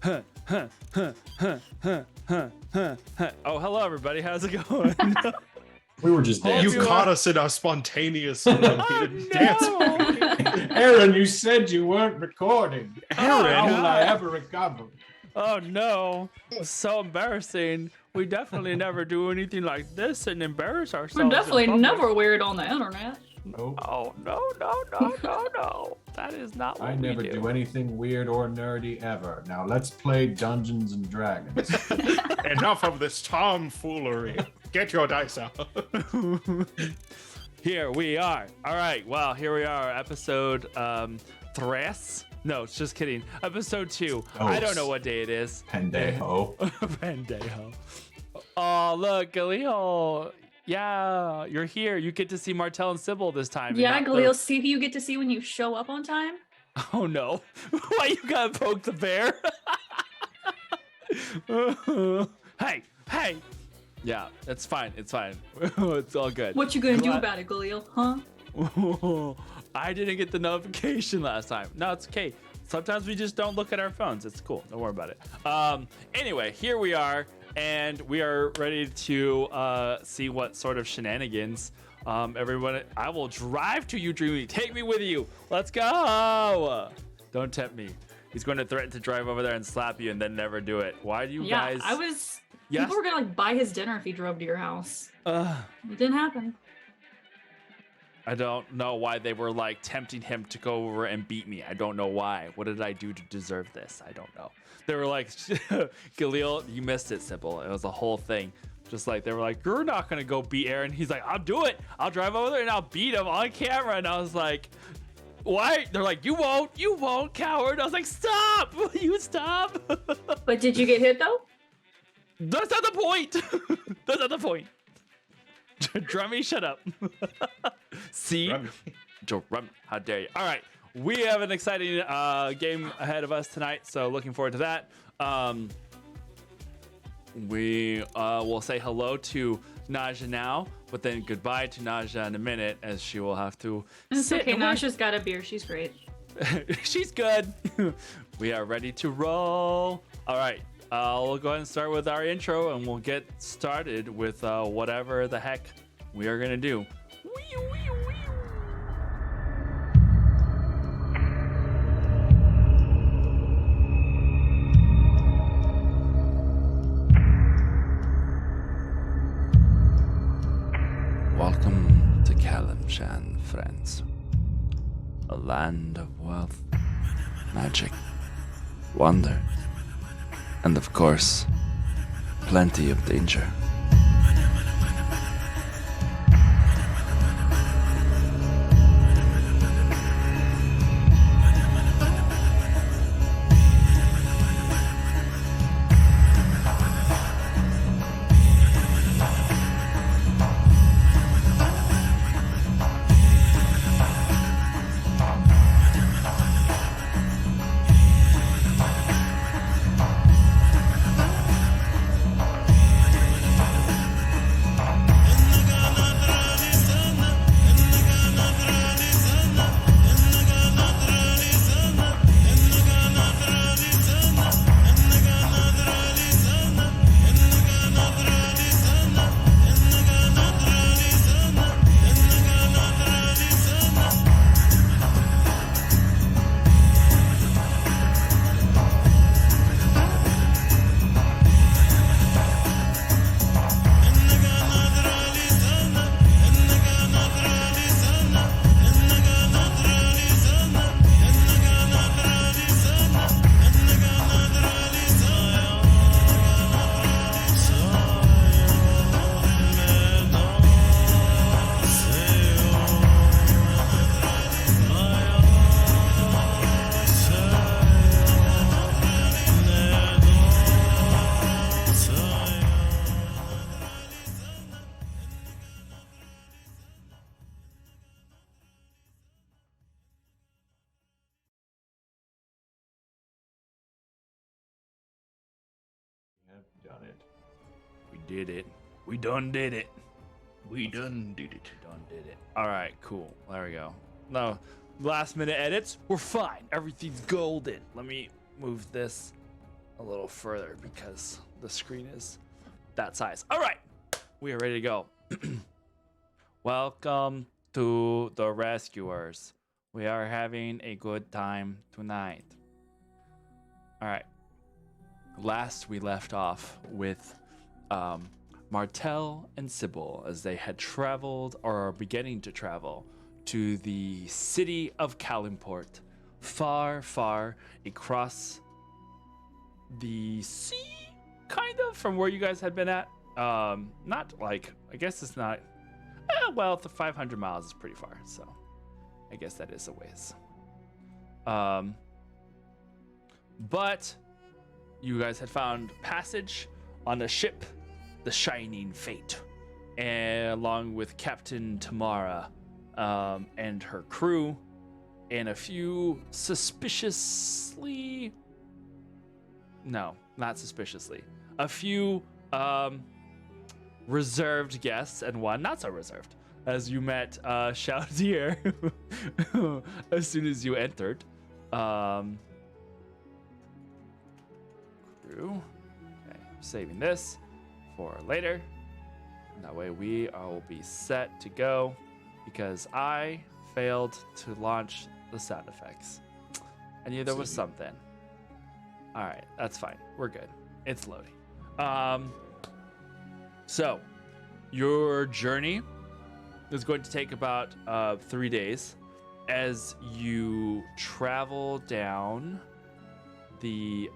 Oh, hello everybody. How's it going? We were just dancing. You caught us in a spontaneous dance. Aaron, you said you weren't recording. How will I ever recover? Oh no, so embarrassing. We definitely never do anything like this and embarrass ourselves. We're definitely never weird on the internet. Nope. Oh no. That is not what I never do anything weird or nerdy ever. Now let's play Dungeons and Dragons. Enough of this tomfoolery. Get your dice out. Here we are. All right. Well, here we are. Episode Thras. No, it's just kidding. Episode 2. Oh, I don't know what day it is. Pendejo. Pendejo. Oh, look, Galil. Yeah, you're here. You get to see Martel and Sybil this time. Yeah, Galil, see who you get to see when you show up on time? Oh, no. Why you gotta poke the bear? Hey. Yeah, it's fine. It's all good. What you gonna do about it, Galil, huh? I didn't get the notification last time. No, it's okay. Sometimes we just don't look at our phones. It's cool. Don't worry about it. Anyway, here we are, and we are ready to see what sort of shenanigans. Everyone, I will drive to you, Dreamy. Take me with you. Let's go. Don't tempt me. He's going to threaten to drive over there and slap you and then never do it. Why do you guys? Yeah, people were gonna buy his dinner if he drove to your house. It didn't happen. I don't know why they were like tempting him to go over and beat me. I don't know why. What did I do to deserve this? I don't know. They were like, Galil, you missed it, Sybil. It was a whole thing. Just like, they were like, you're not going to go beat Aaron. He's like, I'll do it. I'll drive over there and I'll beat him on camera. And I was like, why? They're like, you won't, coward. I was like, stop. You stop. But did you get hit though? That's not the point. That's not the point. Drummy, shut up. See? Drum, how dare you? All right. We have an exciting game ahead of us tonight, so looking forward to that. We will say hello to Naja now, but then goodbye to Naja in a minute, as she will have to sit. Okay, Naja's got a beer. She's great. She's good. We are ready to roll. All right. We'll go ahead and start with our intro, and we'll get started with whatever the heck we are going to do. Welcome to Calimport, friends. A land of wealth, magic, wonder, and of course, plenty of danger. Done it. We did it. We done did it. We done did it. All right, cool. There we go. No, last minute edits. We're fine. Everything's golden. Let me move this a little further because the screen is that size. All right, we are ready to go. Welcome to the rescuers. We are having a good time tonight. All right. Last we left off with Martel and Sybil as they had traveled or are beginning to travel to the city of Calimport, far, far across the sea, kind of, from where you guys had been at. Not like, I guess it's not, well, the 500 miles is pretty far, so I guess that is a ways. But you guys had found passage on a ship, the Shining Fate, and along with Captain Tamara and her crew, and a few a few reserved guests and one not so reserved, as you met Showdir as soon as you entered. Crew. Okay, saving this for later. That way we will be set to go because I failed to launch the sound effects. I knew there was something. All right, that's fine. We're good. It's loading. So your journey is going to take about 3 days as you travel down the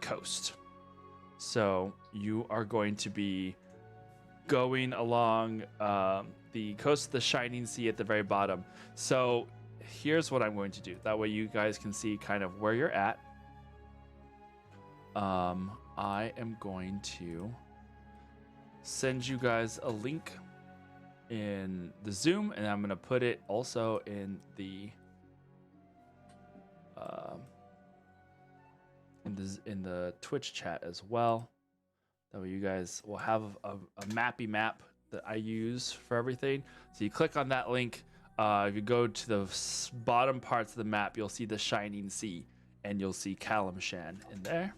coast. So you are going to be going along the coast of the Shining Sea at the very bottom. So here's what I'm going to do. That way you guys can see kind of where you're at. I am going to send you guys a link in the Zoom, and I'm going to put it also in the in the Twitch chat as well. That way you guys will have a mappy map that I use for everything. So you click on that link. If you go to the bottom parts of the map, you'll see the Shining Sea, and you'll see Calimshan in there.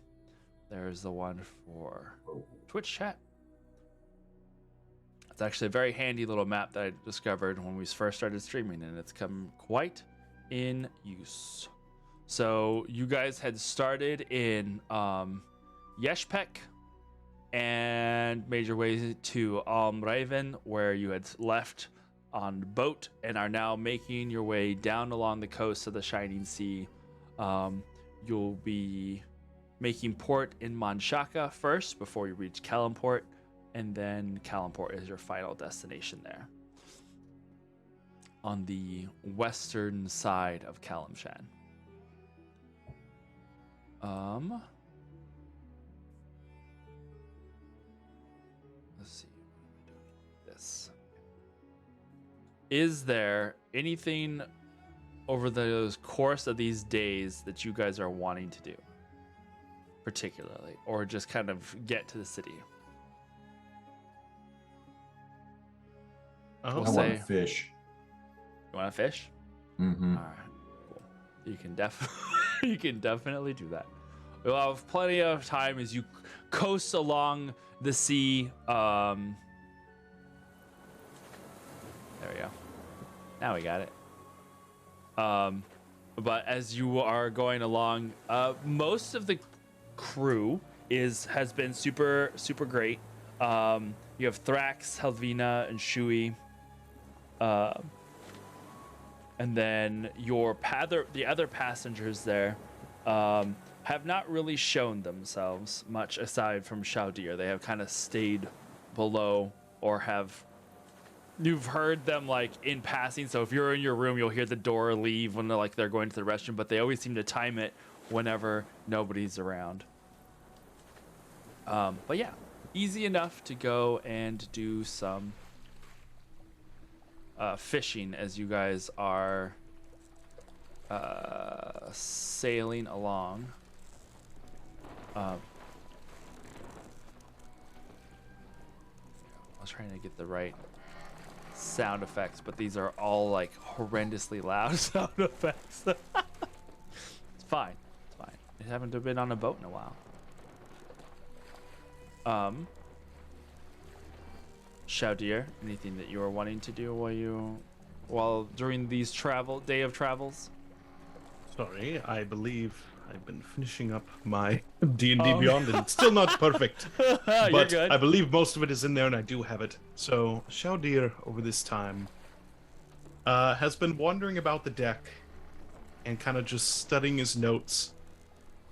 There's the one for Twitch chat. It's actually a very handy little map that I discovered when we first started streaming, and it's come quite in use. So you guys had started in Yeshpek and made your way to Raven, where you had left on the boat and are now making your way down along the coast of the Shining Sea. You'll be making port in Manshaka first before you reach Calimport, and then Calimport is your final destination there on the western side of Calimshan. Let's see. This. Is there anything over the course of these days that you guys are wanting to do, particularly, or just kind of get to the city? I want to fish. You want to fish? Mm-hmm. All right, cool. You can definitely do that. We'll have plenty of time as you coast along the sea. There we go. Now we got it. But as you are going along, most of the crew has been super great. You have Thrax, Helvina, and Shui. And then the other passengers there have not really shown themselves much aside from Showdir. They have kind of stayed below, or you've heard them like in passing. So if you're in your room, you'll hear the door leave when they're going to the restroom, but they always seem to time it whenever nobody's around. But yeah, easy enough to go and do some fishing as you guys are sailing along. I was trying to get the right sound effects, but these are all like horrendously loud sound effects. It's fine. I haven't been on a boat in a while. Showdir, anything that you are wanting to do while during these day of travels? Sorry, I believe I've been finishing up my D&D Beyond, and it's still not perfect. You're But good. I believe most of it is in there, and I do have it. So Showdir, over this time, has been wandering about the deck and kind of just studying his notes,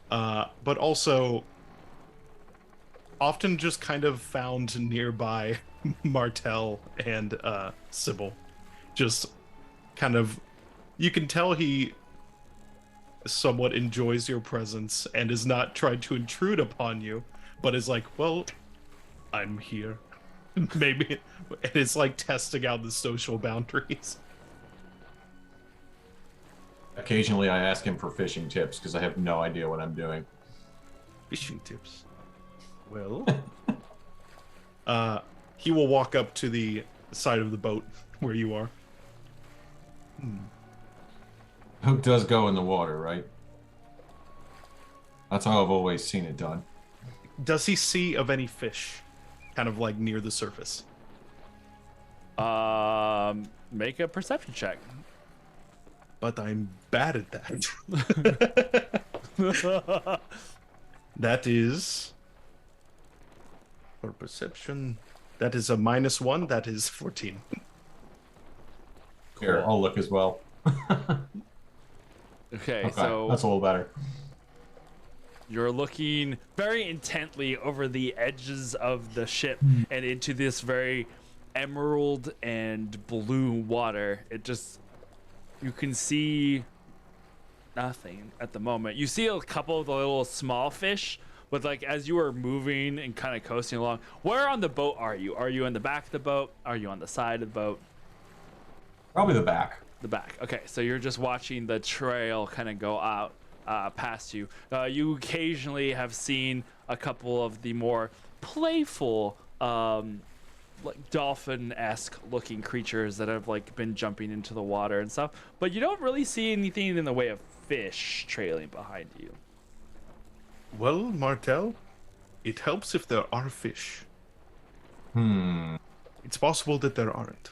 but also often just kind of found nearby Martel and Sybil. Just kind of, you can tell he somewhat enjoys your presence and is not trying to intrude upon you, but is like, well, I'm here. Maybe it is like testing out the social boundaries. Occasionally, I ask him for fishing tips because I have no idea what I'm doing. Fishing tips. Well, he will walk up to the side of the boat where you are. Hook does go in the water, right? That's how I've always seen it done. Does he see of any fish, kind of like near the surface? Make a perception check. But I'm bad at that. That is, for perception, that is a -1. That is 14. Here, I'll look as well. Okay, Okay, so that's a little better. you're looking very intently over the edges of the ship and into this very emerald and blue water. You can see nothing at the moment. You see a couple of the little small fish, but like as you are moving and kind of coasting along, where on the boat are you? Are you in the back of the boat? Are you on the side of the boat? Probably the back. The back. Okay, so you're just watching the trail kind of go out past you. You occasionally have seen a couple of the more playful, like dolphin-esque looking creatures that have like been jumping into the water and stuff, but you don't really see anything in the way of fish trailing behind you. Well, Martel, it helps if there are fish. It's possible that there aren't.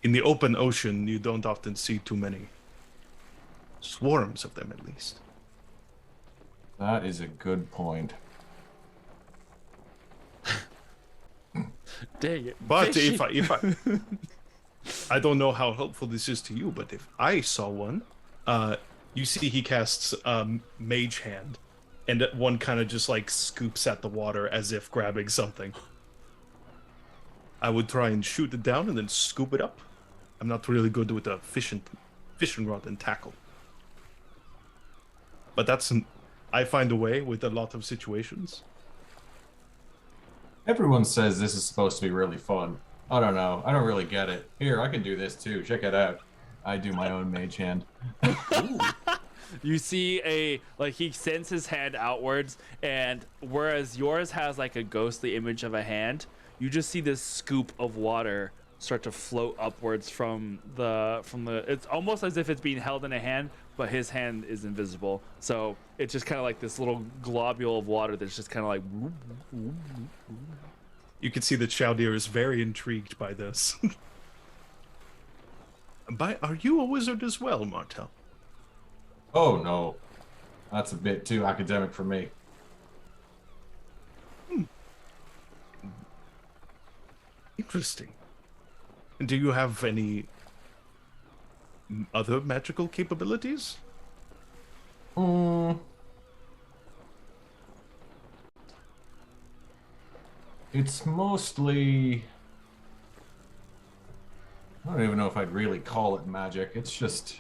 In the open ocean, you don't often see too many. Swarms of them, at least. That is a good point. Dang it. But Fishy. if I don't know how helpful this is to you, but if I saw one, you see he casts Mage Hand, and one kind of just like scoops at the water as if grabbing something. I would try and shoot it down and then scoop it up. I'm not really good with a fishing rod and tackle. But I find a way with a lot of situations. Everyone says this is supposed to be really fun. I don't know. I don't really get it. Here, I can do this too. Check it out. I do my own mage hand. You see he sends his hand outwards, and whereas yours has like a ghostly image of a hand, you just see this scoop of water start to float upwards from the it's almost as if it's being held in a hand, but his hand is invisible, so it's just kind of like this little globule of water that's just kind of like You can see that Showdir is very intrigued by this. Are you a wizard as well, Martel? Oh no. That's a bit too academic for me. Interesting. Do you have any other magical capabilities? It's mostly... I don't even know if I'd really call it magic. It's just...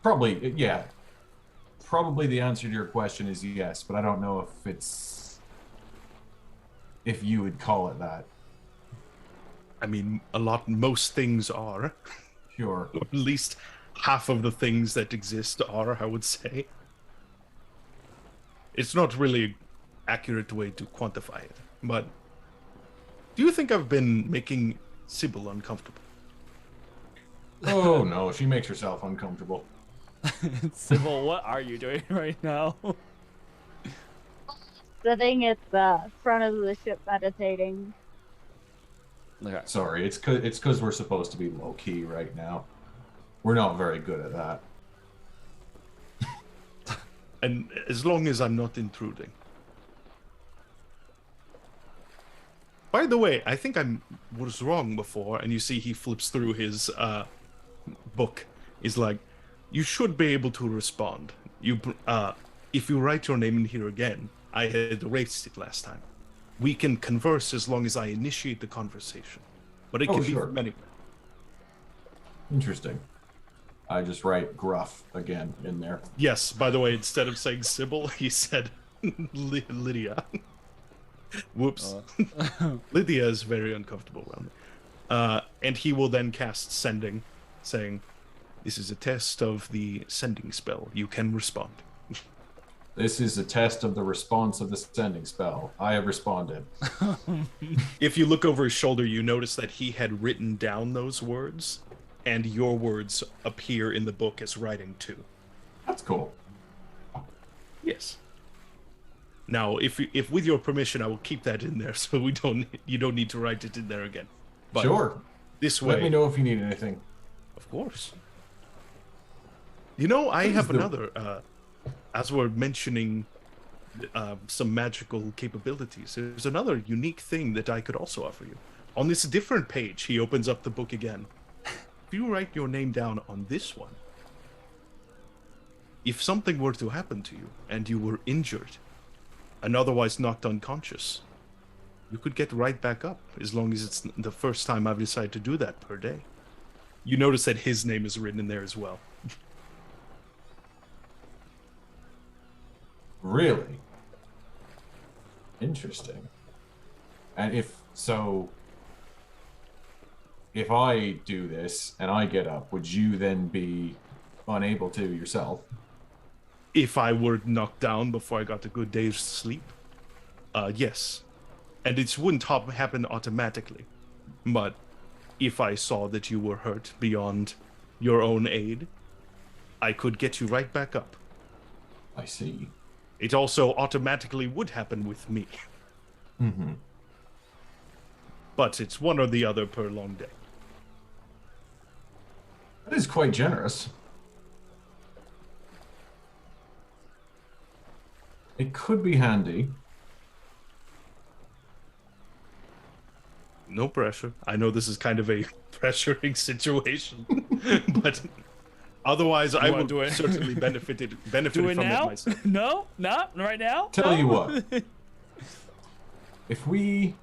Probably, yeah. Probably the answer to your question is yes, but I don't know if it's... if you would call it that. I mean, most things are. Sure. Or at least half of the things that exist are, I would say. It's not really an accurate way to quantify it, but do you think I've been making Sybil uncomfortable? Oh no, she makes herself uncomfortable. Sybil, what are you doing right now? sitting at the front of the ship meditating. Okay. Sorry, it's cause we're supposed to be low key right now. We're not very good at that. And as long as I'm not intruding. By the way, I think I was wrong before, and you see he flips through his book. He's like, you should be able to respond. If you write your name in here again, I had erased it last time. We can converse as long as I initiate the conversation. But it can be from anywhere. Interesting. I just write gruff again in there. Yes, by the way, instead of saying Sybil, he said Lydia. Whoops. Lydia is very uncomfortable around me. And he will then cast Sending, saying, this is a test of the sending spell. You can respond. This is a test of the response of the sending spell. I have responded. If you look over his shoulder, you notice that he had written down those words, and your words appear in the book as writing too. That's cool. Yes. Now, if with your permission, I will keep that in there, so you don't need to write it in there again. But sure. This way. Let me know if you need anything. Of course. You know, I have another. As we're mentioning some magical capabilities, there's another unique thing that I could also offer you. On this different page, he opens up the book again. If you write your name down on this one, if something were to happen to you and you were injured and otherwise knocked unconscious, you could get right back up as long as it's the first time I've decided to do that per day. You notice that his name is written in there as well. Really? Interesting. And if I do this and I get up, would you then be unable to yourself? If I were knocked down before I got a good day's sleep, yes. And it wouldn't happen automatically. But if I saw that you were hurt beyond your own aid, I could get you right back up. I see. It also automatically would happen with me. Mm-hmm. But it's one or the other per long day. That is quite generous. It could be handy. No pressure. I know this is kind of a pressuring situation, but otherwise I would certainly benefit from it myself. No, not right now. Tell you what. If we...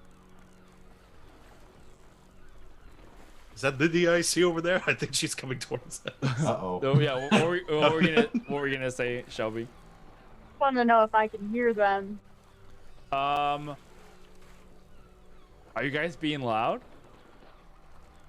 Is that Lydia I see over there? I think she's coming towards us. Uh-oh. Oh yeah, what were we gonna say, Shelby? I want to know if I can hear them. Are you guys being loud?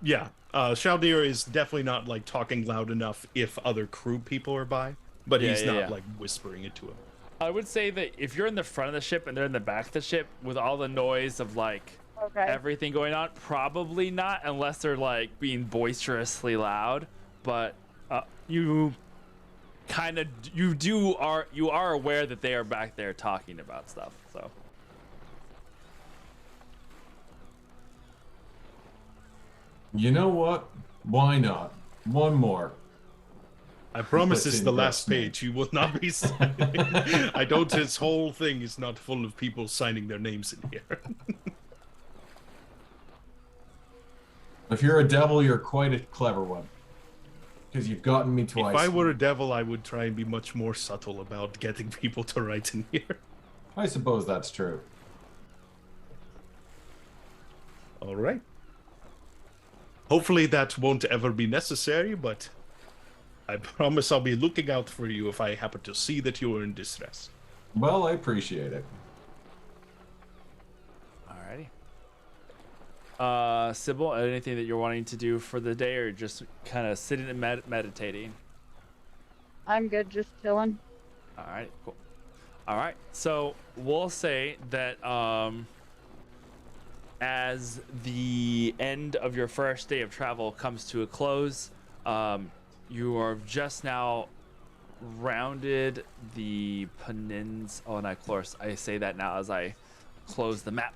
Yeah. Showdir is definitely not like talking loud enough if other crew people are by, but he's not like whispering it to him. I would say that if you're in the front of the ship and they're in the back of the ship with all the noise of like everything going on, probably not, unless they're like being boisterously loud. But you are aware that they are back there talking about stuff. So you know what? Why not? One more. I promise this is the last page. You will not be signing. I don't. This whole thing is not full of people signing their names in here. If you're a devil, you're quite a clever one. Because you've gotten me twice. If I were a devil, I would try and be much more subtle about getting people to write in here. I suppose that's true. All right. Hopefully that won't ever be necessary, but I promise I'll be looking out for you if I happen to see that you are in distress. Well, I appreciate it. Alrighty. Sybil, anything that you're wanting to do for the day, or just kind of sitting and meditating? I'm good, just chilling. Alright, cool. Alright, so we'll say that as the end of your first day of travel comes to a close, you are just now rounded the peninsula. Oh, and of course, I say that now as I close the map.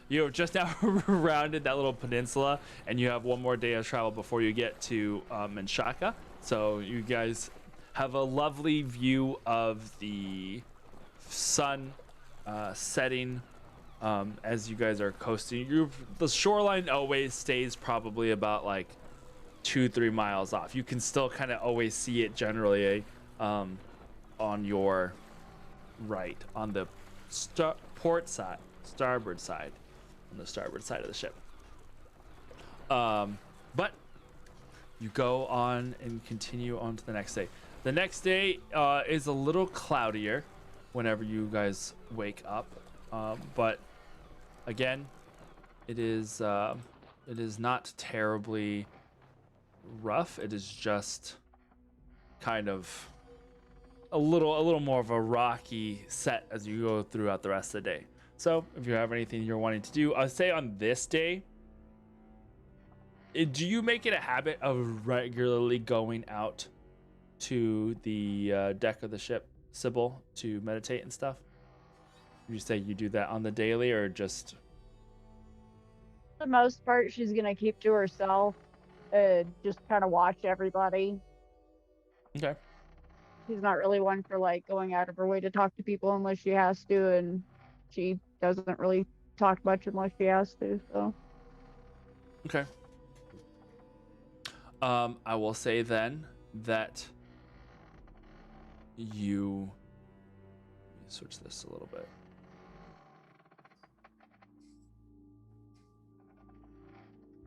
You have just now rounded that little peninsula, and you have one more day of travel before you get to Menchaca. So you guys have a lovely view of the sun setting as you guys are coasting. The shoreline always stays probably about like 2-3 miles off. You can still kind of always see it generally on your right, on the starboard side, on the starboard side of the ship. But you go on and continue on to the next day. The next day is a little cloudier whenever you guys wake up, but again, it is not terribly rough. It is just kind of a little more of a rocky set as you go throughout the rest of the day. So if you have anything you're wanting to do, I'll say on this day, do you make it a habit of regularly going out to the deck of the ship, Sybil, to meditate and stuff? You say you do that on the daily, or just? For the most part, she's gonna keep to herself, just kind of watch everybody. Okay. She's not really one for like going out of her way to talk to people unless she has to, and she doesn't really talk much unless she has to. So. Okay. I will say then that you switch this a little bit.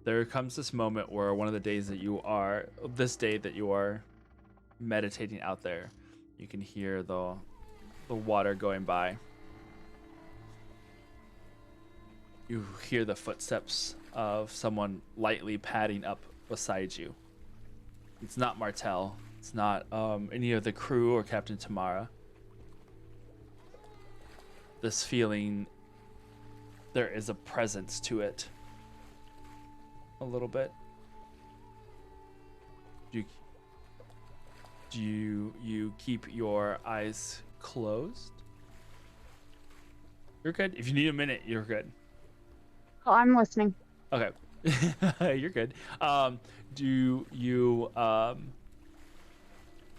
There comes this moment where one of the days that you are, this day that you are meditating out there, you can hear the water going by. You hear the footsteps of someone lightly padding up beside you. It's not Martel. It's not any of the crew or Captain Tamara. This feeling, there is a presence to it. A little bit. Do you keep your eyes closed? You're good. If you need a minute, you're good. Oh, I'm listening. Okay. You're good. Do you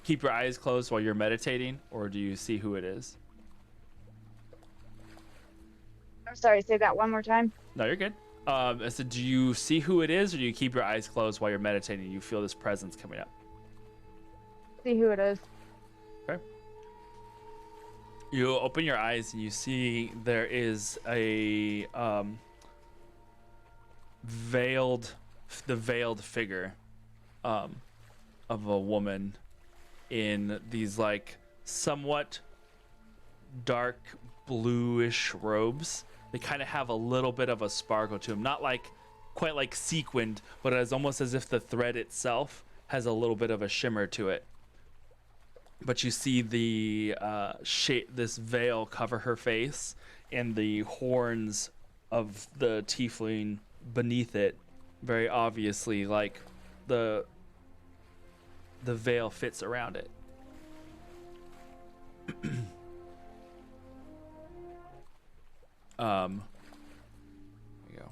keep your eyes closed while you're meditating, or do you see who it is? I'm sorry, say that one more time. No, you're good. I said, do you see who it is, or do you keep your eyes closed while you're meditating? You feel this presence coming up. See who it is. Okay. You open your eyes and you see there is a veiled figure of a woman in these like somewhat dark bluish robes. They kind of have a little bit of a sparkle to them, not like quite like sequined, but it's almost as if the thread itself has a little bit of a shimmer to it. But you see the this veil cover her face, and the horns of the tiefling beneath it, very obviously, like the veil fits around it. There you go.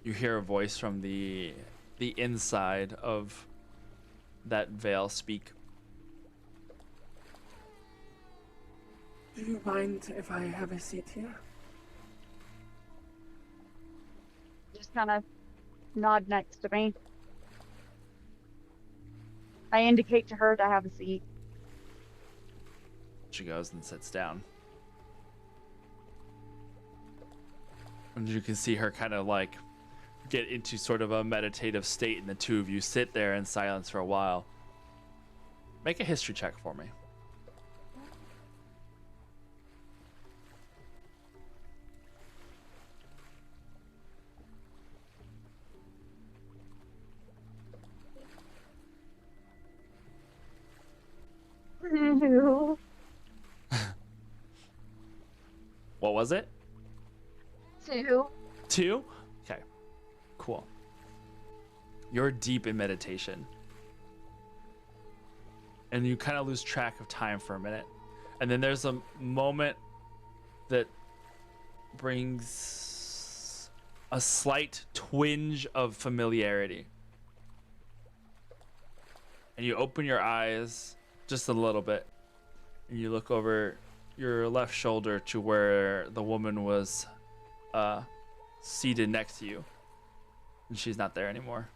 You hear a voice from the inside of that veil speak. Do you mind if I have a seat here? Just kind of nod next to me. I indicate to her to have a seat. She goes and sits down. And you can see her kind of like get into sort of a meditative state, and the two of you sit there in silence for a while. Make a history check for me. What was it? 2. 2? Okay. Cool. You're deep in meditation. and you kind of lose track of time for a minute. And then there's a moment that brings a slight twinge of familiarity. And you open your eyes just a little bit, and you look over your left shoulder to where the woman was seated next to you, and she's not there anymore.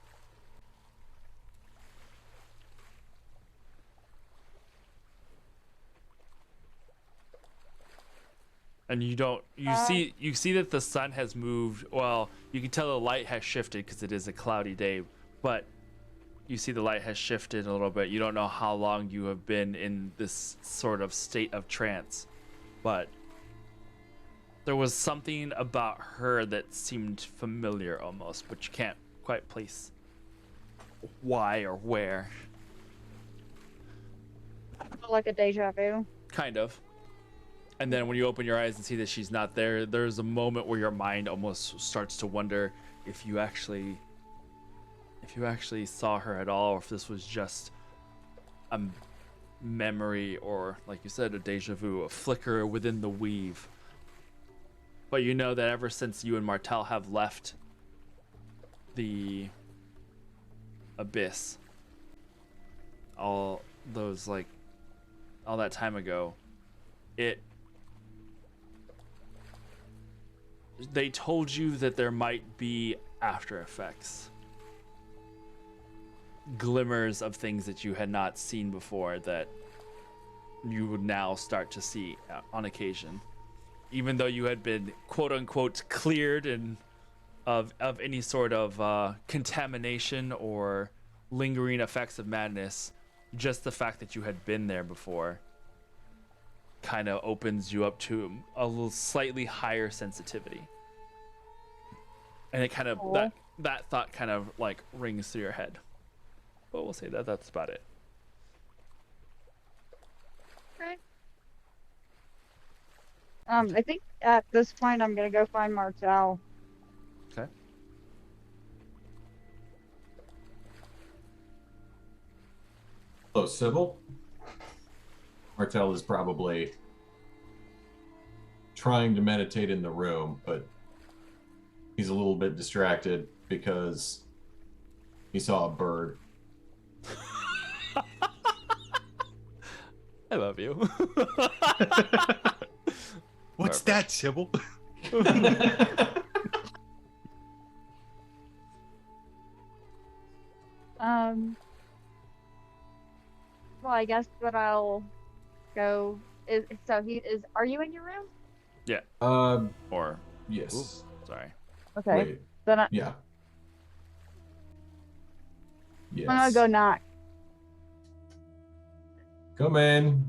And you see that the sun has moved. Well, you can tell the light has shifted because it is a cloudy day, but you see the light has shifted a little bit. You don't know how long you have been in this sort of state of trance, but there was something about her that seemed familiar almost, but you can't quite place why or where. Like a deja vu. Kind of. And then when you open your eyes and see that she's not there, there's a moment where your mind almost starts to wonder if you actually saw her at all, or if this was just a memory, or like you said, a deja vu, a flicker within the weave. But you know that ever since you and Martel have left the abyss, all that time ago, they told you that there might be after effects, glimmers of things that you had not seen before that you would now start to see on occasion, even though you had been quote unquote cleared of any sort of contamination or lingering effects of madness. Just the fact that you had been there before kind of opens you up to a little slightly higher sensitivity, and it kind of that thought kind of like rings through your head. But we'll say that's about it. Okay. I think at this point I'm gonna go find Martel. Okay. Hello, Sybil. Martel is probably trying to meditate in the room, but he's a little bit distracted because he saw a bird. I love you. What's that, Sybil? Well, I guess that I'll go. Are you in your room? Yeah. Or Yes. ooh, sorry. Okay. Wait. Then Yeah. Yes. I'm gonna go knock. Come in.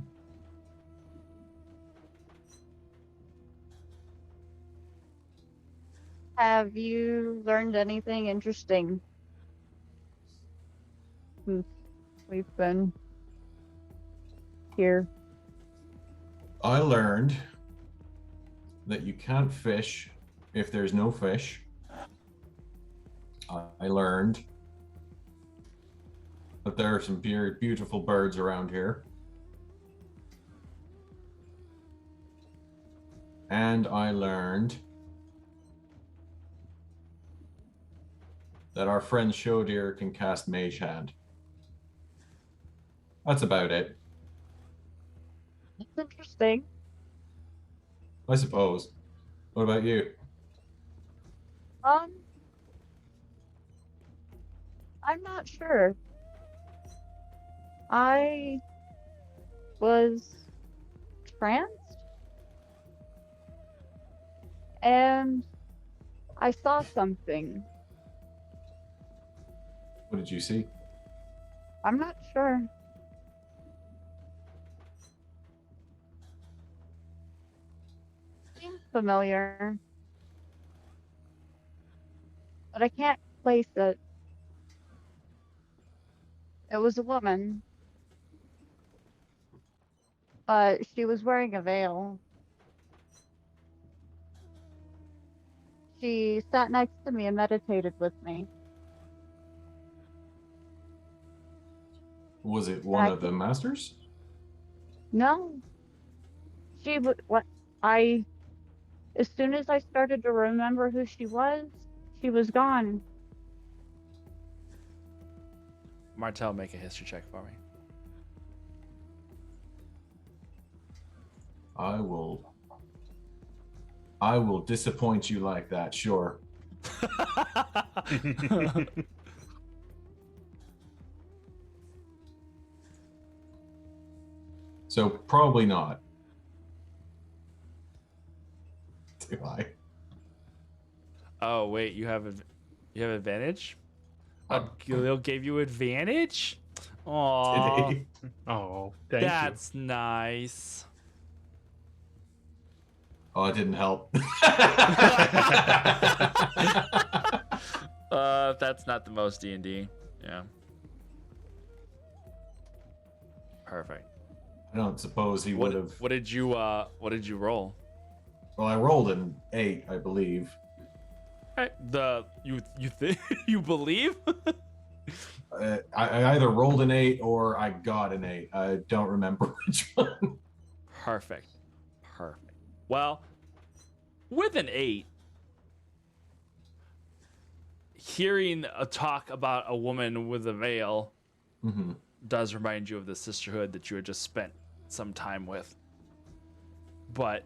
Have you learned anything interesting since we've been here? I learned that you can't fish if there's no fish. I learned that there are some very beautiful birds around here. And I learned that our friend Showdir can cast Mage Hand. That's about it, That's interesting. I suppose. What about you? I'm not sure. I was tranced and I saw something. What did you see? I'm not sure. Seems familiar, but I can't place it. It was a woman, but she was wearing a veil. She sat next to me and meditated with me. Was it one of the masters? No. She would. What I. As soon as I started to remember who she was gone. Martel, make a history check for me. I will disappoint you like that, sure. So probably not. Do I? Oh wait, you have advantage? Oh. Gilil gave you advantage? Aw, Did Oh, thank you. that's nice. Oh, it didn't help. That's not the most D&D. Yeah. Perfect. I don't suppose he would have. What did you roll? Well, I rolled an 8, I believe. Right. You believe? I either rolled an 8 or I got an 8. I don't remember which one. Perfect. Well, with an 8, hearing a talk about a woman with a veil does remind you of the sisterhood that you had just spent some time with. But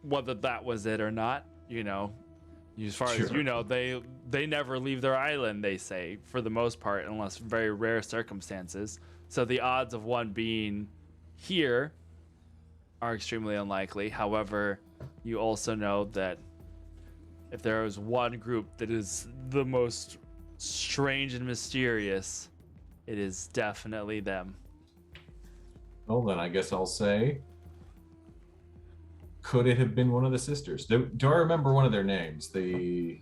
whether that was it or not, as far as you know, they never leave their island, they say, for the most part, unless very rare circumstances. So the odds of one being here are extremely unlikely. However, you also know that if there is one group that is the most strange and mysterious, it is definitely them. Well, then I guess I'll say, could it have been one of the sisters? Do I remember one of their names? George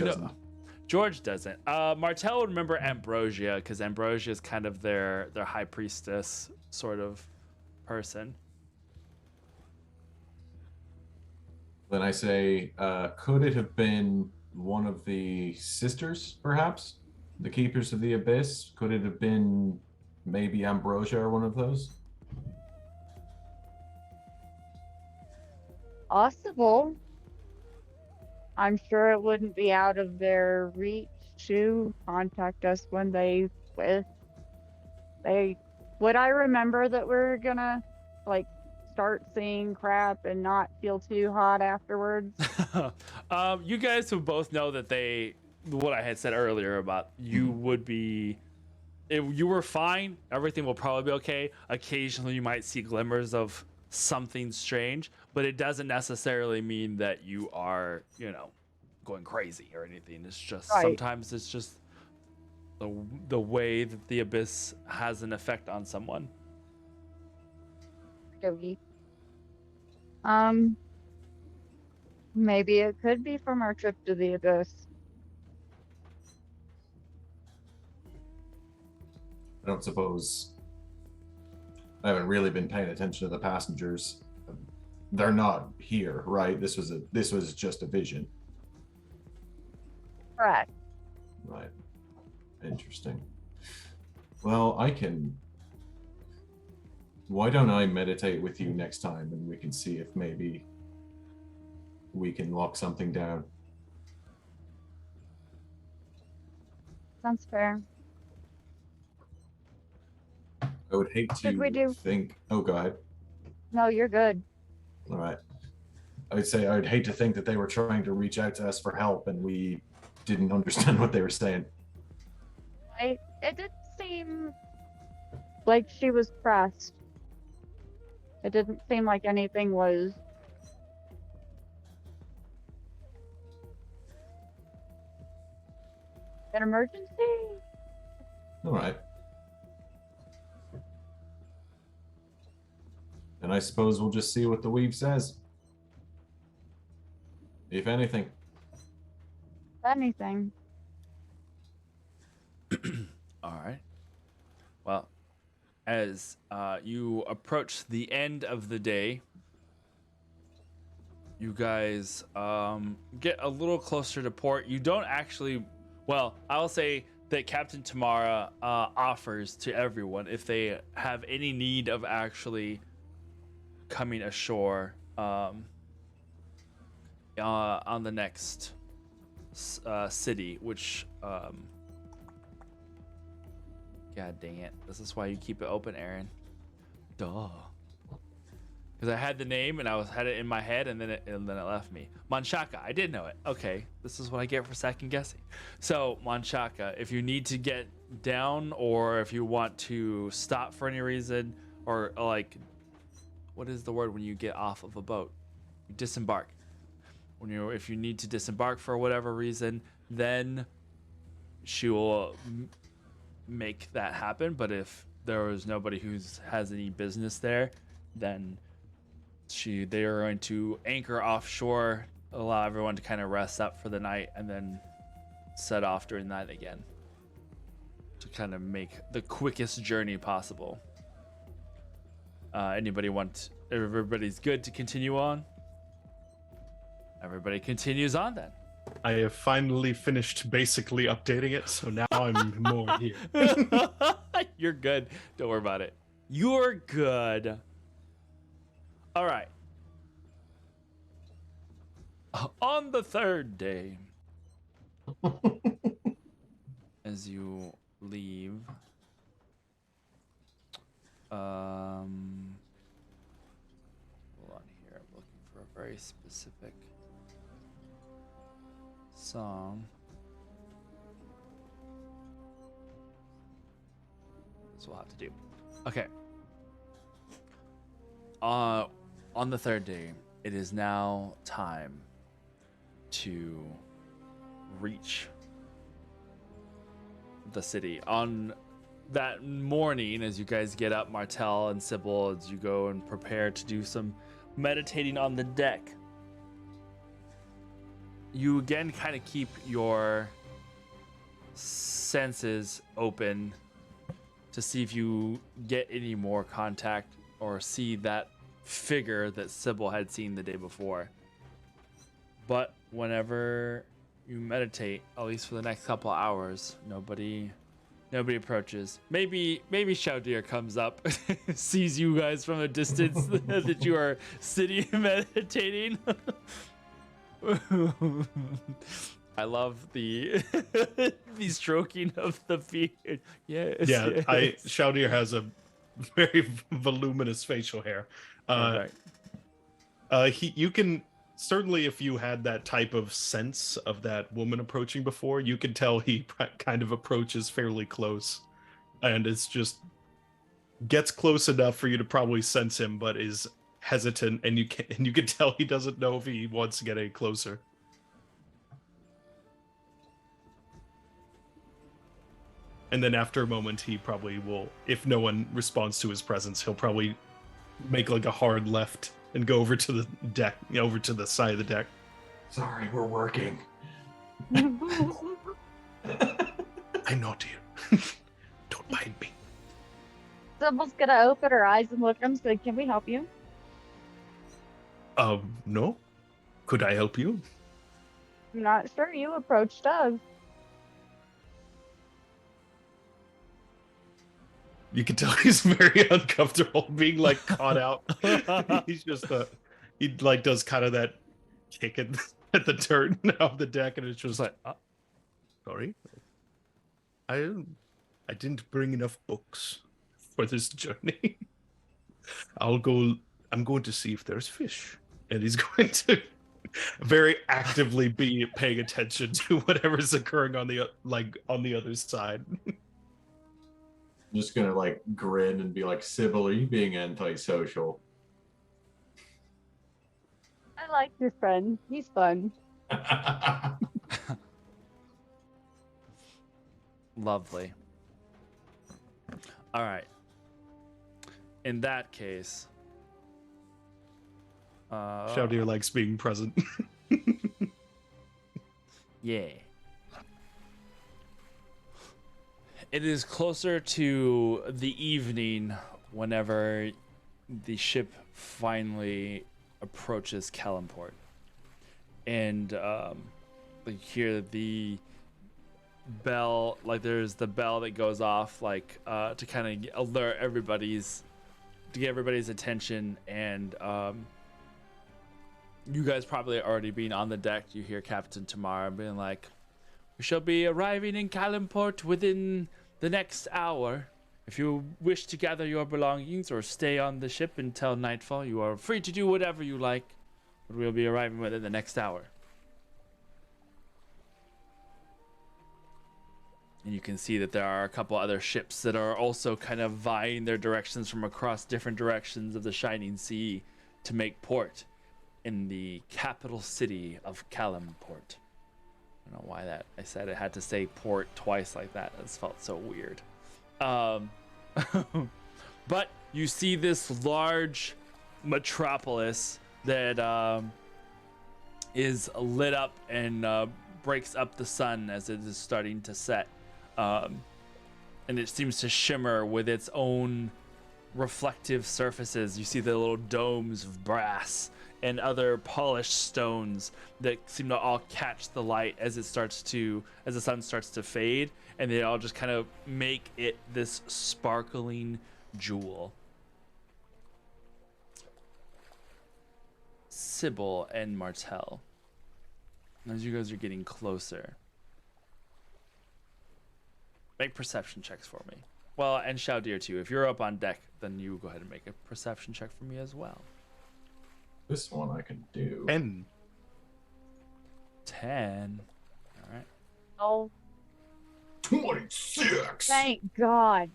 doesn't. George doesn't. Martel would remember Ambrosia, because Ambrosia is kind of their high priestess sort of person. Then I say, could it have been one of the sisters, perhaps? The Keepers of the Abyss? Could it have been maybe Ambrosia or one of those? Possible. I'm sure it wouldn't be out of their reach to contact us when they would I remember that we're gonna start seeing crap and not feel too hot afterwards? You guys who both know that what I had said earlier about you would be, if you were fine, everything will probably be okay. Occasionally you might see glimmers of something strange, but it doesn't necessarily mean that you are, going crazy or anything. It's just sometimes it's just the way that the abyss has an effect on someone. Maybe it could be from our trip to the abyss. I don't suppose. I haven't really been paying attention to the passengers. They're not here, right? This was just a vision. Correct. Right. Interesting. Well, why don't I meditate with you next time and we can see if maybe we can lock something down. Sounds fair. I would hate to think. Oh, go ahead. No, you're good. All right. I would say I'd hate to think that they were trying to reach out to us for help and we didn't understand what they were saying. It did seem like she was pressed. It didn't seem like anything was an emergency. All right. And I suppose we'll just see what the weave says. If anything. Anything. All right. Well, as you approach the end of the day, you guys get a little closer to port. You don't actually, well, I'll say that Captain Tamara offers to everyone if they have any need of actually coming ashore on the next city, which God dang it, this is why you keep it open, Aaron. Duh. Because I had the name and had it in my head, and then it left me. Manchaca, I did know it. Okay, this is what I get for second guessing. So Manchaca, if you need to get down, or if you want to stop for any reason, or like, what is the word when you get off of a boat? You disembark. If you need to disembark for whatever reason, then she will make that happen. But if there was nobody who has any business there, then they are going to anchor offshore, allow everyone to kind of rest up for the night, and then set off during the night again to kind of make the quickest journey possible. Everybody's good to continue on? Everybody continues on then. I have finally finished basically updating it, so now I'm more here. You're good. Don't worry about it. You're good. All right. On the third day, as you leave, hold on here. I'm looking for a very specific song. This will have to do. Okay. On the third day, it is now time to reach the city. On that morning, as you guys get up, Martel and Sybil, as you go and prepare to do some meditating on the deck, you again kind of keep your senses open to see if you get any more contact or see that figure that Sybil had seen the day before. But whenever you meditate, at least for the next couple hours, nobody approaches. Maybe Showdir comes up, sees you guys from a distance that you are sitting meditating. I love the stroking of the beard. Yes. Yeah, yes. Showdir has a very voluminous facial hair. You can certainly, if you had that type of sense of that woman approaching before, you can tell he kind of approaches fairly close, and it's just gets close enough for you to probably sense him, but is hesitant, and you can tell he doesn't know if he wants to get any closer. And then after a moment, he probably will, if no one responds to his presence, he'll probably make like a hard left and go over to the deck, over to the side of the deck. Sorry, we're working. I'm not here. Don't mind me. Sybil's gonna open her eyes and look at him and say, "Can we help you?" No. Could I help you? I'm not sure. You approached us. You can tell he's very uncomfortable being like caught out. He's just he like does kind of that kick at the turn of the deck, and it's just like, sorry, I didn't bring enough books for this journey. I'm going to see if there's fish, and he's going to very actively be paying attention to whatever's occurring on the other side. I'm just gonna like grin and be like, Sybil, are you being antisocial? I like your friend. He's fun. Lovely. All right. In that case, Showdir likes being present. Yeah. It is closer to the evening whenever the ship finally approaches Calimport. And you hear the bell, like there's the bell that goes off, like to kind of alert to get everybody's attention. And you guys probably already being on the deck, you hear Captain Tamara being like, "We shall be arriving in Calimport within the next hour. If you wish to gather your belongings or stay on the ship until nightfall, you are free to do whatever you like, but we'll be arriving within the next hour." And you can see that there are a couple other ships that are also kind of vying their directions from across different directions of the Shining Sea to make port in the capital city of Calimport. I don't know why that I said it had to say port twice like that. It felt so weird. But you see this large metropolis that is lit up and breaks up the sun as it is starting to set. And it seems to shimmer with its own reflective surfaces. You see the little domes of brass and other polished stones that seem to all catch the light as the sun starts to fade, and they all just kind of make it this sparkling jewel. Sybil and Martel, as you guys are getting closer, make perception checks for me. Well, and Showdir too. If you're up on deck, then you go ahead and make a perception check for me as well. This one I can do. 10. 10. All right. Oh, 26. thank God.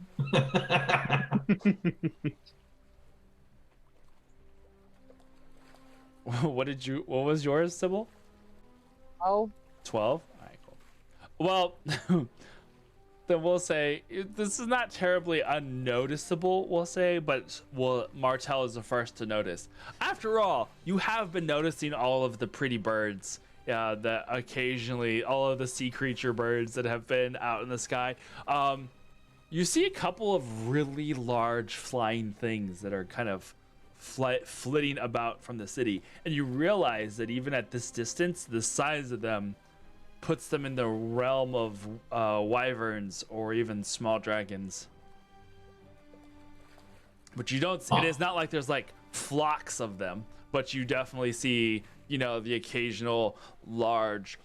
What was yours, Sybil? Oh, 12? All right, cool. Well, then we'll say this is not terribly unnoticeable, we'll say, but Martel is the first to notice. After all, you have been noticing all of the pretty birds, that occasionally, all of the sea creature birds that have been out in the sky. You see a couple of really large flying things that are kind of flitting about from the city, and you realize that even at this distance, the size of them puts them in the realm of wyverns or even small dragons. But you don't, it is not like there's like flocks of them, but you definitely see, the occasional large,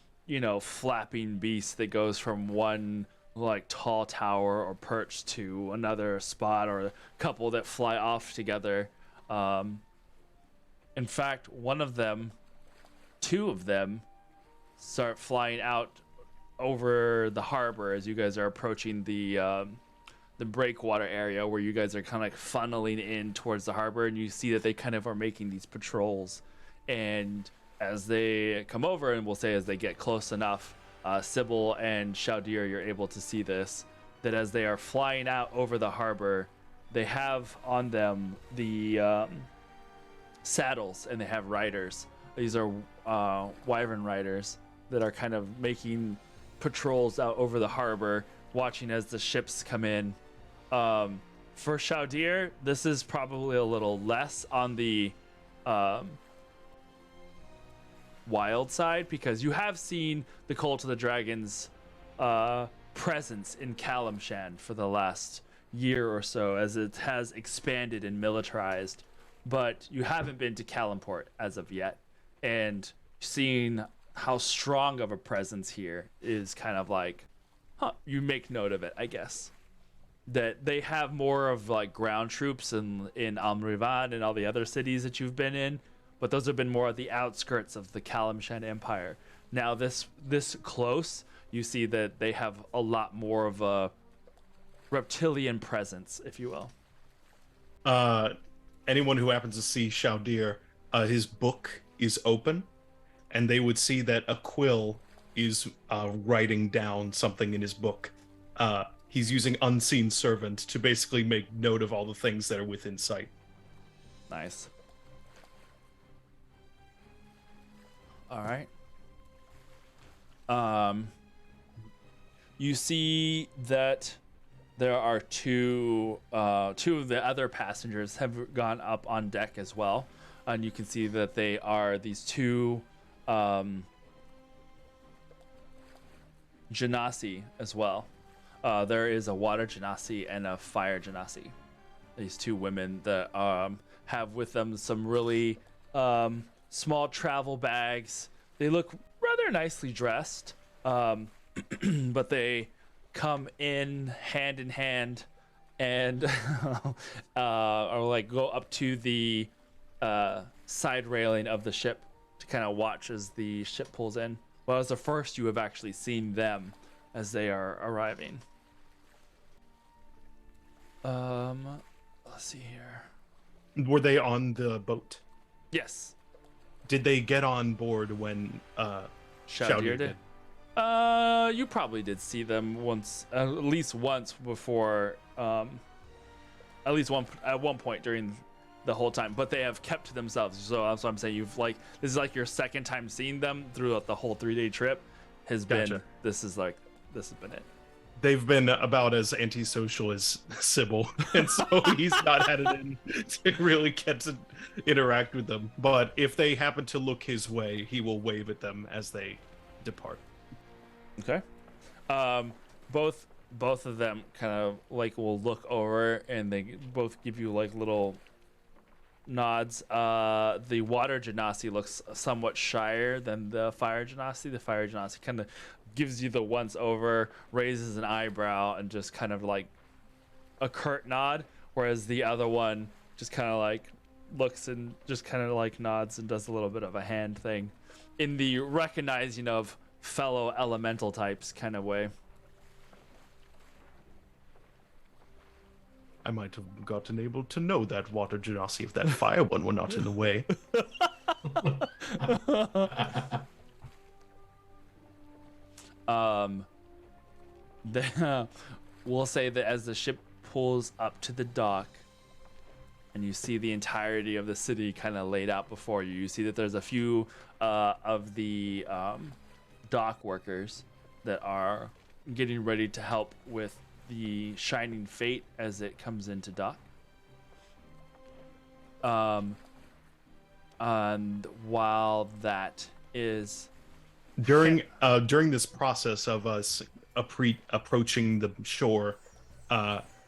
flapping beast that goes from one like tall tower or perch to another spot, or a couple that fly off together. In fact, two of them start flying out over the harbor as you guys are approaching the breakwater area where you guys are kind of like funneling in towards the harbor, and you see that they kind of are making these patrols. And as they come over, and we'll say as they get close enough, Sybil and Showdir, you're able to see this, that as they are flying out over the harbor, they have on them the saddles, and they have riders. These are wyvern riders that are kind of making patrols out over the harbor, watching as the ships come in. For Showdir, this is probably a little less on the wild side, because you have seen the Cult of the Dragon's presence in Calimshan for the last year or so, as it has expanded and militarized, but you haven't been to Calimport as of yet, and seeing how strong of a presence here is kind of like, you make note of it, I guess. That they have more of like ground troops in Amrivad and all the other cities that you've been in, but those have been more at the outskirts of the Calimshan Empire. Now this close, you see that they have a lot more of a reptilian presence, if you will. Anyone who happens to see Showdir, his book is open, and they would see that a quill is writing down something in his book. He's using Unseen Servant to basically make note of all the things that are within sight. Nice. All right. You see that there are two of the other passengers have gone up on deck as well, and you can see that they are these two genasi as well. There is a water genasi and a fire genasi. These two women that have with them some really small travel bags. They look rather nicely dressed, but they come in hand and or like go up to the side railing of the ship to kind of watch as the ship pulls in. Well, it's the first you have actually seen them as they are arriving. Let's see here. Were they on the boat? Yes. Did they get on board when Showdir did? You probably did see them once, at least once before, at one point during the whole time, but they have kept to themselves. So that's what I'm saying. This is like your second time seeing them throughout the whole 3-day trip. Gotcha. This has been it. They've been about as antisocial as Sybil, and so he's not had it in to really get to interact with them. But if they happen to look his way, he will wave at them as they depart. Okay. Both of them kind of like will look over and they both give you like little nods. The water genasi looks somewhat shyer than the fire genasi. The fire genasi kind of gives you the once over, raises an eyebrow, and just kind of like a curt nod, whereas the other one just kind of like looks and just kind of like nods and does a little bit of a hand thing in the recognizing of fellow elemental types kind of way. I might have gotten able to know that water genasi if that fire one were not in the way. We'll say that as the ship pulls up to the dock and you see the entirety of the city kind of laid out before you, you see that there's a few of the dock workers that are getting ready to help with the Shining Fate as it comes into dock. And while that is During this process of us approaching the shore,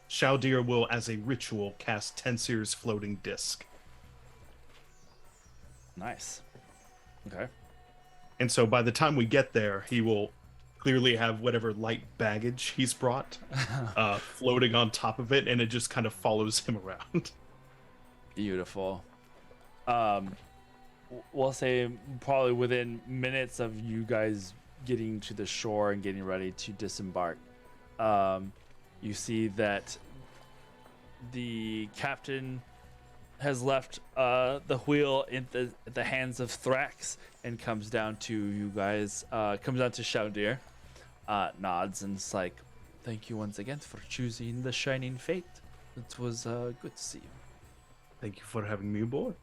Showdir will, as a ritual, cast Tenser's floating disc. nice. Okay. And so by the time we get there, he will clearly have whatever light baggage he's brought floating on top of it, and it just kind of follows him around. Beautiful. We'll say probably within minutes of you guys getting to the shore and getting ready to disembark, you see that the captain has left the wheel in the hands of Thrax and comes down to you guys, comes down to Showdir, nods and is like, thank you once again for choosing the Shining Fate. It was good to see you. Thank you for having me aboard.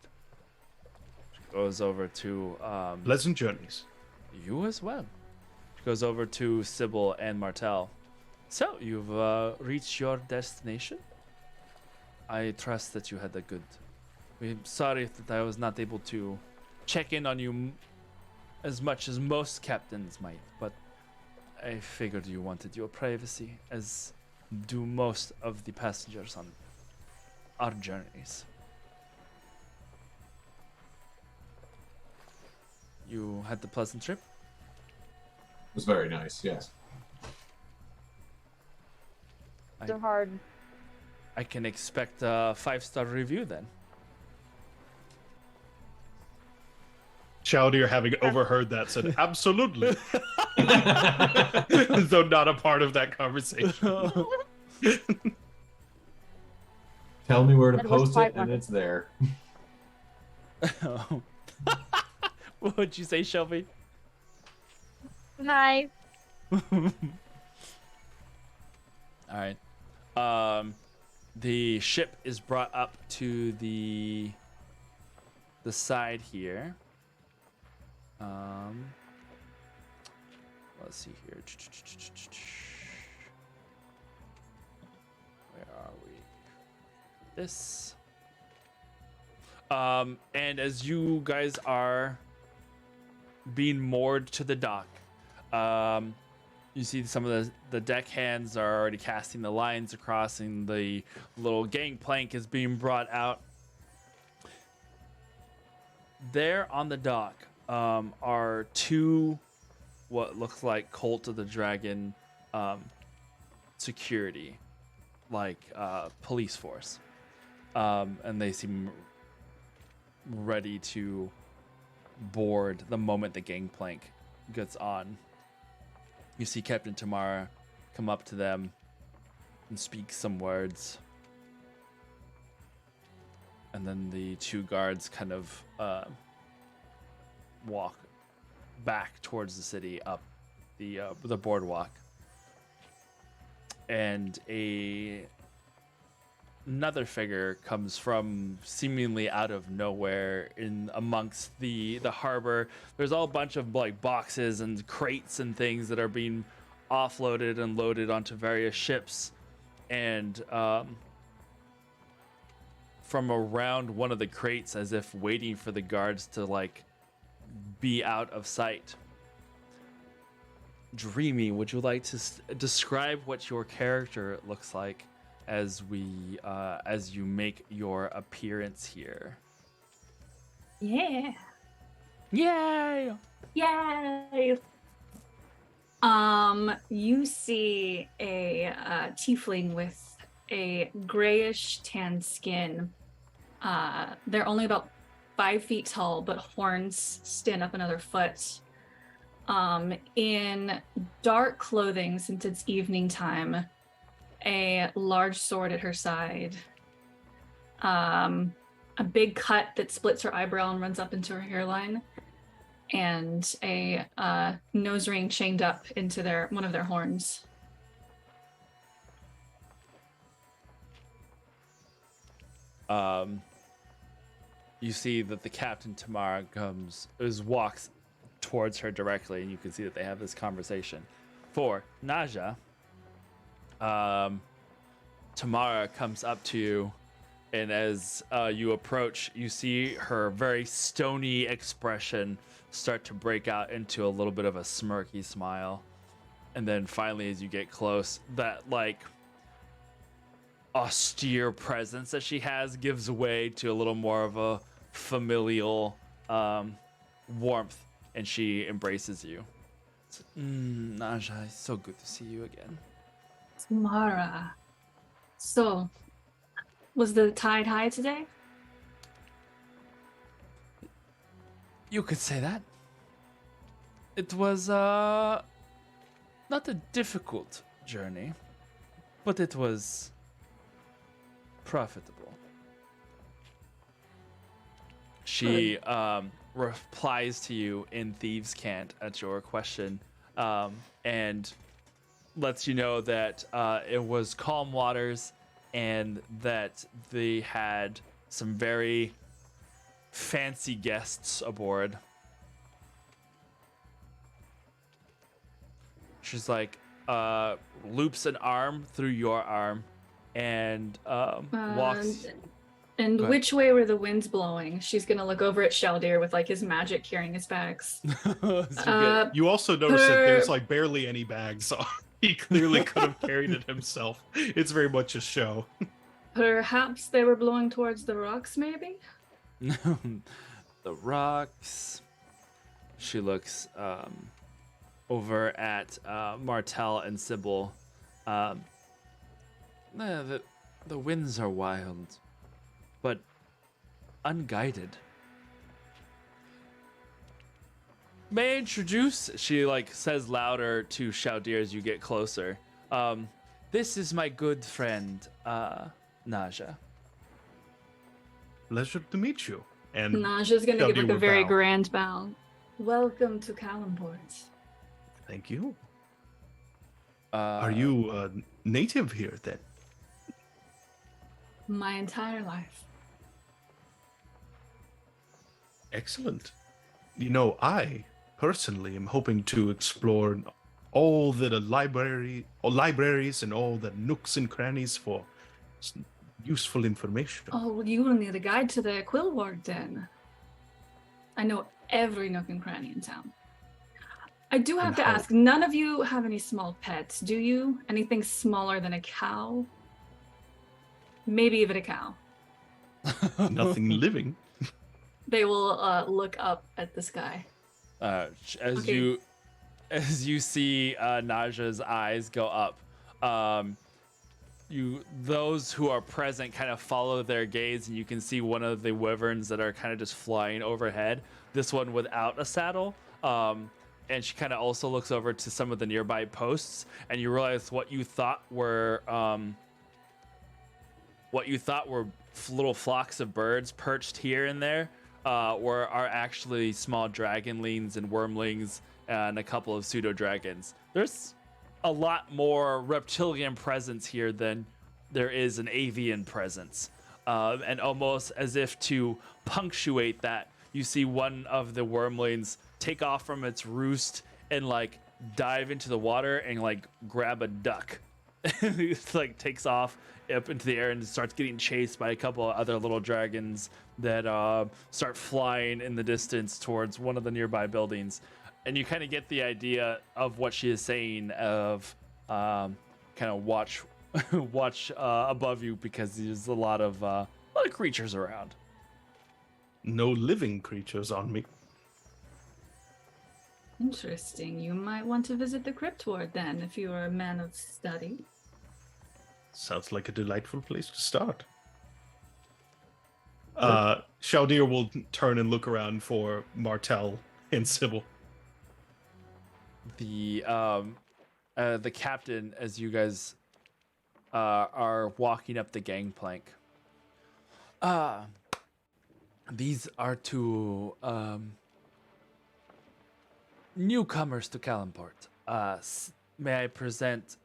Goes over to Pleasant journeys. you as well. Goes over to Sybil and Martel. So you've reached your destination. I trust that you had a good. I'm sorry that I was not able to check in on you as much as most captains might, but I figured you wanted your privacy, as do most of the passengers on our journeys. You had the pleasant trip? It was very nice, yes. So hard. I can expect a 5-star review then. Showdir, having overheard that, said, absolutely. Though not a part of that conversation. Tell me where to That was post quite it, and wonderful. it's there. What would you say, Shelby? Nice. All right. The ship is brought up to the side here. Let's see here. Where are we? This. And as you guys are being moored to the dock, You see some of the deckhands are already casting the lines across, and the little gangplank is being brought out. There on the dock are two what looks like Cult of the Dragon security, like police force. And they seem ready to board the moment the gangplank gets on. You see Captain Tamara come up to them and speak some words. And then the two guards kind of walk back towards the city up the boardwalk. And another figure comes from seemingly out of nowhere in amongst the harbor. There's all a bunch of like boxes and crates and things that are being offloaded and loaded onto various ships. And from around one of the crates, as if waiting for the guards to like be out of sight. Dreamy, would you like to describe what your character looks like as you make your appearance here? Yeah. Yay! Yay! You see a tiefling with a grayish tan skin. They're only about 5 feet tall, but horns stand up another foot. In dark clothing, since it's evening time, a large sword at her side, a big cut that splits her eyebrow and runs up into her hairline, and a nose ring chained up into one of their horns. You see that the Captain Tamara walks towards her directly, and you can see that they have this conversation. For Naja, Tamara comes up to you, and as you approach, you see her very stony expression start to break out into a little bit of a smirky smile. And then finally, as you get close, that like austere presence that she has gives way to a little more of a familial warmth, and she embraces you. Naja, it's so good to see you again. Tamara. So, was the tide high today? You could say that. It was not a difficult journey, but it was profitable. She replies to you in Thieves' Cant at your question, and lets you know that it was calm waters and that they had some very fancy guests aboard. She's like, loops an arm through your arm and walks. And which way were the winds blowing? She's gonna look over at Showdir with like his magic carrying his bags. You also notice that there's like barely any bags, so he clearly could have carried it himself. It's very much a show. Perhaps they were blowing towards the rocks, maybe? The rocks. She looks over at Martel and Sybil. The winds are wild, but unguided. May I introduce? She like says louder to Showdir as you get closer. This is my good friend, Naja. Pleasure to meet you. And Naja's gonna Showdir give like a would very bow. grand bow. Welcome to Calimport. Thank you. Are you native here then? My entire life. Excellent. You know, I personally am hoping to explore all the libraries and all the nooks and crannies for useful information. Oh, well, you will need a guide to the Quill Ward then. I know every nook and cranny in town. I do have And to how- ask, none of you have any small pets, do you? Anything smaller than a cow? Maybe even a cow. Nothing living. They will look up at the sky. As Okay. you see Naja's eyes go up, those who are present kind of follow their gaze, and you can see one of the wyverns that are kind of just flying overhead. This one without a saddle. And she kind of also looks over to some of the nearby posts, and you realize what you thought were little flocks of birds perched here and there are actually small dragonlings and wormlings and a couple of pseudo dragons. There's a lot more reptilian presence here than there is an avian presence. And almost as if to punctuate that, you see one of the wormlings take off from its roost and like dive into the water and like grab a duck. It like takes off up into the air and starts getting chased by a couple of other little dragons that start flying in the distance towards one of the nearby buildings. And you kind of get the idea of what she is saying of kind of watch above you, because there's a lot of creatures around. No living creatures on me. Interesting. You might want to visit the crypt ward then, if you are a man of study. Sounds like a delightful place to start. Showdir will turn and look around for Martel and Sybil. The captain, as you guys are walking up the gangplank. These are two newcomers to Calimport. May I present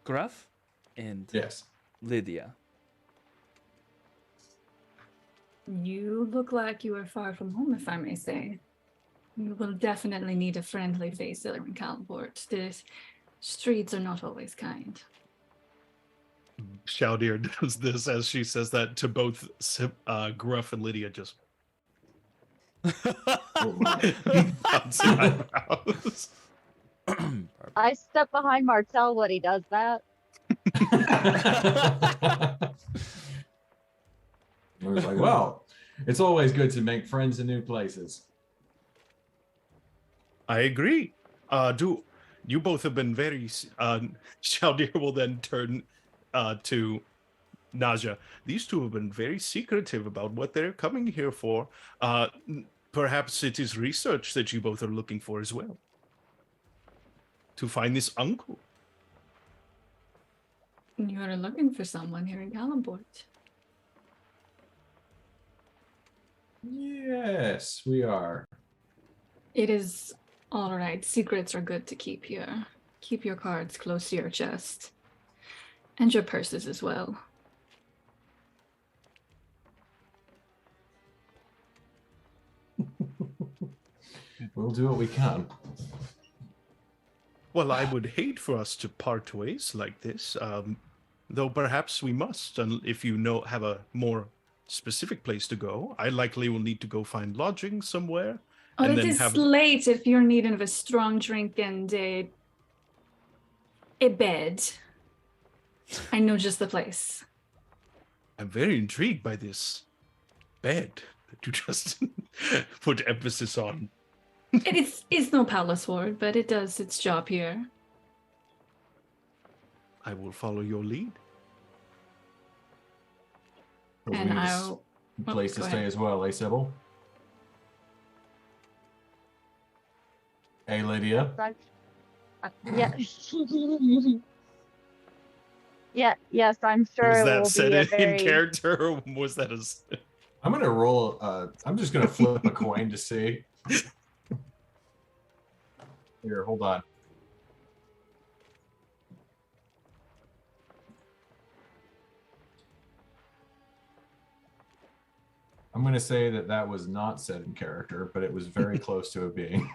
Gruff and Yes. Lydia? You look like you are far from home, if I may say. You will definitely need a friendly face here in Calimport. The streets are not always kind. Showdir does this as she says that to both Gruff and Lydia, just Oh my. bouncing eyebrows. I step behind Martel when he does that. I was like, well, it's always good to make friends in new places. I agree. Do you both have been very Showdir will then turn to Naja. These two have been very secretive about what they're coming here for. Perhaps it is research that you both are looking for as well. To find this uncle. You are looking for someone here in Calimport. Yes, we are. It is all right. Secrets are good to keep here. Keep your cards close to your chest. And your purses as well. We'll do what we can. Well, I would hate for us to part ways like this, though perhaps we must. And if you have a more specific place to go, I likely will need to go find lodging somewhere. Oh, and it then is have late if you're needing of a strong drink and a bed. I know just the place. I'm very intrigued by this bed that you just put emphasis on. It is no palace ward, but it does its job here. I will follow your lead. But And we need a I'll place to go stay ahead. as well, eh, Sybil? Hey, Lydia. Yeah. Yeah. Yes, I'm sure Was it that will said be a in very. character, or was that a... I'm gonna roll. I'm just gonna flip a coin to see. Here, hold on. I'm gonna say that was not said in character, but it was very close to it being.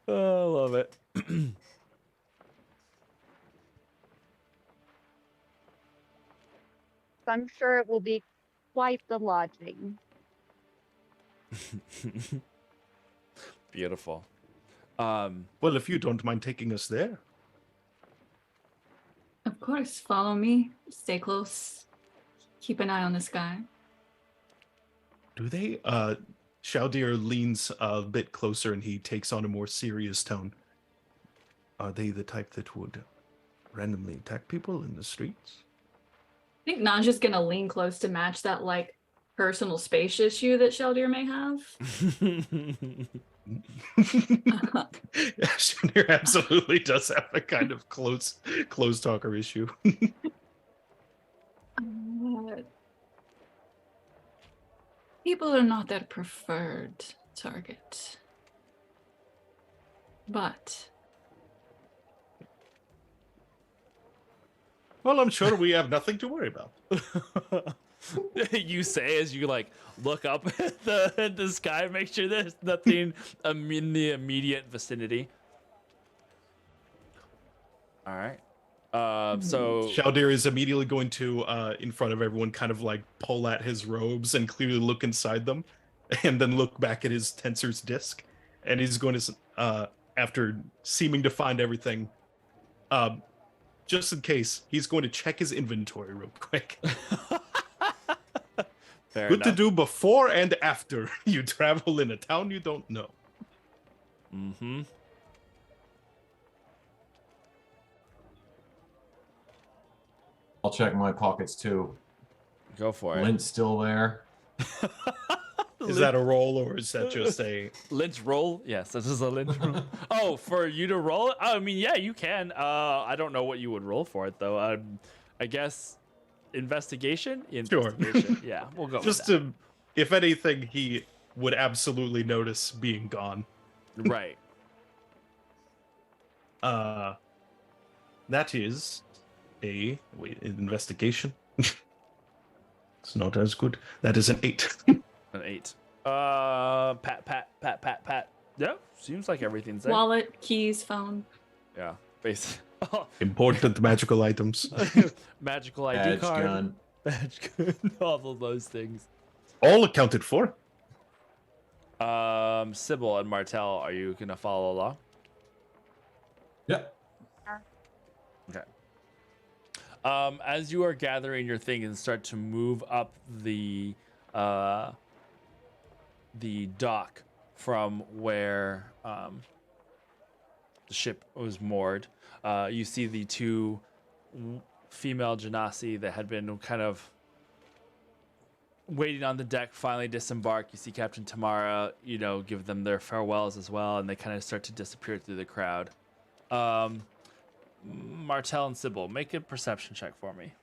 Oh, I love it. I'm sure it will be quite the lodging. Beautiful. Well, if you don't mind taking us there. Of course, follow me. Stay close. Keep an eye on the sky. Do they? Showdir leans a bit closer and he takes on a more serious tone. Are they the type that would randomly attack people in the streets? I think Naja's gonna lean close to match that like personal space issue that Showdir may have. Showdir absolutely does have a kind of close talker issue. People are not their preferred target. But Well, I'm sure we have nothing to worry about. You say as you like look up at the sky, make sure there's nothing in the immediate vicinity. All right. So Showdir is immediately going to, in front of everyone, kind of like pull at his robes and clearly look inside them, and then look back at his tensor's disc, and he's going to, after seeming to find everything, just in case, he's going to check his inventory real quick. fair Good to enough. do before and after you travel in a town you don't know. Mm-hmm. I'll check my pockets too. Go for it. Lint's still there. Is that a roll or is that just a... Lynch roll? Yes, this is a lynch roll. Oh, for you to roll it? I mean, yeah, you can. I don't know what you would roll for it though. I guess investigation. Sure. Investigation. Yeah, we'll go. Just with to, if anything, he would absolutely notice being gone. that. Right. That is a investigation. It's not as good. That is an 8. An 8. Pat. Yep. Seems like everything's there. wallet, keys, phone. Yeah. Base. Important magical items. Magical ID Badge, card. gun. Badge gun. All of those things. All accounted for. Sybil and Martel, are you gonna follow along? Yep. Okay. As you are gathering your things and start to move up the dock from where the ship was moored, you see the two female genasi that had been kind of waiting on the deck finally disembark. You see Captain Tamara, give them their farewells as well, and they kind of start to disappear through the crowd. Martel and Sybil, make a perception check for me.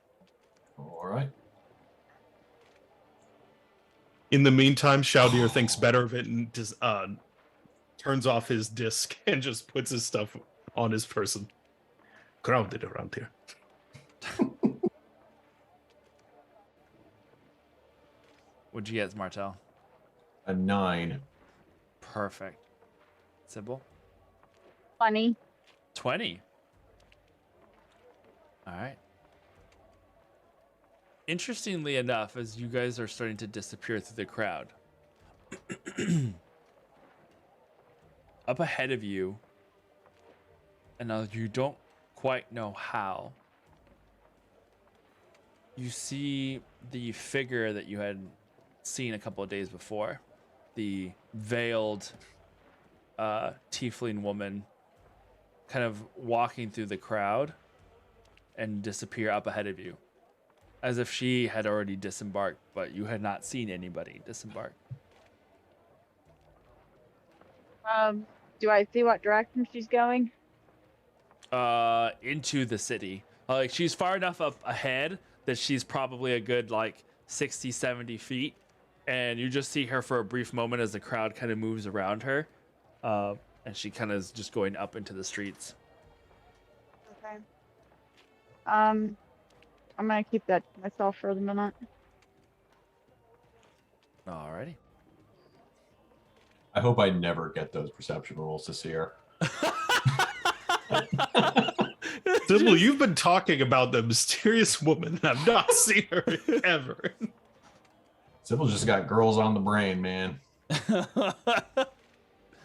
All right. In the meantime, Showdir thinks better of it and just turns off his disc and just puts his stuff on his person. Crowded around here. What'd you get, Martel? A 9. Perfect. Sybil? Funny. 20. All right. Interestingly enough, as you guys are starting to disappear through the crowd, up ahead of you, and now you don't quite know how, you see the figure that you had seen a couple of days before, the veiled tiefling woman kind of walking through the crowd and disappear up ahead of you, as if she had already disembarked, but you had not seen anybody disembark. Do I see what direction she's going? Into the city. Like, she's far enough up ahead that she's probably a good, 60, 70 feet. And you just see her for a brief moment as the crowd kind of moves around her. And she kind of is just going up into the streets. Okay. I'm gonna keep that to myself for the minute. Alrighty. I hope I never get those perception rolls this year. Sybil, you've been talking about the mysterious woman. I've not seen her ever. Sybil just got girls on the brain, man.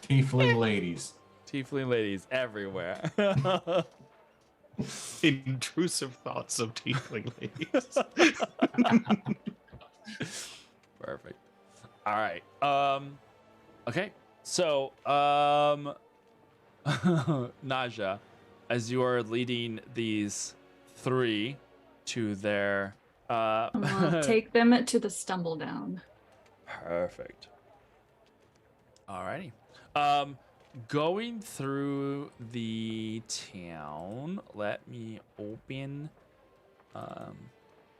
Tiefling ladies. Tiefling ladies everywhere. Intrusive thoughts of tiefling ladies. Perfect. All right. Okay. So, Naja, as you are leading these three to their I'm gonna take them to the stumble down. Perfect. Alrighty. Going through the town, let me open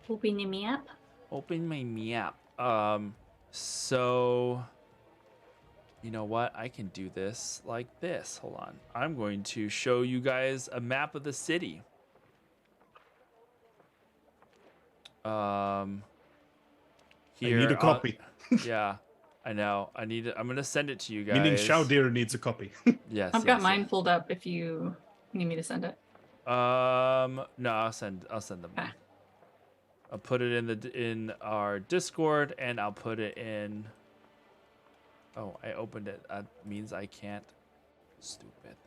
Open me up. my map. So you know what? I can do this like this. Hold on. I'm going to show you guys a map of the city. I Here need a copy. yeah, I know. I need it. I'm gonna send it to you guys. Meaning Showdir needs a copy. Yes. I've got yes, mine yes. pulled up if you need me to send it. No, I'll send them. Okay. I'll put it in our Discord, and I'll put it in. Oh, I opened it. That means I can't. Stupid.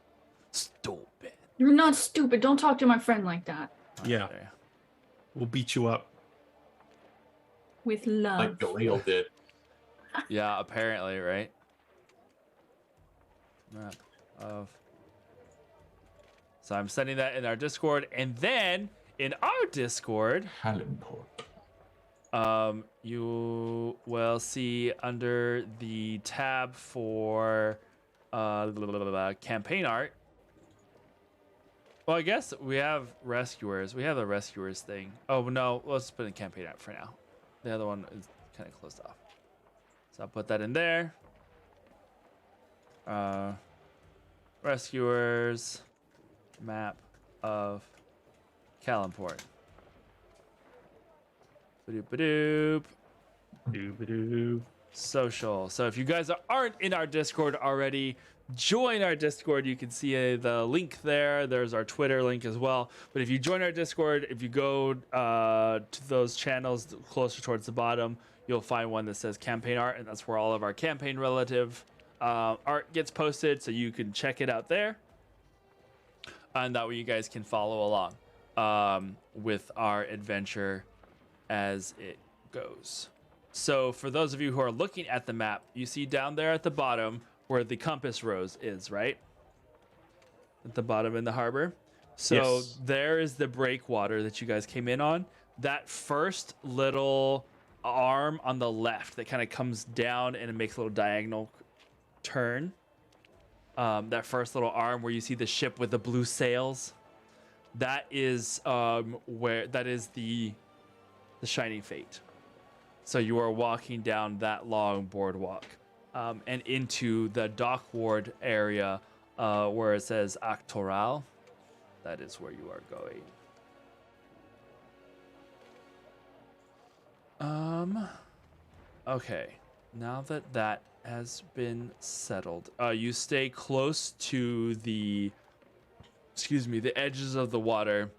You're not stupid. Don't talk to my friend like that. Yeah. There. We'll beat you up. With love. Like Galil did. Yeah, apparently, right? Map of. So I'm sending that in our Discord, and then in our Discord, Calimport. you will see under the tab for campaign art. Well, I guess we have rescuers. We have the rescuers thing. Oh no, let's put in campaign art for now. The other one is kind of closed off. So I'll put that in there. Rescuers map of Calimport. Ba-doop. Doo-ba-doo. Social. So if you guys aren't in our Discord already, join our Discord. You can see the link there. There's our Twitter link as well. But if you join our Discord, if you go to those channels closer towards the bottom, you'll find one that says campaign art, and that's where all of our campaign relative art gets posted. So you can check it out there, and that way you guys can follow along with our adventure as it goes. So for those of you who are looking at the map, you see down there at the bottom where the compass rose is, right? At the bottom in the harbor. So Yes. there is the breakwater that you guys came in on. That first little arm on the left that kind of comes down and it makes a little diagonal turn. That first little arm where you see the ship with the blue sails. That is where that is the Shining Fate. So you are walking down that long boardwalk and into the dock ward area where it says Actoral. That is where you are going. Okay. Now that that has been settled, you stay close to the edges of the water.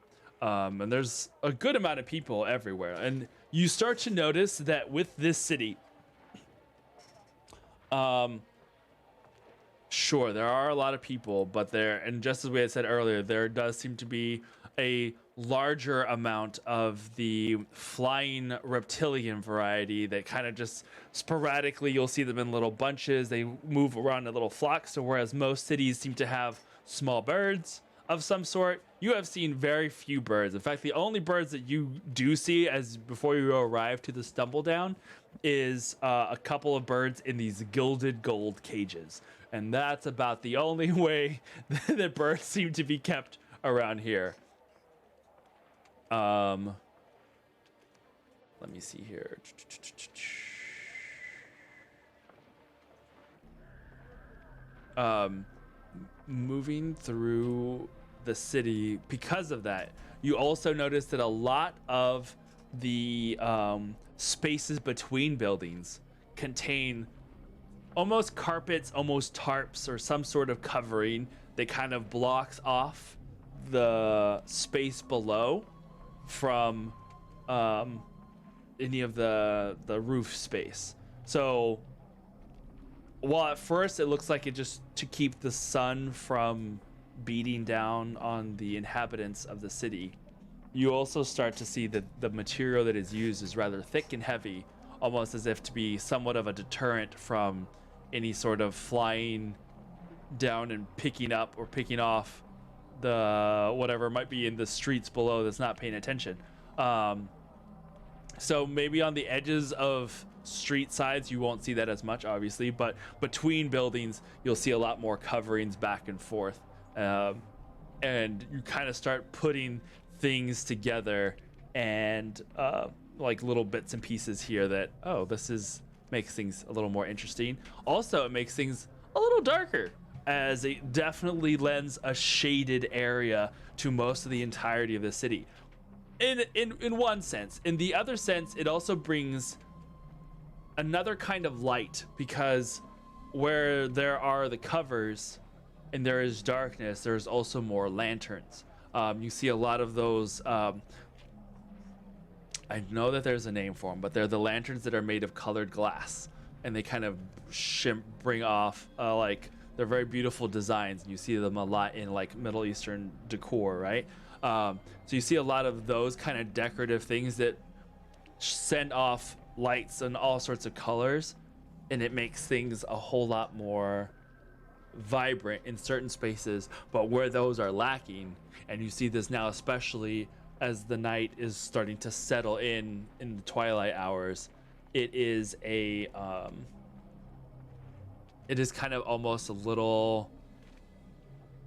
And there's a good amount of people everywhere. And you start to notice that with this city, sure, there are a lot of people, but and just as we had said earlier, there does seem to be a larger amount of the flying reptilian variety that kind of just sporadically, you'll see them in little bunches. They move around in little flocks. So whereas most cities seem to have small birds of some sort, you have seen very few birds. In fact, the only birds that you do see as before you arrive to the stumble down is a couple of birds in these gilded gold cages. And that's about the only way that birds seem to be kept around here. Let me see here. Moving through the city, because of that, you also notice that a lot of the spaces between buildings contain almost carpets, almost tarps, or some sort of covering that kind of blocks off the space below from any of the roof space. So Well, at first it looks like it just to keep the sun from beating down on the inhabitants of the city. You also start to see that the material that is used is rather thick and heavy, almost as if to be somewhat of a deterrent from any sort of flying down and picking up or picking off the whatever might be in the streets below that's not paying attention. So maybe on the edges of street sides you won't see that as much, obviously, but between buildings you'll see a lot more coverings back and forth, and you kind of start putting things together and like little bits and pieces here that makes things a little more interesting. Also, it makes things a little darker, as it definitely lends a shaded area to most of the entirety of the city. In one sense. In the other sense, it also brings another kind of light, because where there are the covers and there is darkness, there's also more lanterns. You see a lot of those. I know that there's a name for them, but they're the lanterns that are made of colored glass, and they kind of bring off like they're very beautiful designs. You see them a lot in like Middle Eastern decor, right? So you see a lot of those kind of decorative things that send off lights and all sorts of colors, and it makes things a whole lot more vibrant in certain spaces. But where those are lacking, and you see this now especially as the night is starting to settle in the twilight hours, it is kind of almost a little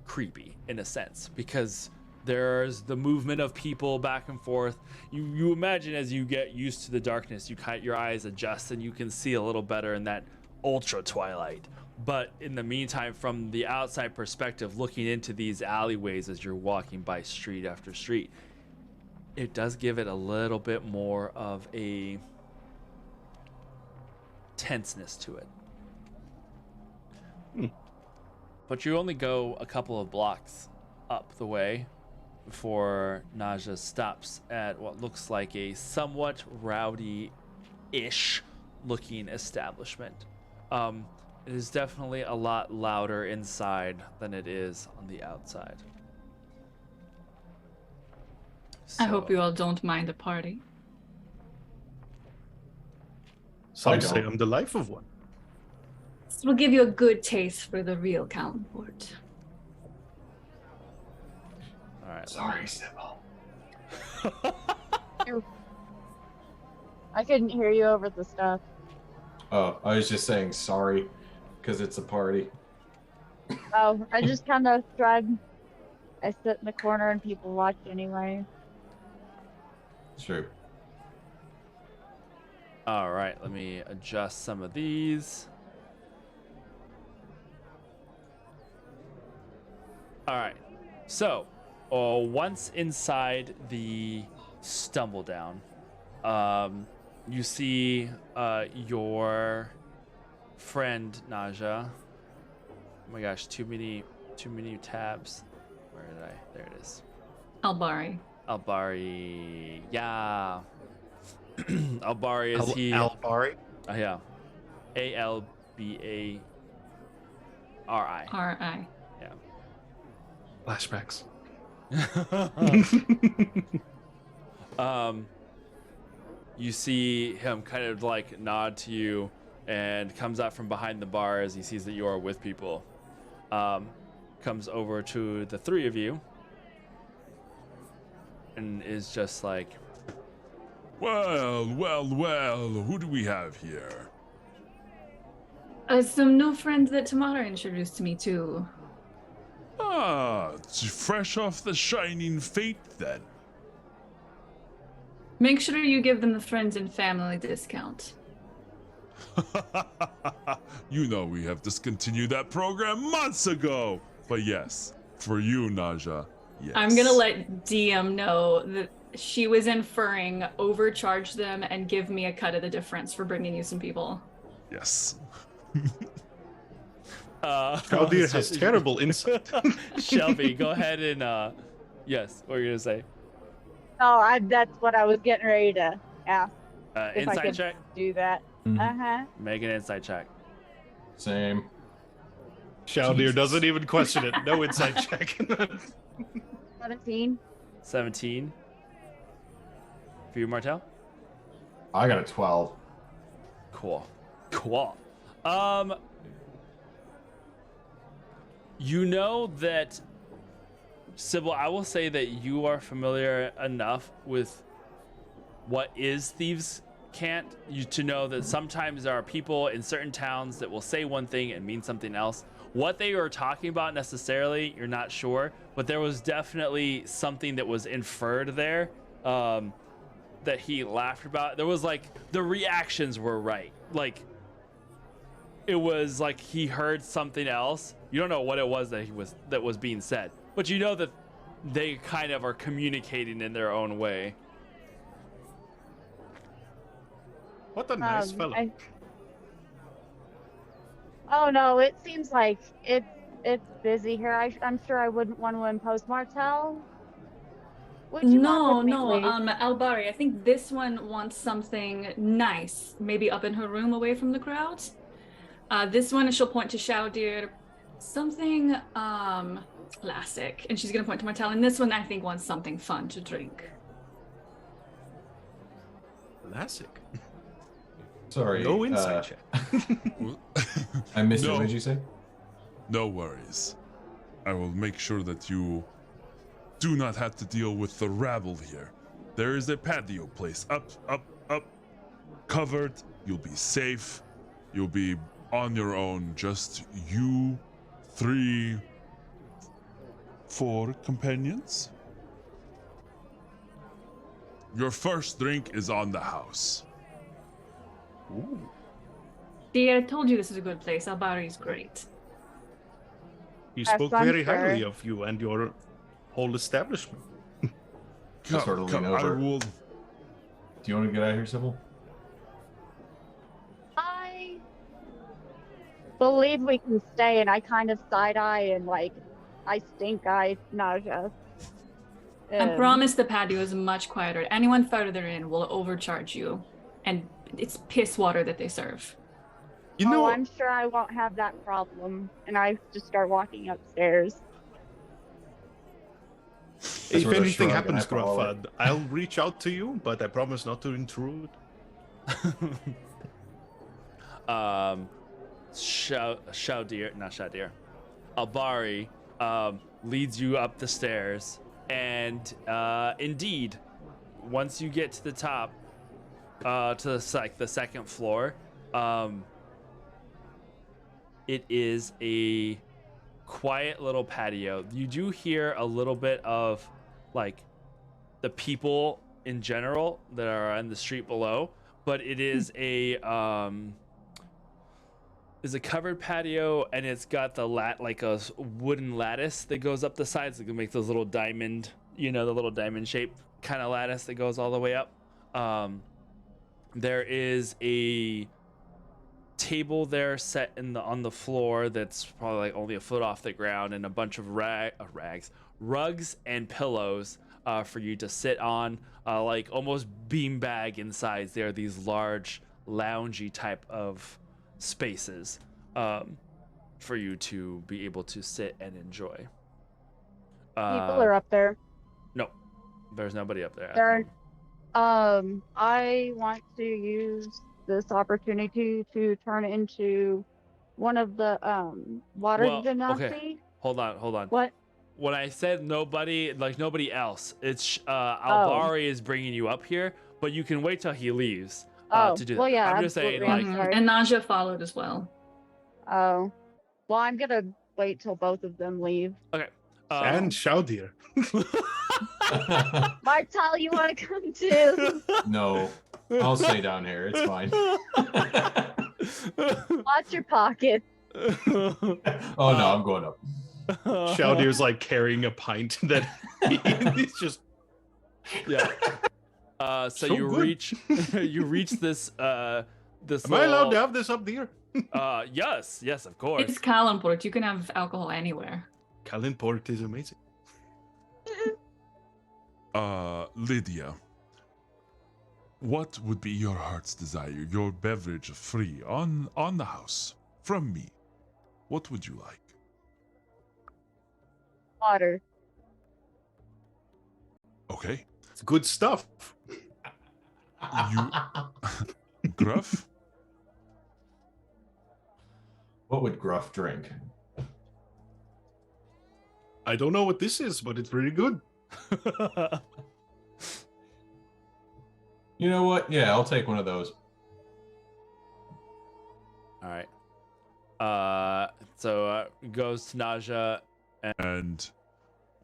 creepy in a sense, because there's the movement of people back and forth. You imagine as you get used to the darkness, your eyes adjust and you can see a little better in that ultra twilight. But in the meantime, from the outside perspective, looking into these alleyways as you're walking by street after street, it does give it a little bit more of a tenseness to it. But you only go a couple of blocks up the way before Naja stops at what looks like a somewhat rowdy-ish looking establishment. It is definitely a lot louder inside than it is on the outside. I hope you all don't mind a party. Some say I'm the life of one. This will give you a good taste for the real Calimport. All right. Sorry, Sybil. I couldn't hear you over the stuff. Oh, I was just saying sorry because it's a party. Oh, I just kind of tried. I sit in the corner and people watch anyway. True. All right, let me adjust some of these. All right, so once inside the stumble down, you see your friend Naja. Oh my gosh, too many tabs. Where did I? There it is. Albari. Albari, yeah. Albari is he? Albari? Yeah. Albari. R.I. Yeah. Flashbacks. You see him kind of like nod to you and comes out from behind the bar as he sees that you are with people. Comes over to the three of you and is just like, Well, who do we have here? Some new friends that Tamara introduced me to. Ah, it's fresh off the shining fate then. Make sure you give them the friends and family discount. You know we have discontinued that program months ago. But yes, for you, Naja, yes. I'm gonna let DM know that she was inferring overcharge them and give me a cut of the difference for bringing you some people. Yes. Showdir has terrible insight. Shelby, go ahead and yes, what were you gonna say? Oh, that's what I was getting ready to ask. If I Insight could check. do that. Mhm. Uh-huh. Make an insight check. Same. Showdir doesn't even question it. No insight check. 17. 17. For you, Martel? I got a 12. Cool. Cool. You know that, Sybil, I will say that you are familiar enough with what is Thieves' Cant to know that sometimes there are people in certain towns that will say one thing and mean something else. What they are talking about necessarily, you're not sure, but there was definitely something that was inferred there that he laughed about. There was like, the reactions were right. Like, it was like he heard something else. You don't know what it was that was being said, but you know that they kind of are communicating in their own way. What a nice fellow. Oh no, it seems like it's busy here. I'm sure I wouldn't want to impose. Martel, would you No, walk with me, no, please? Albari, I think this one wants something nice, maybe up in her room away from the crowd. This one, she'll point to Showdir, something classic, and she's gonna point to Martel. And this one, I think, wants something fun to drink. Classic. Sorry. No insight check. I missed it. No. What did you say? No worries. I will make sure that you do not have to deal with the rabble here. There is a patio place up, covered. You'll be safe. You'll be on your own. Just you, 3, 4 companions. Your first drink is on the house. Ooh. See, I told you this is a good place. Albari's great. He Yes, spoke I'm very sure. highly of you and your whole establishment. I sort of lean I over. will. Do you want to get out of here, Sybil? I believe we can stay, and I kind of side eye and like I stink eye nausea. I promise the patio is much quieter. Anyone further in will overcharge you, and it's piss water that they serve. You know, I'm sure I won't have that problem. And I just start walking upstairs. if sort of anything shrug happens, and I follow Gruffad, I'll reach out to you, but I promise not to intrude. Showdir, not Showdir, Albari leads you up the stairs, and indeed, once you get to the top, to the second floor, it is a quiet little patio. You do hear a little bit of like the people in general that are on the street below, but it is a covered patio, and it's got the like a wooden lattice that goes up the sides. It can make those little diamond, the little diamond shaped kind of lattice that goes all the way up. There is a table there set on the floor that's probably like only a foot off the ground, and a bunch of rugs and pillows for you to sit on, like almost beanbag inside. There are these large loungy type of spaces for you to be able to sit and enjoy. People are up there. No, there's nobody up there. There. I want to use this opportunity to turn into one of the water genasi. Okay. Hold on. What? When I said nobody, like nobody else, it's Albari is bringing you up here, but you can wait till he leaves to do that. Well, yeah, I'm just saying, absolutely. like, I'm sorry. And Naja followed as well. Oh. Well, I'm gonna wait till both of them leave. okay. And Showdir. Martel, you want to come too? No, I'll stay down here. It's fine. Watch your pocket. Oh no, I'm going up. Showdir's like carrying a pint that he's just. Yeah. So So you good. reach this this. Am I allowed to have this up there? Yes, of course. It's Calimport. You can have alcohol anywhere. Calimport is amazing. Lydia, what would be your heart's desire? Your beverage free on the house. from me. What would you like? Water. Okay. It's good stuff. You Gruff? What would Gruff drink? I don't know what this is, but it's pretty good. You know what? Yeah, I'll take one of those. All right. So goes to Naja. And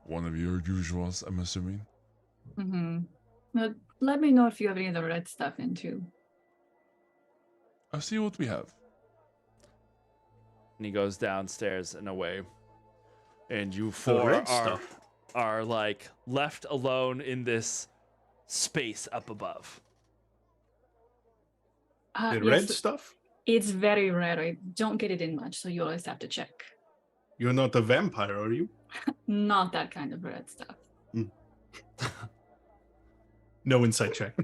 one of your usuals, I'm assuming. But let me know if you have any of the red stuff in too. I'll see what we have. And he goes downstairs and away. And you The four red stuff. are like left alone in this space up above. The Yes, red stuff? it's very rare. I don't get it in much, so you always have to check. You're not a vampire, are you? Not that kind of red stuff. No insight check.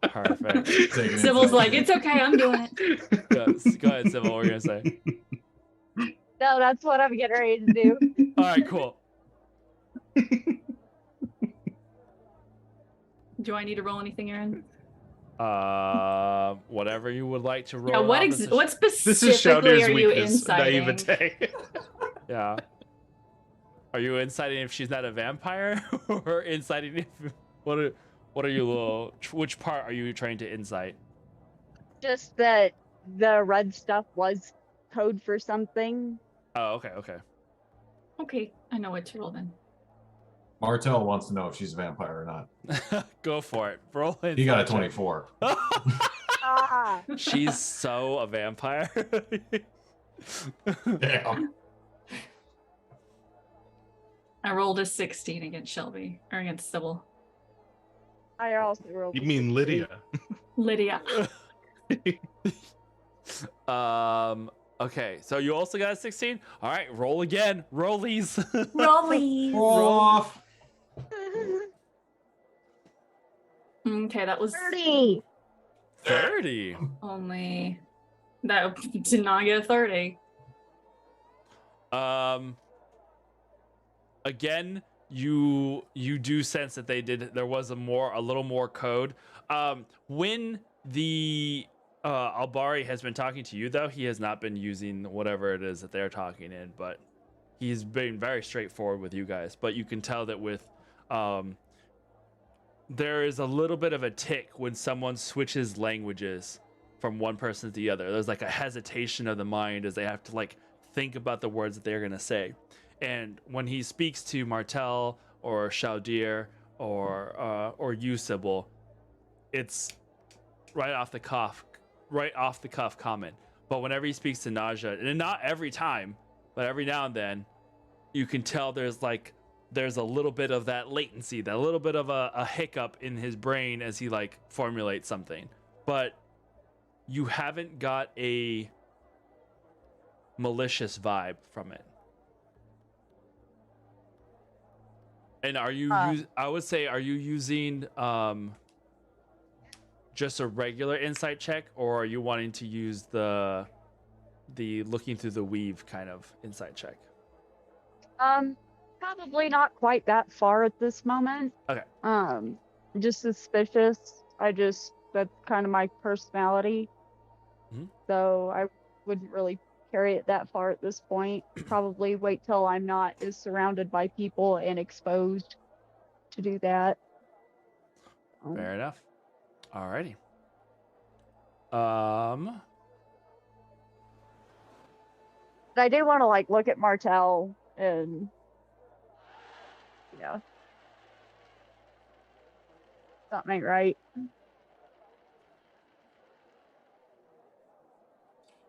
Perfect. Take an Sybil's insight like, check. it's okay, I'm doing it. Go ahead, Sybil. What were you gonna say? No, that's what I'm getting ready to do. All right, cool. Do I need to roll anything, Aaron? Whatever you would like to roll. Yeah, what opposition- what This is specifically Shaudir's are you weakness, inciting? naivete. Yeah. Are you inciting if she's not a vampire, or inciting if what are you little? Which part are you trying to incite? Just that the red stuff was code for something. Oh, okay. Okay, I know what to roll then. Martel wants to know if she's a vampire or not. Go for it. Roll insight. He got a check. 24. Ah, She's so a vampire. Damn. I rolled a 16 against Shelby, or against Sybil. I also rolled. You a mean 16. Lydia? Lydia. Okay, so you also got a 16. All right, roll again. Rollies. Rollies. Off. Okay, that was 30. 30. only... That did not get a 30. Again, you do sense that there was a little more code. When the Albari has been talking to you, though, he has not been using whatever it is that they're talking in, but he's been very straightforward with you guys. But you can tell that with there is a little bit of a tick when someone switches languages from one person to the other. There's like a hesitation of the mind as they have to like think about the words that they're gonna say. And when he speaks to Martel or Shaudir or you, Sybil, it's right off the cuff comment. But whenever he speaks to Naja, and not every time, but every now and then, you can tell there's a little bit of that latency, that little bit of a hiccup in his brain as he like formulates something. But you haven't got a malicious vibe from it. And are you I would say, are you using just a regular insight check, or are you wanting to use the looking through the weave kind of insight check? Probably not quite that far at this moment. Okay. Just suspicious. That's kind of my personality. Mhm. So I wouldn't really carry it that far at this point. Probably wait till I'm not as surrounded by people and exposed to do that. Fair enough. Alrighty. But I do want to like look at Martel and something ain't right.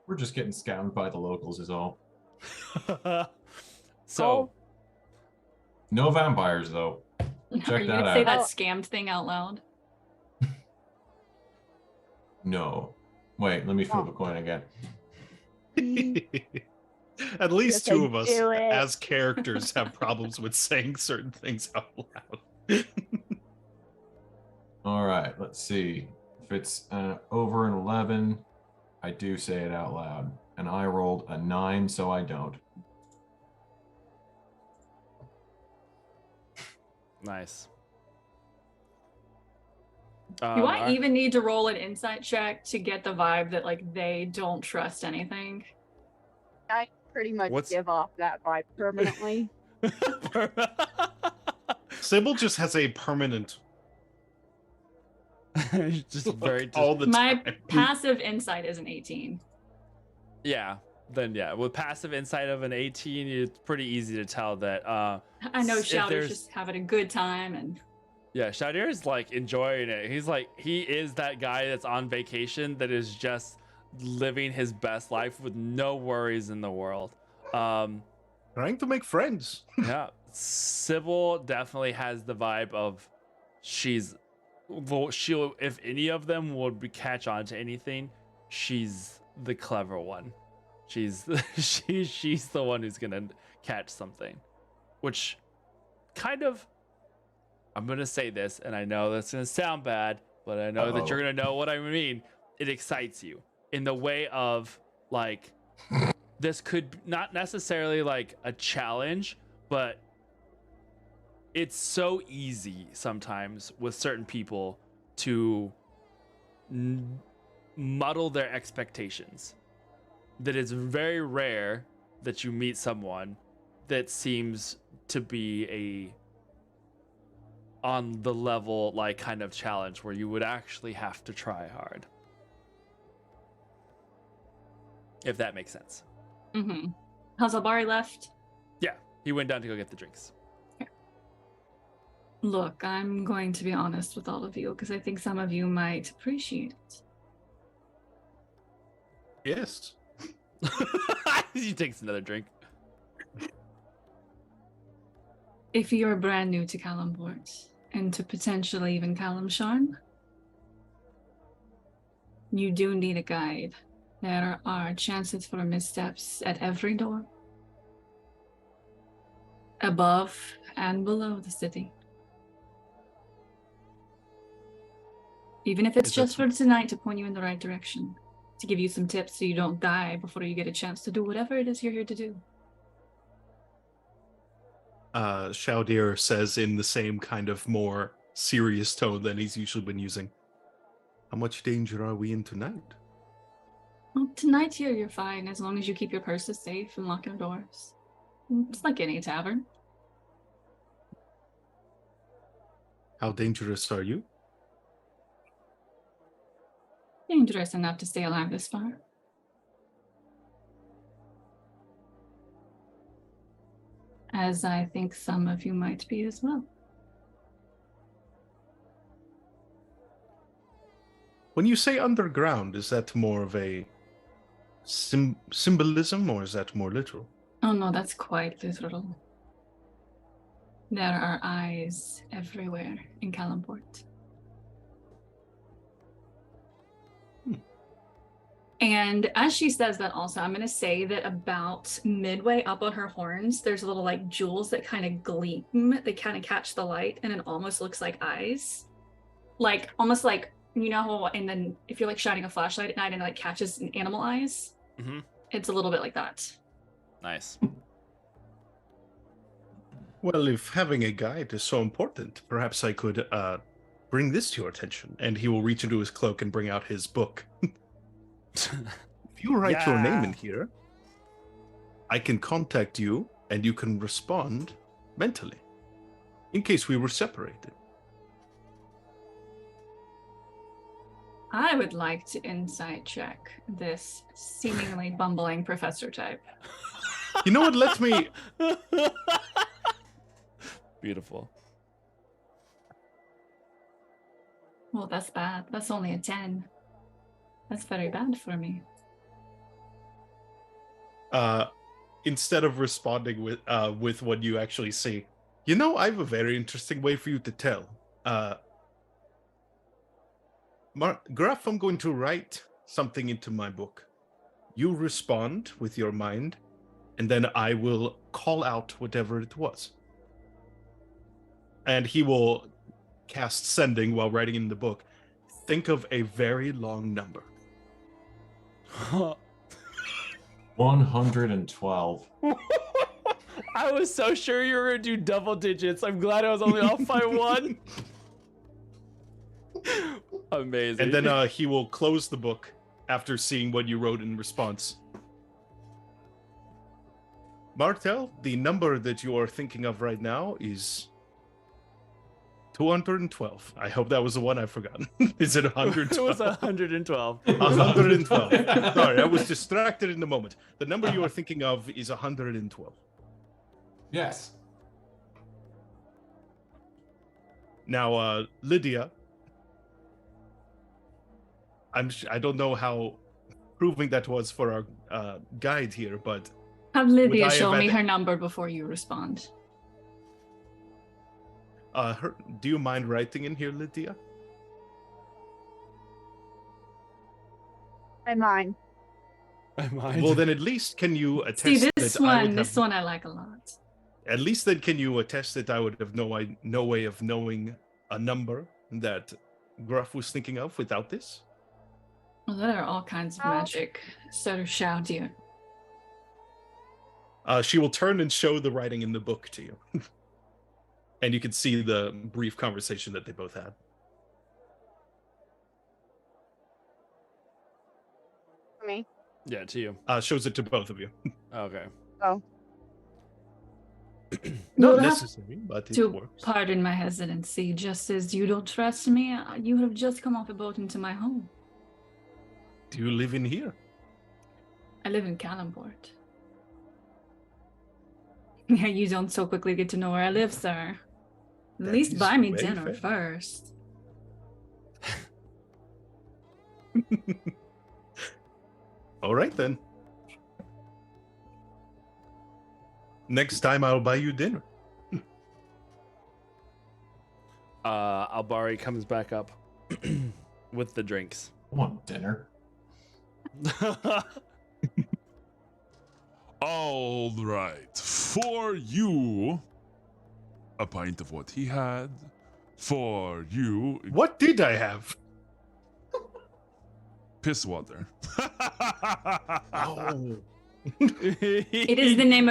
We're just getting scammed by the locals is all. So No vampires, though. Are Check you that gonna say out. that scammed thing out loud? No. Wait, let me flip a coin again. At least Yes, I two of us, do it. as characters, have problems with saying certain things out loud. All right, let's see. If it's over an 11, I do say it out loud. And I rolled a 9, so I don't. Nice. Do I our- even need to roll an insight check to get the vibe that like they don't trust anything? I pretty much What's- give off that vibe permanently. Sybil just has a permanent just very all the My time. passive insight is an 18. yeah. Then yeah, with passive insight of an 18, it's pretty easy to tell that I know if Shouder's there's- just having a good time and yeah, Showdir is like enjoying it. He's like, he is that guy that's on vacation that is just living his best life with no worries in the world. Trying to make friends. Yeah, Sybil definitely has the vibe of she'll if any of them would catch on to anything, she's the clever one. She's she's the one who's gonna catch something, which kind of, I'm gonna say this, and I know that's gonna sound bad, but I know that you're gonna know what I mean. It excites you in the way of like, this could not necessarily like a challenge, but it's so easy sometimes with certain people to muddle their expectations, that it's very rare that you meet someone that seems to be a on the level like kind of challenge where you would actually have to try hard, if that makes sense. mm-hmm. Has Albari left? Yeah, he went down to go get the drinks. Look, I'm going to be honest with all of you because I think some of you might appreciate it. Yes. He takes another drink. If you're brand new to Calimport and to potentially even Calimsharn, you do need a guide. There are chances for missteps at every door, above and below the city. Even if it's Is that just for tonight to point you in the right direction, to give you some tips so you don't die before you get a chance to do whatever it is you're here to do. Showdir says in the same kind of more serious tone than he's usually been using. How much danger are we in tonight? Well, tonight here you're fine as long as you keep your purses safe and lock your doors. It's like any tavern. How dangerous are you? Dangerous enough to stay alive this far. As I think some of you might be as well. When you say underground, is that more of a symbolism or is that more literal? Oh no, that's quite literal. There are eyes everywhere in Calimport. And as she says that also, I'm going to say that about midway up on her horns, there's little like jewels that kind of gleam. They kind of catch the light and it almost looks like eyes. Like, almost like, you know how, and then if you're like shining a flashlight at night and it like catches animal eyes, Mm-hmm. it's a little bit like that. Nice. Well, if having a guide is so important, perhaps I could bring this to your attention. And he will reach into his cloak and bring out his book. If you write your name in Yeah. here, I can contact you and you can respond mentally in case we were separated. I would like to insight check this seemingly bumbling professor type. You know what? Let me. Beautiful. Well, that's bad. That's only a 10. That's very bad for me. Instead of responding with what you actually see, you know, I have a very interesting way for you to tell. Graf, I'm going to write something into my book. You respond with your mind, and then I will call out whatever it was. And he will cast sending while writing in the book. think of a very long number. 112. I was so sure you were gonna do double digits. I'm glad I was only off by one. Amazing. And then he will close the book after seeing what you wrote in response. Martel, the number that you are thinking of right now is 212. I hope that was the one I've forgotten. Is it 112? It was 112. 112. Sorry, I was distracted in the moment. The number you are thinking of is 112. Yes. Now, Lydia, I don't know how proving that was for our guide here, but Have Would Lydia I show have me had- her number before you respond. do you mind writing in here, Lydia? I mind. Well, then at least can you attest See, this that I would one, this have, one I like a lot. At least then can you attest that I would have no way of knowing a number that Gruff was thinking of without this? Well, there are all kinds of Oh. magic. So shall you. She will turn and show the writing in the book to you. And you can see the brief conversation that they both had. For me. Yeah, to you. Shows it to both of you. Okay. Oh. Not You'll have necessary, but it to works. pardon my hesitancy. Just as you don't trust me, you have just come off a boat into my home. Do you live in here? I live in Calimport. Yeah, you don't so quickly get to know where I live, sir. At That least is buy me very dinner fair. first. All right, then. Next time I'll buy you dinner. Albari comes back up with the drinks. I want dinner. All right. For you, a pint of what he had. For you, What did I have? piss water. Oh. It is the name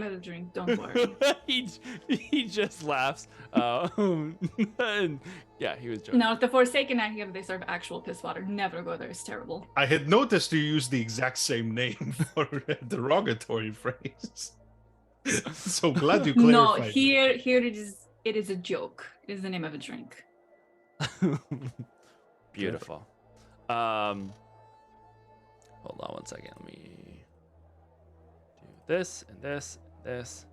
of the drink. Don't worry. he just laughs. And yeah, he was joking. No, at the Forsaken I hear they serve actual piss water. Never go there. It's terrible. I had noticed you used the exact same name for a derogatory phrase. So glad you clarified. No, here it is. It is a joke. It is the name of a drink. Beautiful. Hold on one second. Let me do this and this, this.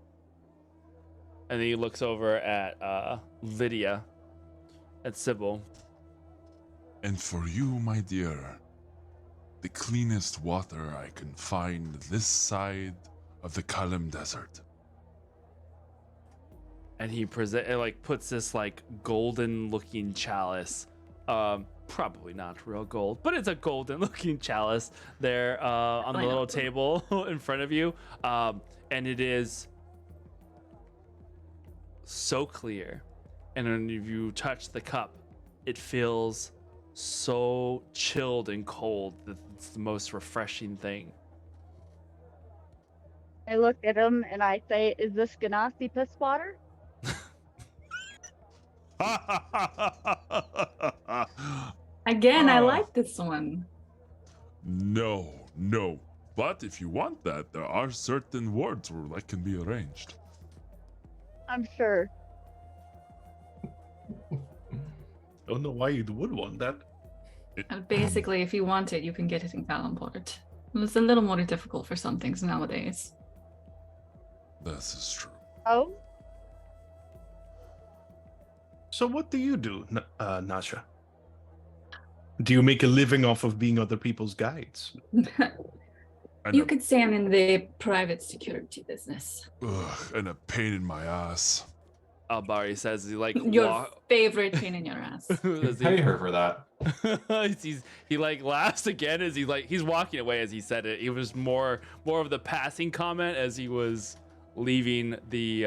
And then he looks over at Lydia, at Sybil. And for you, my dear, the cleanest water I can find this side of the Kalim Desert. And he puts this like golden looking chalice. Probably not real gold, but it's a golden looking chalice there on the Why little not? table in front of you. And it is so clear. And when you touch the cup, it feels so chilled and cold that it's the most refreshing thing. I look at him and I say, "Is this Ganassi piss water?" Again, I Oh. like this one. No. But if you want that, there are certain words where that can be arranged. I'm sure. Don't know why you would want that. And basically, if you want it, you can get it in Calimport. It's a little more difficult for some things nowadays. This is true. Oh, So what do you do, Nasha? Do you make a living off of being other people's guides? And You a, could say I'm in the private security business. and a pain in my ass. Albari says he Your favorite pain in your ass. as Pay he, her for that. he like laughs again as he's walking away as he said it. It was more of the passing comment as he was leaving the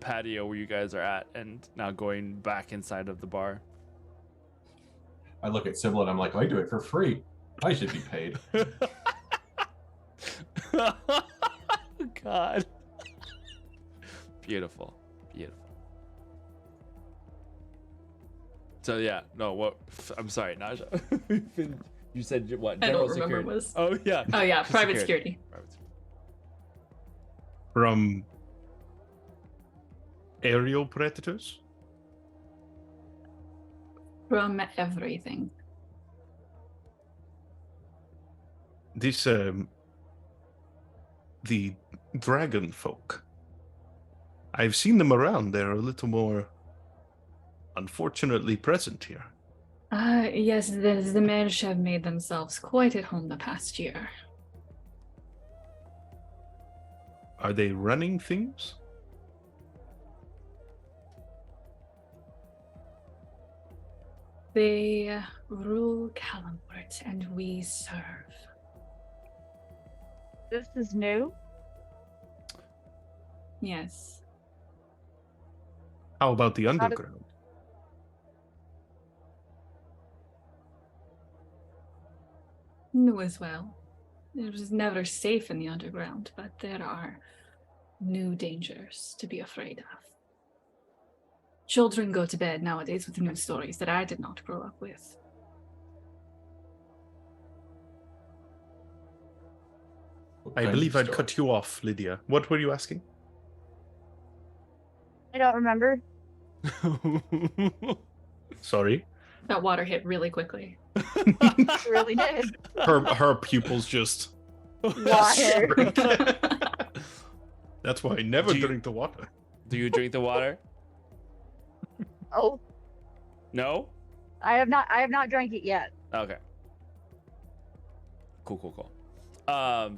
patio where you guys are at and now going back inside of the bar. I look at Sybil and I'm like, I do it for free. I should be paid. God. Beautiful. Beautiful. So yeah, no, what? I'm sorry, Naja. You said what? I General don't remember security. what was. Oh yeah. Oh yeah, private security. From aerial predators? From everything. This, the dragon folk. I've seen them around. They're a little more unfortunately present here. Yes, the Merge have made themselves quite at home the past year. Are they running things? They rule Calimport, and we serve. This is new. Yes. How about the underground? New as well. It was never safe in the underground, but there are new dangers to be afraid of. Children go to bed nowadays with new stories that I did not grow up with. I believe I'd cut you off, Lydia. What were you asking? I don't remember. Sorry. That water hit really quickly. It really did. Her pupils just Water. shrink. That's why I never Do you- drink the water. Do you drink the water? Oh, No? I have not drank it yet. Okay. Cool. I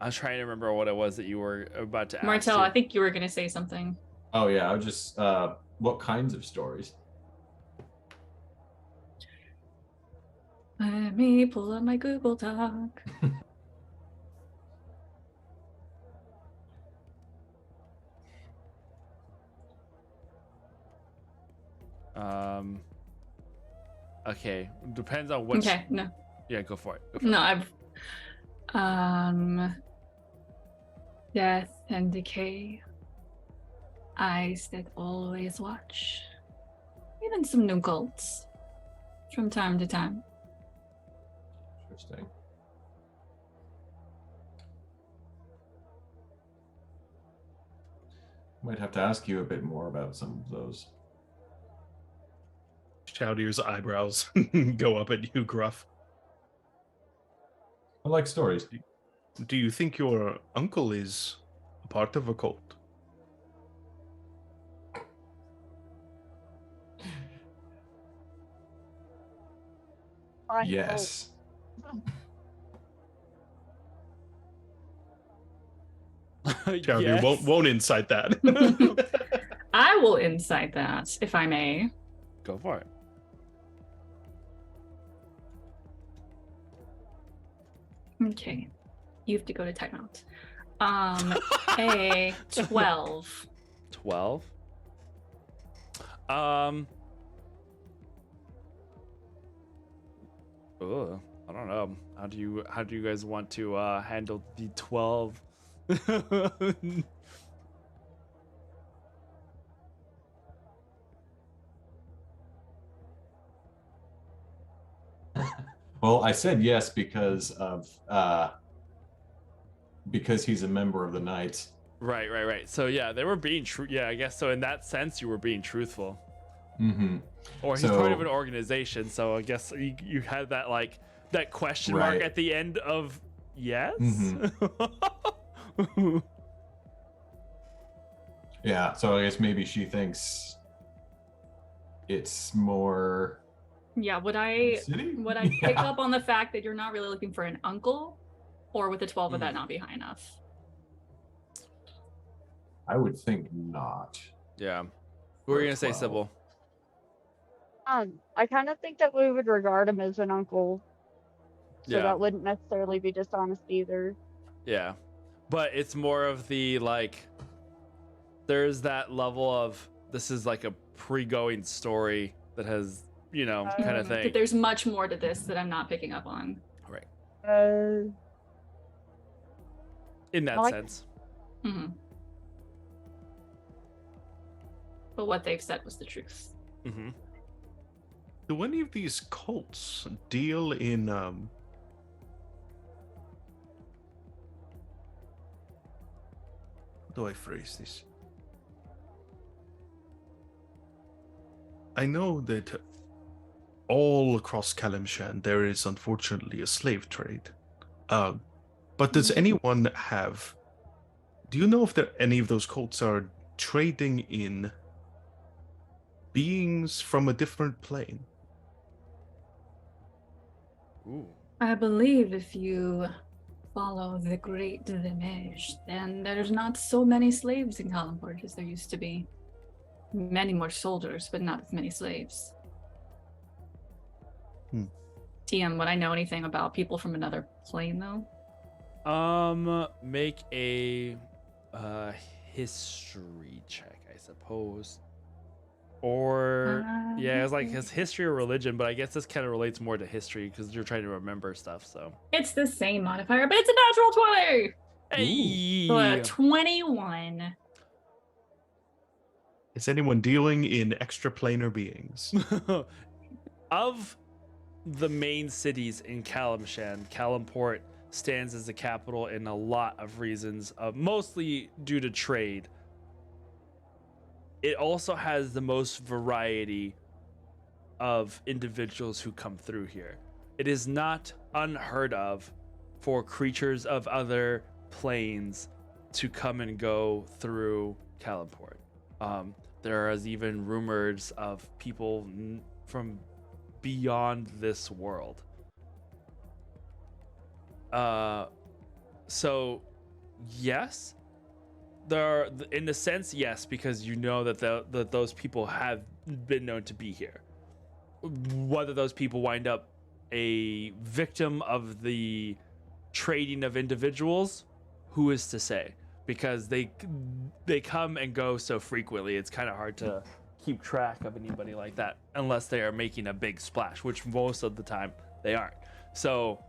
was trying to remember what it was that you were about to ask. Martel, too. I think you were going to say something. Oh yeah, I was just what kinds of stories? Let me pull up my Google Doc. Okay. Depends on which. Okay, no. Yeah, go for it. No, death and decay. Eyes that always watch. Even some new cults. From time to time. Interesting. Might have to ask you a bit more about some of those. Showdir's eyebrows go up at you, Gruff. I like stories. Do you think your uncle is a part of a cult? Yes. Showdir Yes. won't incite that. I will incite that, if I may. Go for it. Okay. You have to go to timeout. A 12. 12. I don't know. How do you guys want to handle the 12? Well, I said yes because he's a member of the Knights. Right. So yeah, they were being true. Yeah, I guess so. In that sense, you were being truthful. Mm-hmm. Or he's part of an organization, so I guess you had that like that question mark Right. at the end of yes. Yeah, so I guess maybe she thinks it's more Yeah, would I city? pick Yeah. up on the fact that you're not really looking for an uncle? Or with the 12 would that not be high enough? I would think not. Yeah. What were you gonna say, 12. Sybil? I kind of think that we would regard him as an uncle. So Yeah. that wouldn't necessarily be dishonest either. Yeah. But it's more of the like there's that level of this is like a pre-going story that has kind of That thing. there's much more to this that I'm not picking up on. Right. In that Like- sense. Hmm. But what they've said was the truth. Mm-hmm. Do any of these cults deal in how do I phrase this? I know that all across Calimport there is unfortunately a slave trade. But does anyone have? Do you know if any of those cults are trading in beings from a different plane? Ooh. I believe if you follow the Great Dimesh, then there's not so many slaves in Calimport as there used to be. Many more soldiers, but not as many slaves. TM, would I know anything about people from another plane, though? Make a history check, I suppose. Or yeah, it's like his history or religion, but I guess this kind of relates more to history because you're trying to remember stuff. So It's the same modifier, but it's a natural 20! So hey, 21. Is anyone dealing in extraplanar beings? of the main cities in Calimport stands as the capital in a lot of reasons, mostly due to trade. It also has the most variety of individuals who come through here. It is not unheard of for creatures of other planes to come and go through Calimport. There is even rumors of people from beyond this world. So yes, there are, in a sense, yes, because you know that those people have been known to be here. Whether those people wind up a victim of the trading of individuals, who is to say? Because they come and go so frequently, it's kind of hard to keep track of anybody like that unless they are making a big splash, which most of the time they aren't. So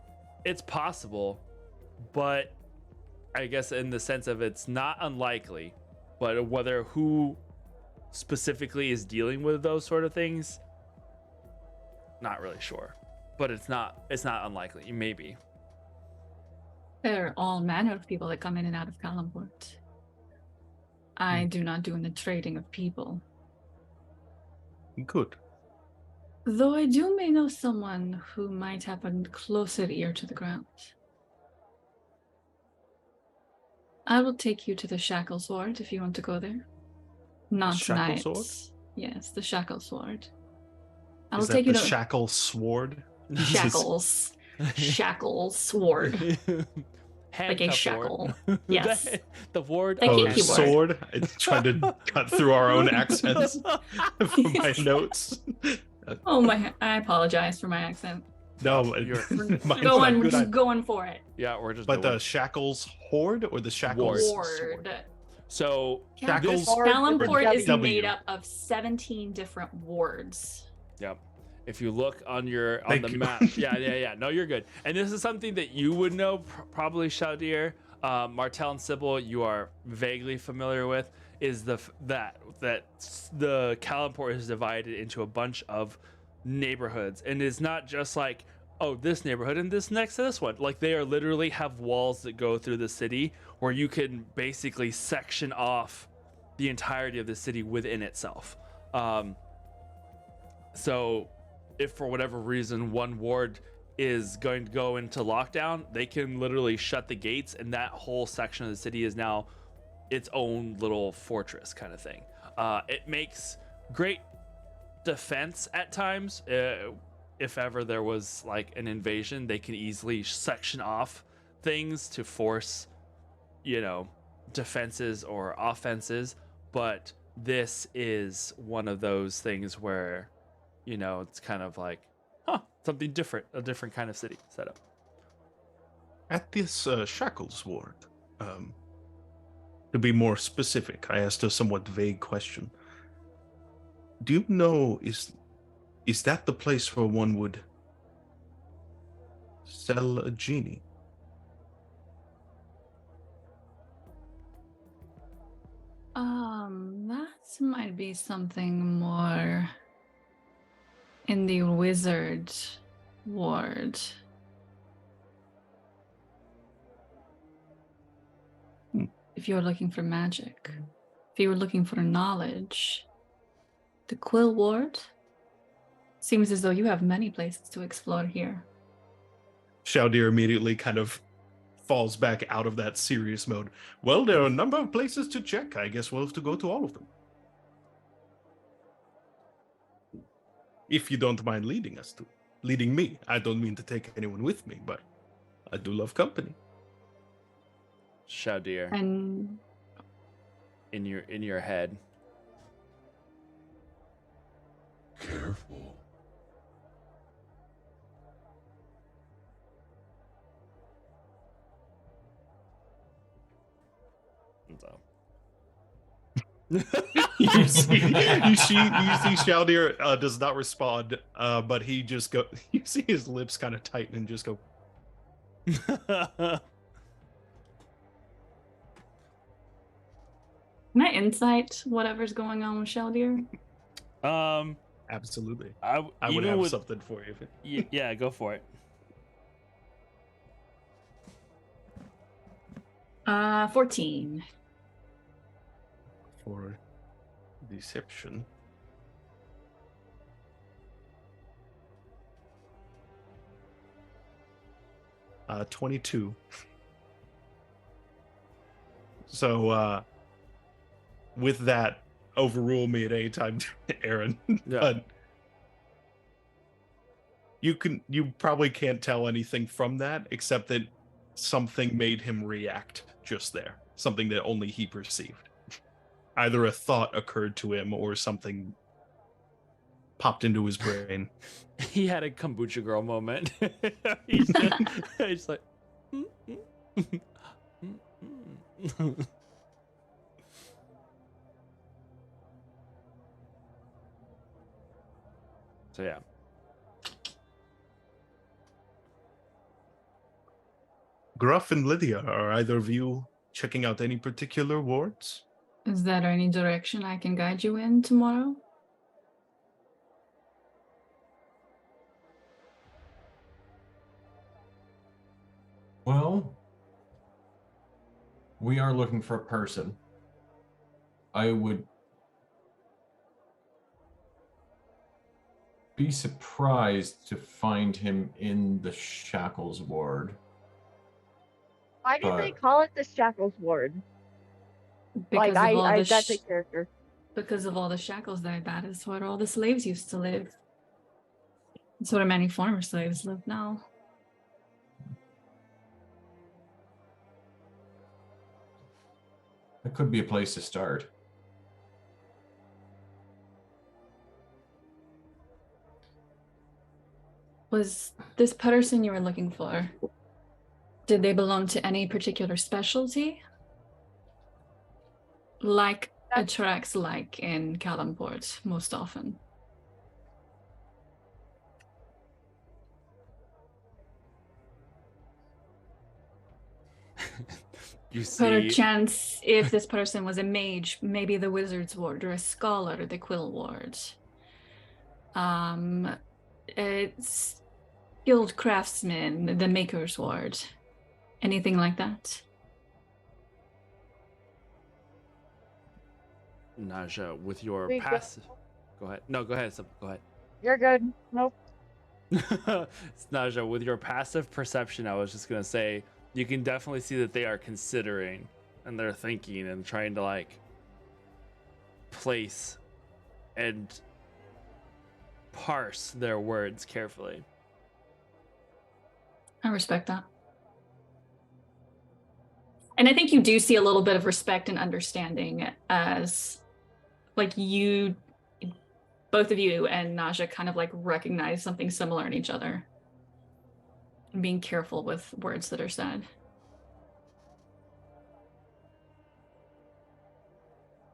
it's possible, but I guess in the sense of it's not unlikely, but whether who specifically is dealing with those sort of things, not really sure. But it's not unlikely, maybe. There are all manner of people that come in and out of Calimport. I do not do in the trading of people. Good. Though I may know someone who might have a closer ear to the ground. I will take you to the Shackle Sword if you want to go there. Not Shackle tonight. Sword? Yes, the Shackle Sword. I will Is that take you the to shackle sword? Shackles. Shackle Sword. Like a shackle. Yes. The ward. Like Oh, a keyboard. sword? I tried to cut through our own accents from my notes. Oh my! I apologize for my accent. No, You're- mine's not Going, good. just going for it. Yeah, we're just. But doing the shackles horde or the shackles Ward. sword? So Shackles. this- Calimport is W. made up of 17 different wards. Yep. If you look on the Thank you. map, yeah. No, you're good. And this is something that you would know, probably, Showdir. Martel and Sybil, you are vaguely familiar with, is that the Calimport is divided into a bunch of neighborhoods, and it's not just like, oh, this neighborhood and this next to this one. Like, they are literally have walls that go through the city where you can basically section off the entirety of the city within itself. So if for whatever reason one ward is going to go into lockdown, they can literally shut the gates, and that whole section of the city is now its own little fortress kind of thing. It makes great defense at times. If ever there was like an invasion, they can easily section off things to force, defenses or offenses. But this is one of those things where, it's kind of like, something different, a different kind of city setup. At this shackles ward, to be more specific, I asked a somewhat vague question. Do you know, is Is that the place where one would sell a genie? That might be something more in the wizard ward. If you're looking for magic, if you were looking for knowledge, the Quill Ward seems as though you have many places to explore here. Showdir immediately kind of falls back out of that serious mode. Well, there are a number of places to check. I guess we'll have to go to all of them. If you don't mind leading me. I don't mean to take anyone with me, but I do love company. Showdir, And in your head. Careful. So. you see Showdir does not respond, but he just go. You see his lips kind of tighten and just go. can I insight whatever's going on with Shelldeer? Absolutely. I would have something for you. Yeah, go for it. 14. For deception. 22. So with that, overrule me at any time, Aaron. Yeah. But you probably can't tell anything from that except that something made him react just there. Something that only he perceived. Either a thought occurred to him or something popped into his brain. He had a kombucha girl moment. he's like, so yeah. Gruff and Lydia, are either of you checking out any particular wards? Is there any direction I can guide you in tomorrow? Well, we are looking for a person. I would be surprised to find him in the Shackles ward. Why did they But- call it the Shackles Ward? Because Like, of all the that's a character. because of all the shackles that that is where all the slaves used to live. It's where many former slaves live now. That could be a place to start. Was this person you were looking for, did they belong to any particular specialty? Like attracts like in Calimport most often. You But a see, chance if this person was a mage, maybe the wizard's ward, or a scholar, the quill ward. It's skilled craftsman, the maker's ward. Anything like that? Naja, with your We go- passive. Go ahead. No, go ahead. Go ahead. You're good. Nope. Naja, with your passive perception, I was just gonna say you can definitely see that they are considering and they're thinking and trying to like place and parse their words carefully. I respect that. And I think you do see a little bit of respect and understanding as like you, both of you and Naja kind of like recognize something similar in each other. And being careful with words that are said.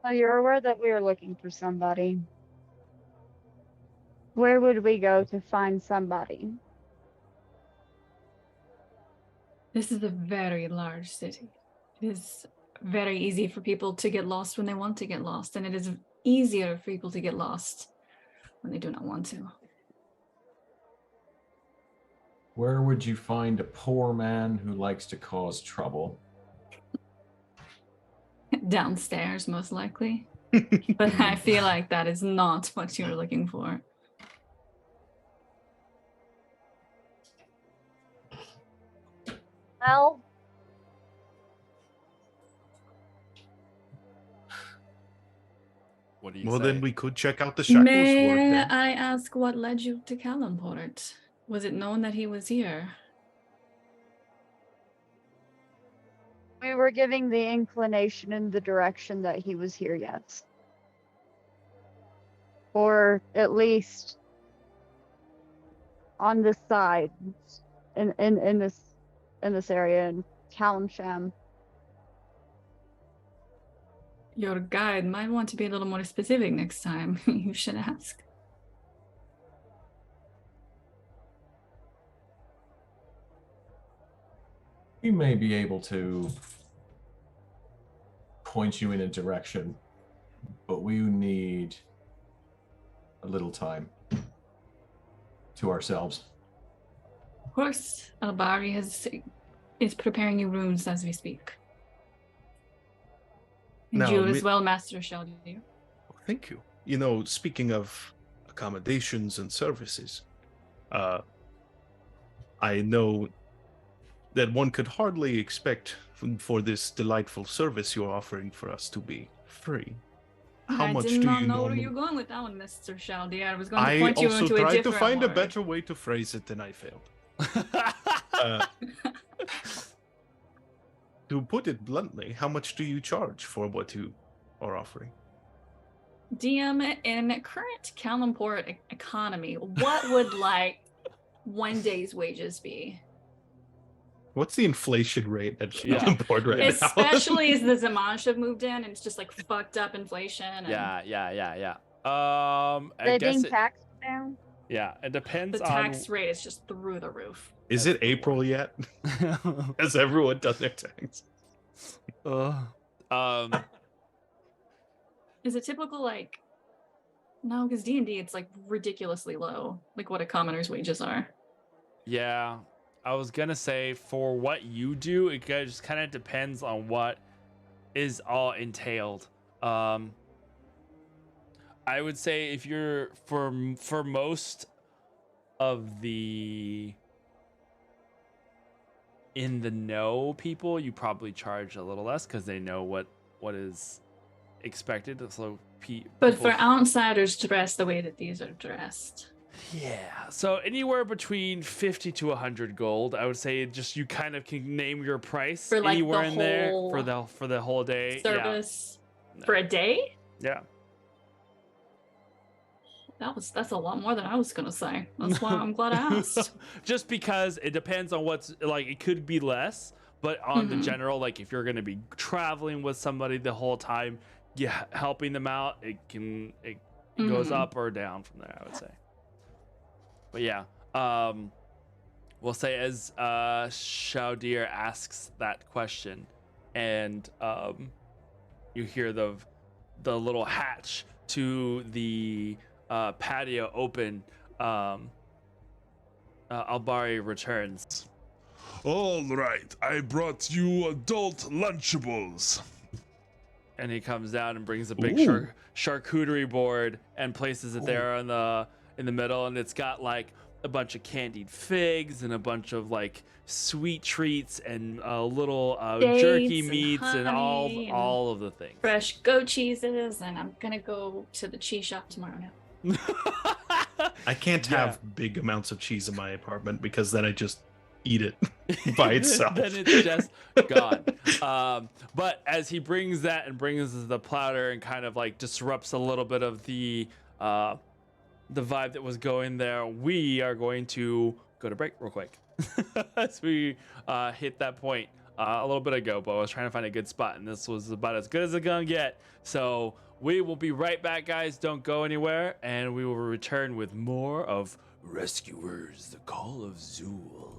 So you're aware that we are looking for somebody. Where would we go to find somebody? This is a very large city. It is very easy for people to get lost when they want to get lost, and it is easier for people to get lost when they do not want to. Where would you find a poor man who likes to cause trouble? Downstairs, most likely. But I feel like that is not what you're looking for. Well, What do you Well, say? then we could check out the Shackles Ward May then. I ask what led you to Calimport? Was it known that he was here? we were giving the inclination in the direction that he was here, yes. Or at least on this side, in this area in Calimsham. Your guide might want to be a little more specific next time. You should ask. We may be able to point you in a direction, but we need a little time to ourselves. Of course, Albari is preparing you rooms as we speak. And Now, you as well, Master Showdir. Thank you. You know, speaking of accommodations and services, I know that one could hardly expect for this delightful service you're offering for us to be free. How much did do not you know where normally... you're going with that one, Mr. Showdir. I was going to I point you also into a tried to different find a word. better way to phrase it than I failed. To put it bluntly, how much do you charge for what you are offering? DM, in current Calimport economy, what would like one day's wages be? What's the inflation rate at Yeah. Calimport right now? Especially as the Zamash have moved in and it's just like fucked up inflation. And Yeah. I They guess being it, taxed now? yeah, it depends the on. tax rate is just through the roof. Is That's it the April word. yet? Has everyone done their tax? Is it typical like no, because D&D it's like ridiculously low, like what a commoner's wages are. Yeah, I was gonna say for what you do, it just kind of depends on what is all entailed. I would say if you're for most of the in the know people, you probably charge a little less because they know what is expected. So But for outsiders dressed the way that these are dressed. yeah, so anywhere between 50 to 100 gold, I would say. Just you kind of can name your price For, like, anywhere the in there whole for the whole day. Service Yeah. for a day? Yeah. That's a lot more than I was gonna say. That's why I'm glad I asked. Just because it depends on what's like, it could be less, but on the Mhm. general, like if you're gonna be traveling with somebody the whole time, yeah, helping them out, it goes Mhm. up or down from there, I would say. But yeah, we'll say as Showdir asks that question, and you hear the little hatch to the patio open. Albari returns. All right, I brought you adult Lunchables. And he comes down and brings a big Ooh. charcuterie board and places it there in the middle, and it's got like a bunch of candied figs and a bunch of like sweet treats and little jerky Dates and meats and honey and all of the things. Fresh goat cheeses, and I'm gonna go to the cheese shop tomorrow now. I can't have big amounts of cheese in my apartment because then I just eat it by itself. Then it's just gone. But as he brings that and brings the platter and kind of like disrupts a little bit of the vibe that was going there, we are going to go to break real quick. As we hit that point a little bit ago, but I was trying to find a good spot, and this was about as good as it's gonna get. So We will be right back, guys. Don't go anywhere, and we will return with more of Rescuers: The Call of Zool.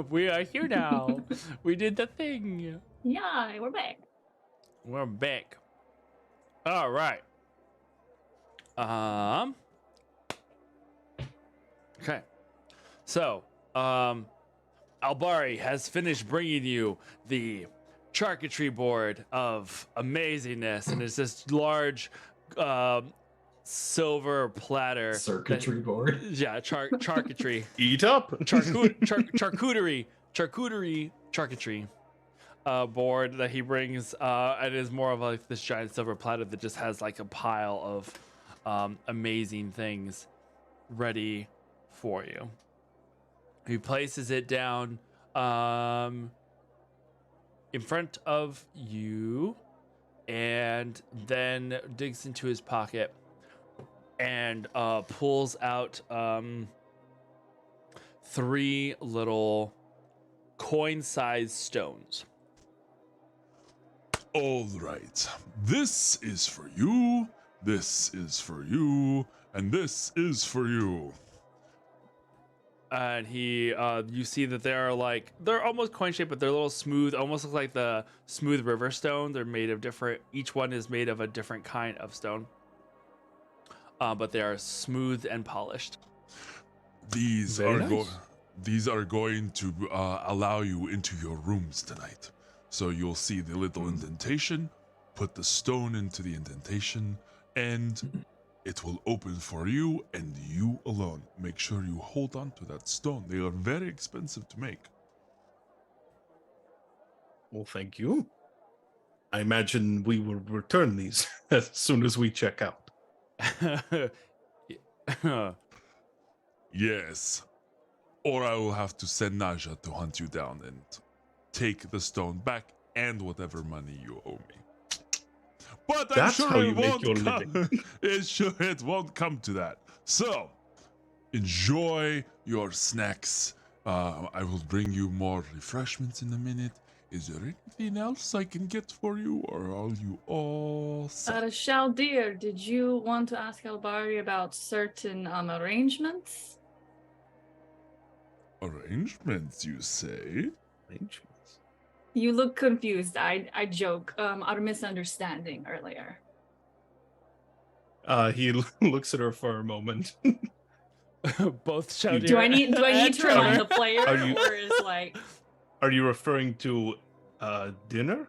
We are here now. We did the thing. Yeah, we're back. We're back. All right. Okay. So, Albari has finished bringing you the charcuterie board of amazingness, and it's this large silver platter. Circuitry board. Yeah, charcuterie. Eat up. Charcuterie board that he brings. It is more of like this giant silver platter that just has like a pile of amazing things ready for you. He places it down in front of you and then digs into his pocket and pulls out 3 little coin-sized stones. All right. This is for you, this is for you, and this is for you. And he, you see that they're almost coin-shaped, but they're a little smooth, almost look like the smooth river stone. They're made of different, each one is made of a different kind of stone. But they are smooth and polished. These Very are nice. these are going to allow you into your rooms tonight. So you'll see the little indentation, put the stone into the indentation, and it will open for you and you alone. Make sure you hold on to that stone. They are very expensive to make. Well, thank you. I imagine we will return these as soon as we check out. Yes. Or I will have to send Naja to hunt you down and take the stone back and whatever money you owe me. But I'm That's sure how it you make won't your come. It won't come to that. So, enjoy your snacks. I will bring you more refreshments in a minute. Is there anything else I can get for you, or are you all set? Showdir, did you want to ask Albari about certain arrangements? Arrangements, you say? Arrangements. You look confused. I joke. Our misunderstanding earlier. He looks at her for a moment. Both Showdir Do I need and to remind Trevor. the player, Are you- or is like Are you referring to dinner?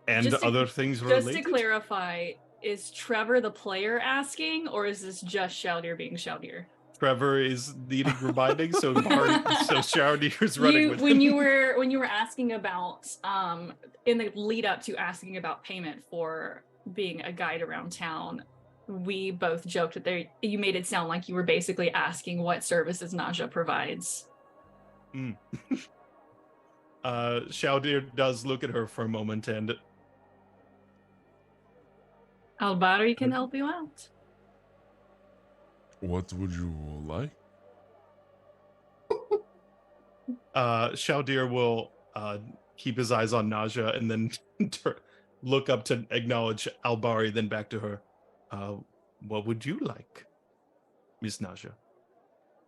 And Just to- other things just related? to clarify? Is Trevor the player asking, or is this just Showdir being Showdir? Trevor is needing reminding, so Showdir's running with When him. you were asking about in the lead up to asking about payment for being a guide around town, we both joked that you made it sound like you were basically asking what services Naja provides. Showdir does look at her for a moment and Albari can help you out. What would you like? Showdir will keep his eyes on Naja and then look up to acknowledge Albari, then back to her. What would you like, Miss Naja?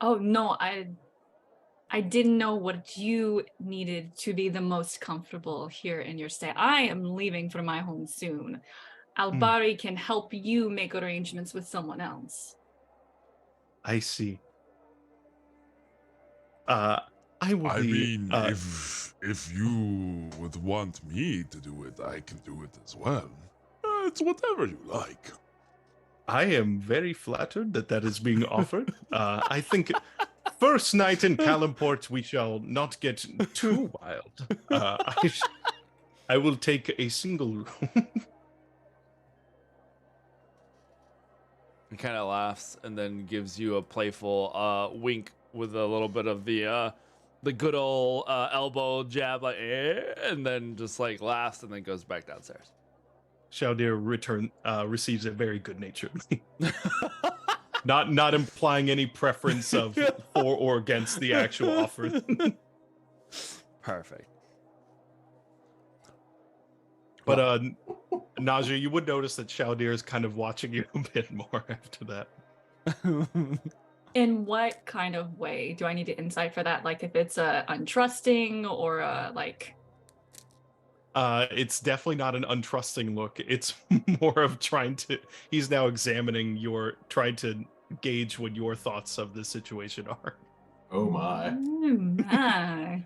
Oh no, I didn't know what you needed to be the most comfortable here in your stay. I am leaving for my home soon. Albari can help you make arrangements with someone else. I see. I will I be. mean, if you would want me to do it, I can do it as well. It's whatever you like. I am very flattered that is being offered. I think first night in Calimport, we shall not get too wild. I will take a single room. He kind of laughs and then gives you a playful wink with a little bit of the good old elbow jab, like, and then just like laughs and then goes back downstairs. Showdir receives it very good naturedly. not implying any preference of for or against the actual offer. Perfect. But Naja, you would notice that Showdir is kind of watching you a bit more after that. In what kind of way do I need to insight for that? Like if it's a untrusting or a like. It's definitely not an untrusting look. It's more of he's now trying to gauge what your thoughts of the situation are. Oh my. My.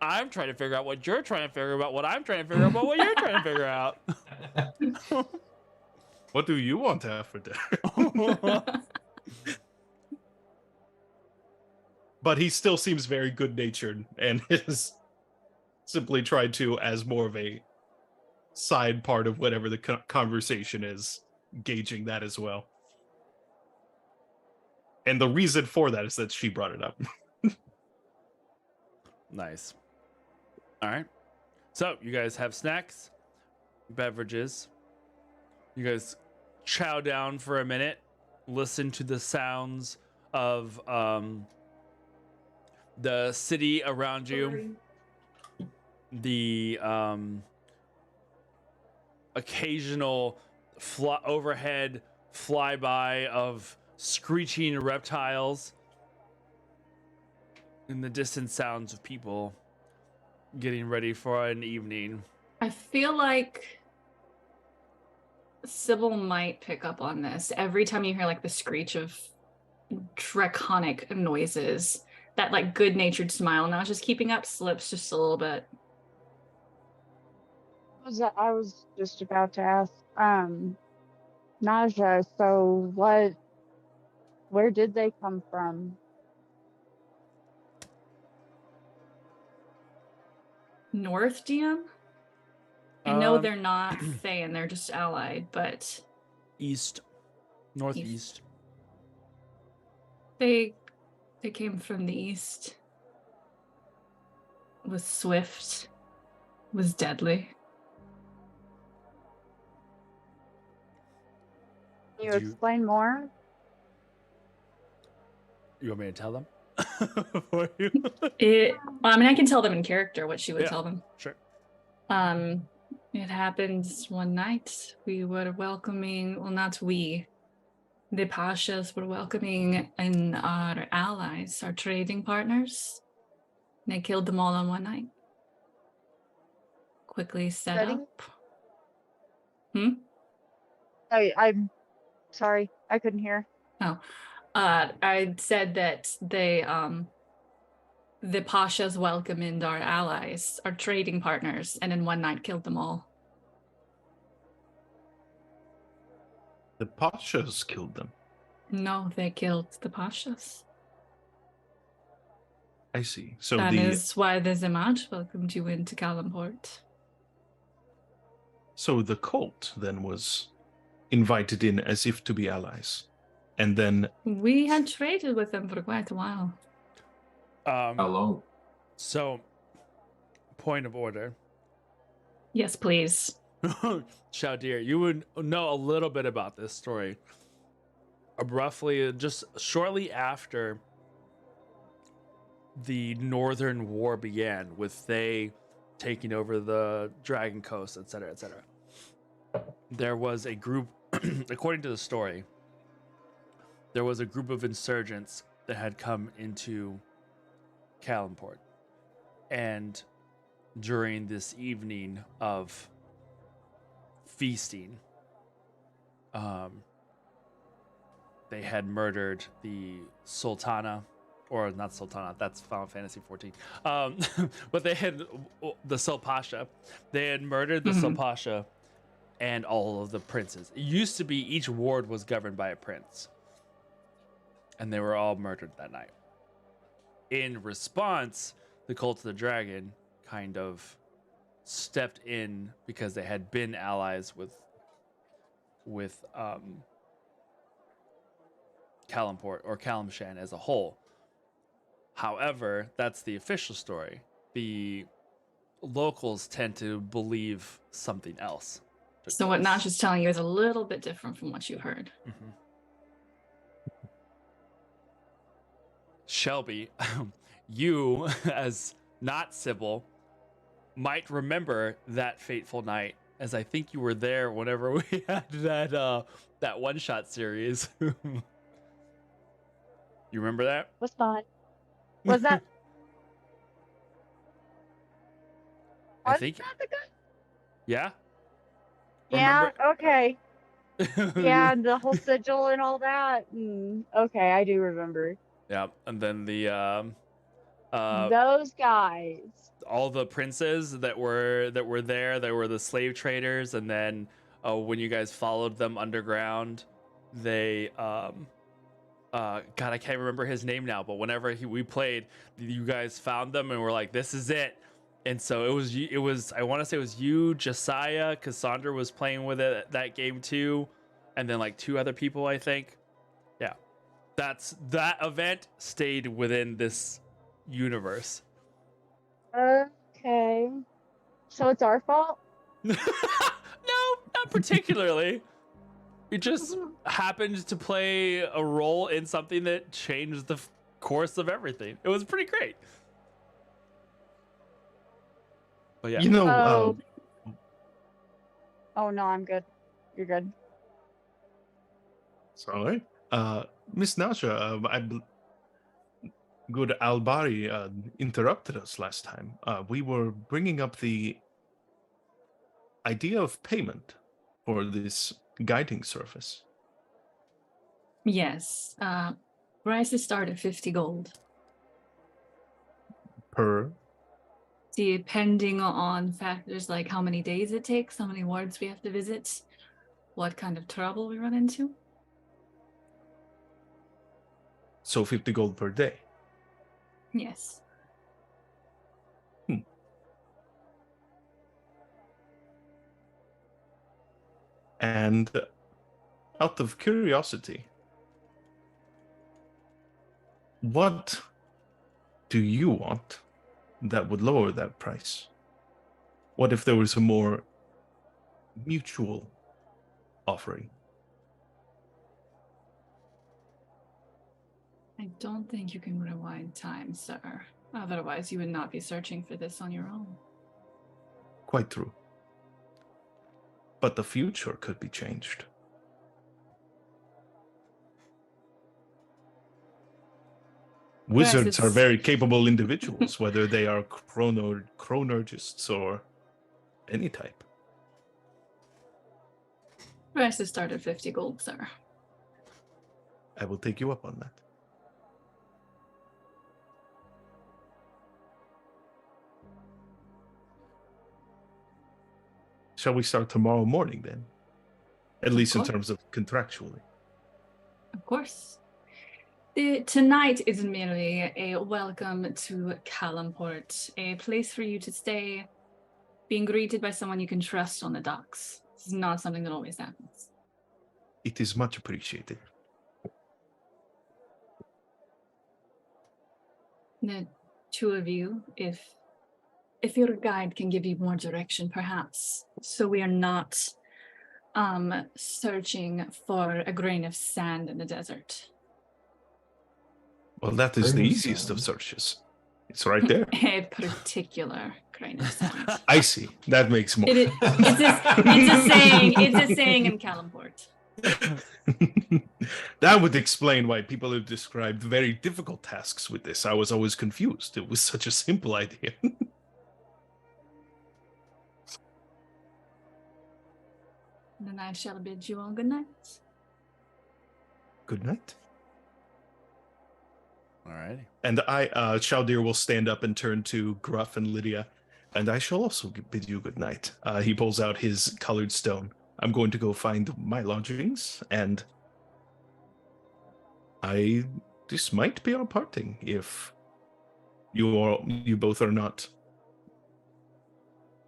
I'm trying to figure out what you're trying to figure out what I'm trying to figure out about what you're trying to figure out. What do you want to have for dinner? But he still seems very good-natured and is simply tried to, as more of a side part of whatever the conversation is, gauging that as well. And the reason for that is that she brought it up. Nice. All right. So you guys have snacks, beverages. You guys chow down for a minute, listen to the sounds of the city around you, the occasional overhead flyby of screeching reptiles, and the distant sounds of people getting ready for an evening. I feel like Sybil might pick up on this. Every time you hear like the screech of draconic noises, that like good-natured smile now just keeping up slips just a little bit. I was just about to ask, Naja, so where did they come from? North, DM? I know they're not Fae and they're just allied, but East, northeast. they came from the east. Was swift, was deadly. Can you explain more? You want me to tell them? For you? I mean, I can tell them in character what she would tell them. Sure. It happened one night. We were welcoming, well, not we, the Pashas were welcoming in our allies, our trading partners. They killed them all in one night. Quickly set Setting? up. I'm sorry, I couldn't hear. I said that they, the Pashas welcomed our allies, our trading partners, and in one night killed them all. The Pashas killed them. No, they killed the Pashas. I see. So That is why the Zemaj welcomed you into Calimport. So the cult then was invited in as if to be allies. And then We had traded with them for quite a while. How long? So, point of order. Yes, please. Showdir, you would know a little bit about this story. Roughly, just shortly after the Northern War began, with they taking over the Dragon Coast, etc., etc., there was a group, according to the story, there was a group of insurgents that had come into Calimport. And during this evening of feasting, they had murdered the Sultana, or not Sultana, that's Final Fantasy 14. But they had the Sulpasha. They had murdered the Sulpasha and all of the princes. It used to be each ward was governed by a prince. And they were all murdered that night. In response, the Cult of the Dragon kind of stepped in because they had been allies with Calimport or Calimshan as a whole. However, that's the official story. The locals tend to believe something else. So what Nash is telling you is a little bit different from what you heard. Mm-hmm. Shelby, you, as not Sybil, might remember that fateful night, as I think you were there whenever we had that one-shot series. You remember that? Was not. Was that? I Was think. that the guy? Yeah. Yeah. Remember? Okay. Yeah, and the whole sigil and all that. Okay, I do remember. Yeah, and then the Those guys. all the princes that were there, they were the slave traders, and then when you guys followed them underground, they God, I can't remember his name now, but whenever we played, you guys found them and were like, this is it. And so it was I want to say it was you, Josiah, Cassandra was playing with it that game too, and then like 2 other people, I think. Yeah. That event stayed within this universe. Okay. So it's our fault? No, not particularly. We just happened to play a role in something that changed the course of everything. It was pretty great. But yeah. You know, Oh. Oh no, I'm good. You're good. sorry. Miss Nasha, good Albari interrupted us last time. We were bringing up the idea of payment for this guiding service. Yes. Prices start at 50 gold. Per. Depending on factors like how many days it takes, how many wards we have to visit, what kind of trouble we run into. So 50 gold per day. Yes. And out of curiosity, what do you want that would lower that price? What if there was a more mutual offering? I don't think you can rewind time, sir. Otherwise, you would not be searching for this on your own. Quite true. But the future could be changed. Wizards are very capable individuals, whether they are chronologists or any type. Prices start at 50 gold, sir. I will take you up on that. Shall we start tomorrow morning then? At least in terms of contractually. Of course. Tonight is merely a welcome to Calimport, a place for you to stay, being greeted by someone you can trust on the docks. This is not something that always happens. It is much appreciated. The 2 of you, if your guide can give you more direction, perhaps, so we are not searching for a grain of sand in the desert. Well, that is the easiest of searches. It's right there. A particular grain of sand. I see. That makes more. It's a saying in Calimport. That would explain why people have described very difficult tasks with this. I was always confused. It was such a simple idea. Then I shall bid you all good night. Good night. Alrighty. And Showdir will stand up and turn to Gruff and Lydia, and I shall also bid you good night. He pulls out his colored stone. I'm going to go find my lodgings, and this might be our parting if you both are not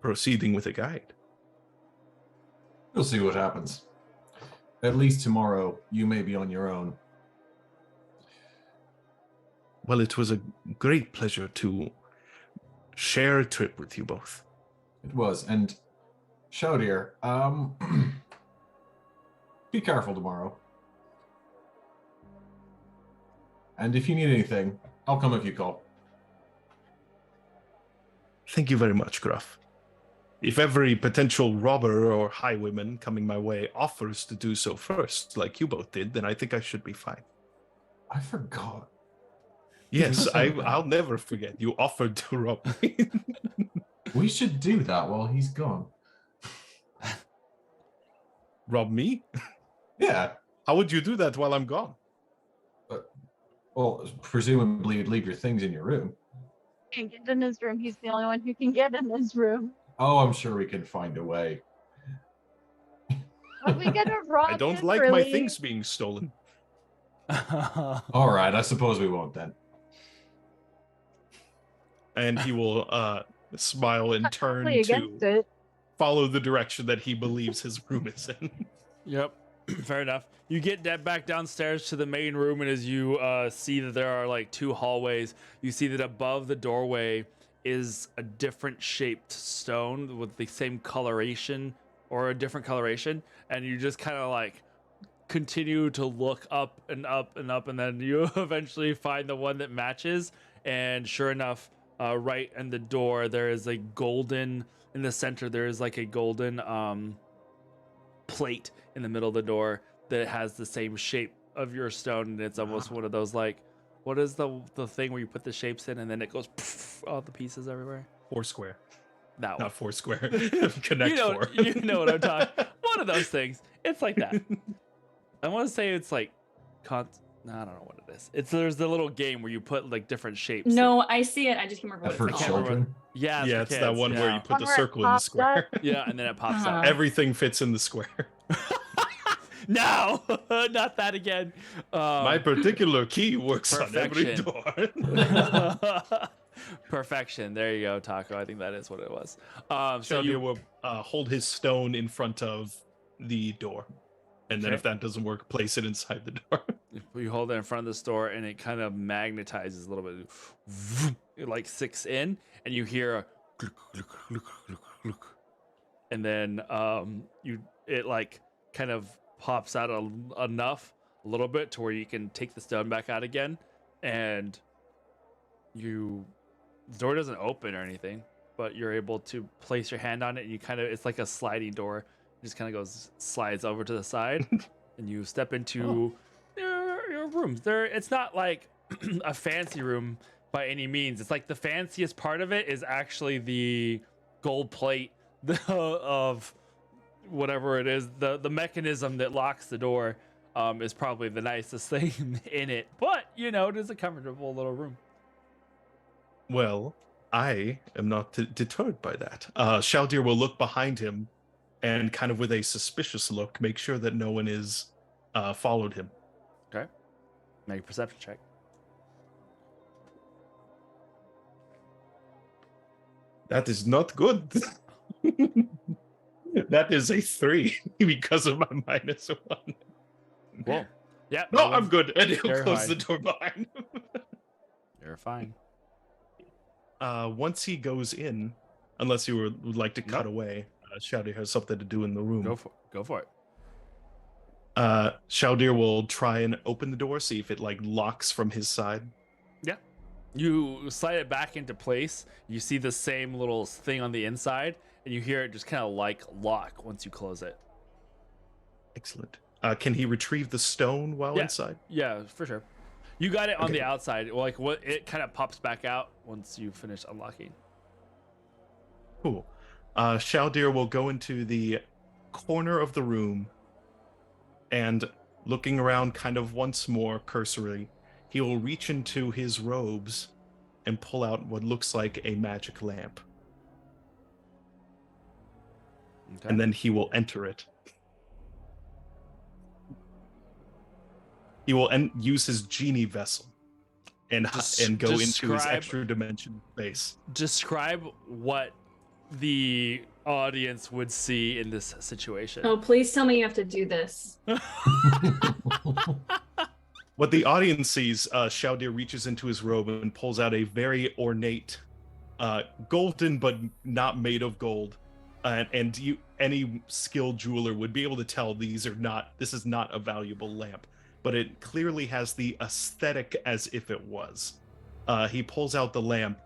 proceeding with a guide. We'll see what happens. At least tomorrow, you may be on your own. Well, it was a great pleasure to share a trip with you both. It was. And Showdir, be careful tomorrow. And if you need anything, I'll come if you call. Thank you very much, Gruff. If every potential robber or highwayman coming my way offers to do so first, like you both did, then I think I should be fine. I forgot. Yes, I'll never forget. You offered to rob me. We should do that while he's gone. Rob me? Yeah. How would you do that while I'm gone? Well, presumably you'd leave your things in your room. Can't get in his room. He's the only one who can get in his room. Oh, I'm sure we can find a way. Are we gonna rob I don't him, like my really? things being stolen. All right, I suppose we won't then. And he will smile and turn Totally against to it. follow the direction that he believes his room is in. Yep, fair enough. You get back downstairs to the main room, and as you see that there are like 2 hallways, you see that above the doorway is a different shaped stone with the same coloration or a different coloration, and you just kind of like continue to look up and up and up, and then you eventually find the one that matches, and sure enough, right in the door there is a golden, in the center there is like a golden plate in the middle of the door that has the same shape of your stone, and it's almost one of those like, what is the thing where you put the shapes in and then it goes all the pieces everywhere? Foursquare. That one. Not Foursquare. Connect you know, Four. you know what I'm talking. One of those things. It's like that. I want to say it's like, no, I don't know what it is. There's the little game where you put like different shapes. No, I see it. I just can't remember what For it's called. children. Yeah, Yeah, for it's that kids, one where you put the One where it circle in the pops square. up. Yeah, and then it pops Uh-huh. out. Everything fits in the square. No, not that again. My particular key works on every perfection. door. Perfection. There you go, Taco. I think that is what it was. So Shaudir you will hold his stone in front of the door. And then Okay. if that doesn't work, place it inside the door. you hold it in front of the store, and it kind of magnetizes a little bit. It like sinks in, and you hear a gluk, gluk, gluk, gluk, gluk. And then it like kind of pops out enough, a little bit, to where you can take the stone back out again, and the door doesn't open or anything, but you're able to place your hand on it, and you kind of, it's like a sliding door. It just kind of slides over to the side, and you step into your rooms. It's not like a fancy room by any means. It's like the fanciest part of it is actually the gold plate of whatever it is. The mechanism that locks the door is probably the nicest thing in it, but it is a comfortable little room. Well, I am not deterred by that. Shaudir will look behind him and kind of with a suspicious look, make sure that no one is followed him. Okay. Make a perception check. That is not good. That is a 3 because of my -1. Cool. Yeah. No, I'm good. And he'll You're close fine. the door behind him. You're fine. Once he goes in, unless you would like to cut away, Shaudir has something to do in the room. Go for it. Shaudir will try and open the door, see if it like locks from his side. Yeah. You slide it back into place. You see the same little thing on the inside, and you hear it just kind of like lock once you close it. Excellent. Can he retrieve the stone while Yeah. inside? Yeah, for sure. You got it on Okay. the outside. Like what? It kind of pops back out once you finish unlocking. Cool. Shaudir will go into the corner of the room and looking around kind of once more cursorily, he will reach into his robes and pull out what looks like a magic lamp. Okay. And then he will enter it. He will use his genie vessel and go into his describe- extra dimension space. Describe what the audience would see in this situation. Oh, please tell me you have to do this. What the audience sees, Shaudir reaches into his robe and pulls out a very ornate, golden but not made of gold. Any skilled jeweler would be able to tell this is not a valuable lamp, but it clearly has the aesthetic as if it was. He pulls out the lamp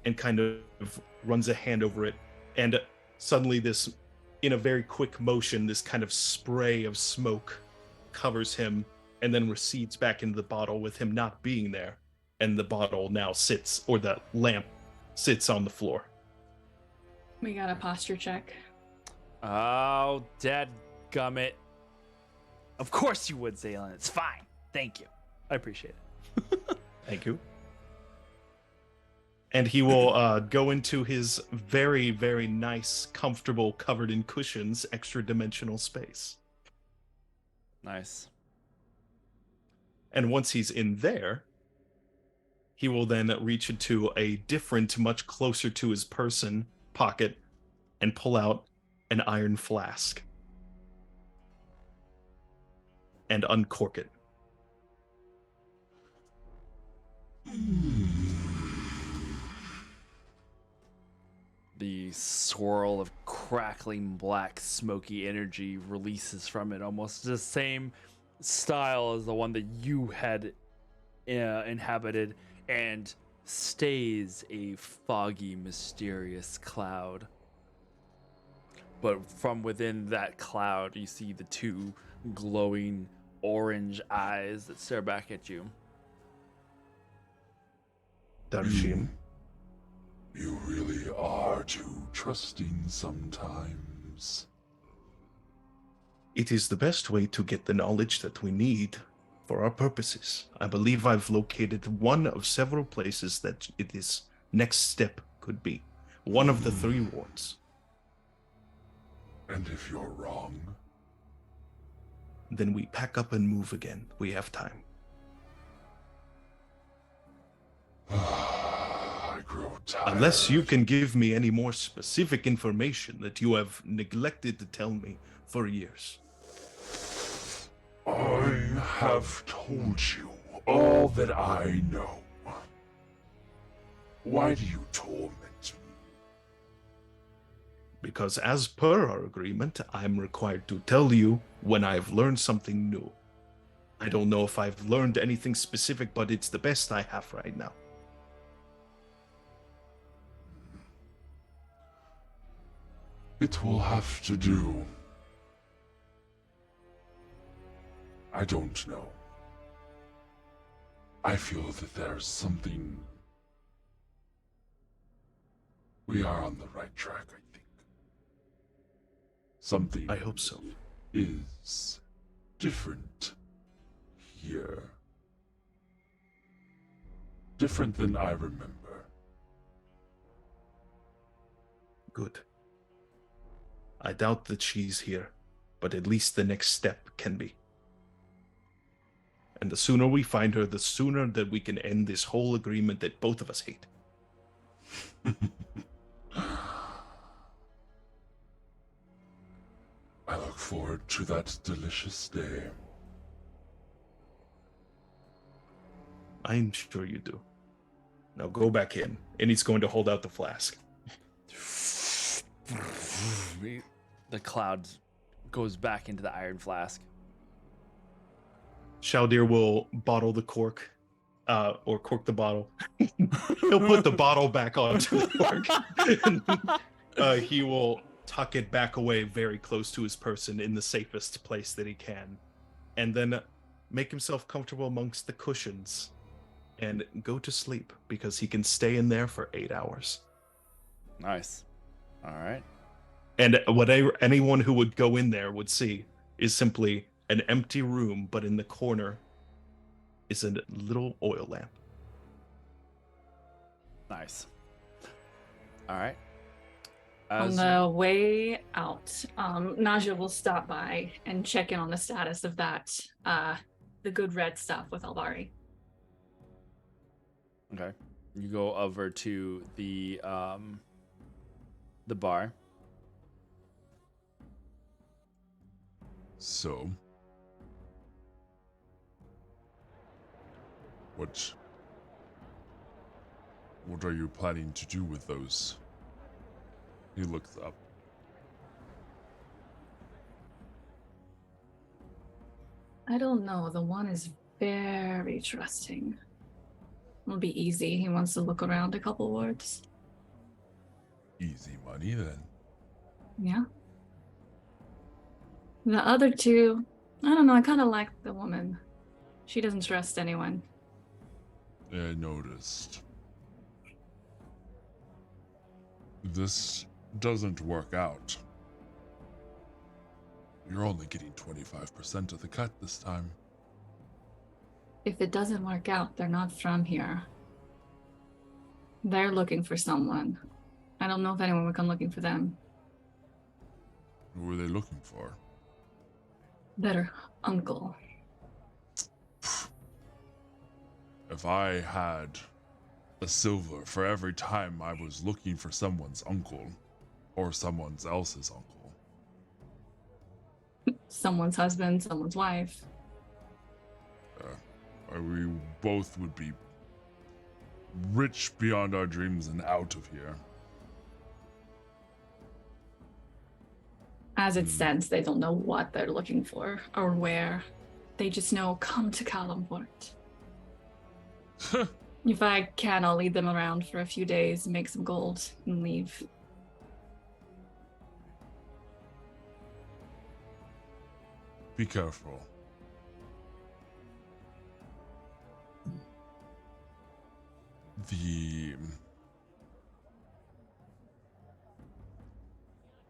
and kind of runs a hand over it, and suddenly in a very quick motion, this kind of spray of smoke covers him and then recedes back into the bottle with him not being there. and the bottle now sits, or the lamp sits on the floor. We got a posture check. Oh, dadgummit. Of course you would, Zaylan. It's fine. Thank you. I appreciate it. Thank you. And he will go into his very, very nice, comfortable, covered in cushions, extra-dimensional space. Nice. And once he's in there, he will then reach into a different, much closer to his person pocket and pull out an iron flask and uncork it. The swirl of crackling black smoky energy releases from it, almost the same style as the one that you had inhabited, and stays a foggy, mysterious cloud. But from within that cloud, you see the two glowing orange eyes that stare back at you. Darshim. You really are too trusting sometimes. It is the best way to get the knowledge that we need for our purposes. I believe I've located one of several places that this next step could be. One of the 3 wards. And if you're wrong, Then we pack up and move again. We have time. I grow tired. Unless you can give me any more specific information that you have neglected to tell me for years. I have told you all that I know. Why do you torment me? Because as per our agreement, I'm required to tell you when I've learned something new. I don't know if I've learned anything specific, but it's the best I have right now. It will have to do. I don't know. I feel that there's something. We are on the right track, I think. Something. I hope so. Is different here. Different than I remember. Good. I doubt that she's here, but at least the next step can be. And the sooner we find her, the sooner that we can end this whole agreement that both of us hate. I look forward to that delicious day. I'm sure you do. Now go back in, and he's going to hold out the flask. The cloud goes back into the iron flask. Showdir will bottle the cork, or cork the bottle. He'll put the bottle back onto the cork. He will tuck it back away very close to his person in the safest place that he can. And then make himself comfortable amongst the cushions and go to sleep because he can stay in there for 8 hours. Nice. All right. And whatever anyone who would go in there would see is simply an empty room, but in the corner is a little oil lamp. Nice. All right. On the way out, Naja will stop by and check in on the status of that, the good red stuff with Albari. Okay. You go over to the bar. So, what are you planning to do with those? He looks up. I don't know. The one is very trusting. It'll be easy. He wants to look around a couple wards. Easy money then. Yeah. The other two, I don't know. I kind of like the woman. She doesn't trust anyone. I noticed. This doesn't work out. You're only getting 25% of the cut this time. If it doesn't work out, they're not from here. They're looking for someone. I don't know if anyone would come looking for them. Who were they looking for? Their uncle. If I had a silver for every time I was looking for someone's uncle, or someone else's uncle. Someone's husband, someone's wife. We both would be rich beyond our dreams and out of here. As it stands, they don't know what they're looking for or where. They just know, come to Calimport. If I can, I'll lead them around for a few days, make some gold, and leave. Be careful.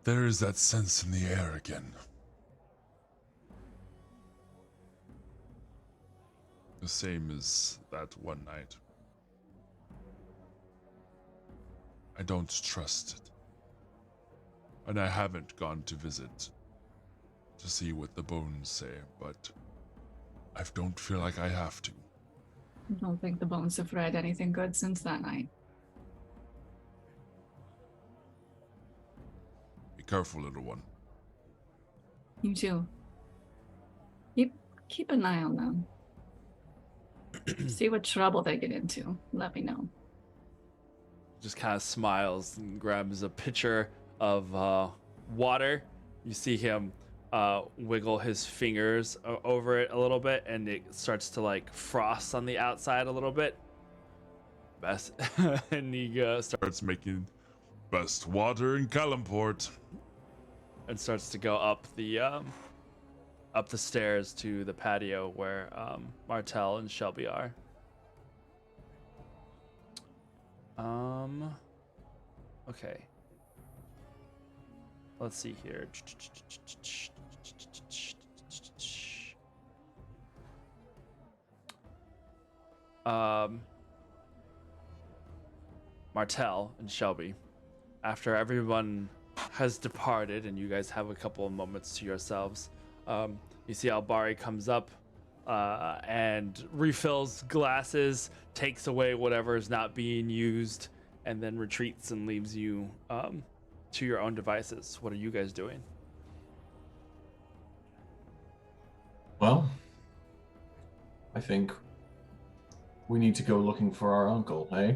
There is that sense in the air again. The same as that one night. I don't trust it. And I haven't gone to visit to see what the bones say, but I don't feel like I have to. I don't think the bones have read anything good since that night. Be careful, little one. You too. Keep an eye on them. See what trouble they get into. Let me know. Just kind of smiles and grabs a pitcher of water. You see him wiggle his fingers over it a little bit, and it starts to like frost on the outside a little bit. Best, and he starts Making best water in Calimport. and starts to go up the stairs to the patio where Martel and Shelby are. Okay. Let's see here. Martel and Shelby, after everyone has departed and you guys have a couple of moments to yourselves, you see Albari comes up and refills glasses, takes away whatever is not being used, and then retreats and leaves you to your own devices. What are you guys doing? Well, I think we need to go looking for our uncle, eh?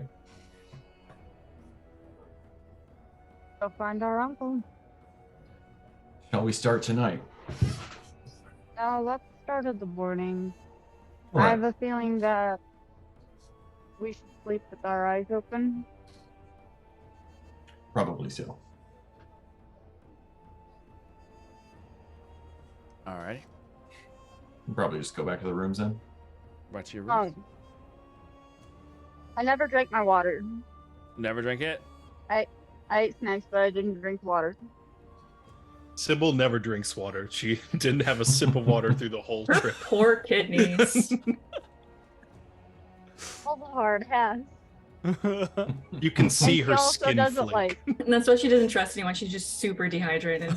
Go find our uncle. Shall we start tonight? No, let's start at the morning. All I right. have a feeling that we should sleep with our eyes open. Probably so. Alrighty. Probably just go back to the rooms then. Back to your room. I never drank my water. Never drink it? I ate snacks, but I didn't drink water. Sybil never drinks water. She didn't have a sip of water through the whole trip. Poor kidneys. All the hard has. You can see And her she also skin doesn't flake. like. And that's why she doesn't trust anyone. She's just super dehydrated.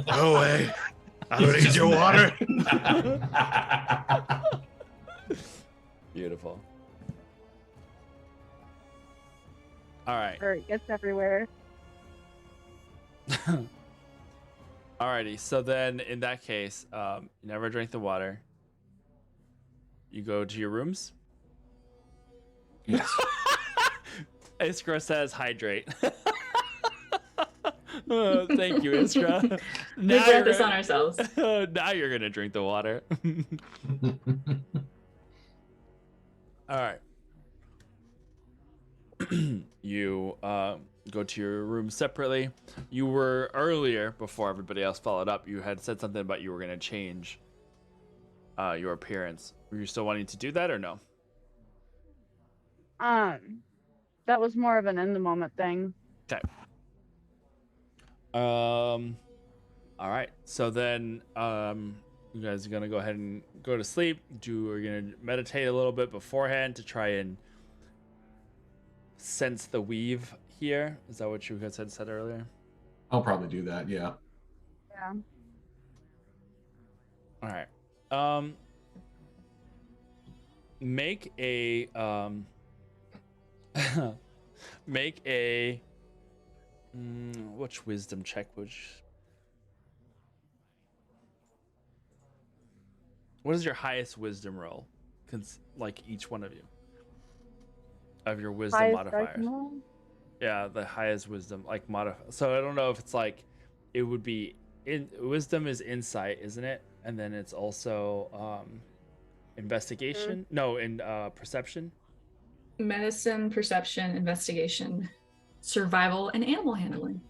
No way. I don't need your water. Beautiful. All right. Or it gets everywhere. Alrighty. So then, in that case, you never drink the water. You go to your rooms. Yes. Iskra says hydrate. Thank you, Iskra. We brought this on ourselves. Now you're gonna drink the water. All right. You go to your room separately. You were earlier, before everybody else followed up, you had said something about you were gonna change your appearance. Were you still wanting to do that or no? That was more of an in the moment thing. Okay. All right. So then, you guys are gonna go ahead and go to sleep. Are you gonna meditate a little bit beforehand to try and sense the weave here? Is that what you guys had said earlier? I'll probably do that. Yeah. Yeah. All right. Make a make a which wisdom check what is your highest wisdom roll? Like each one of you of your wisdom Highest modifiers. striking roll? Yeah, the highest wisdom like modifier. So I don't know if it's like it would be wisdom is insight, isn't it? And then it's also investigation. No, in perception. Medicine, perception, investigation, survival, and animal handling.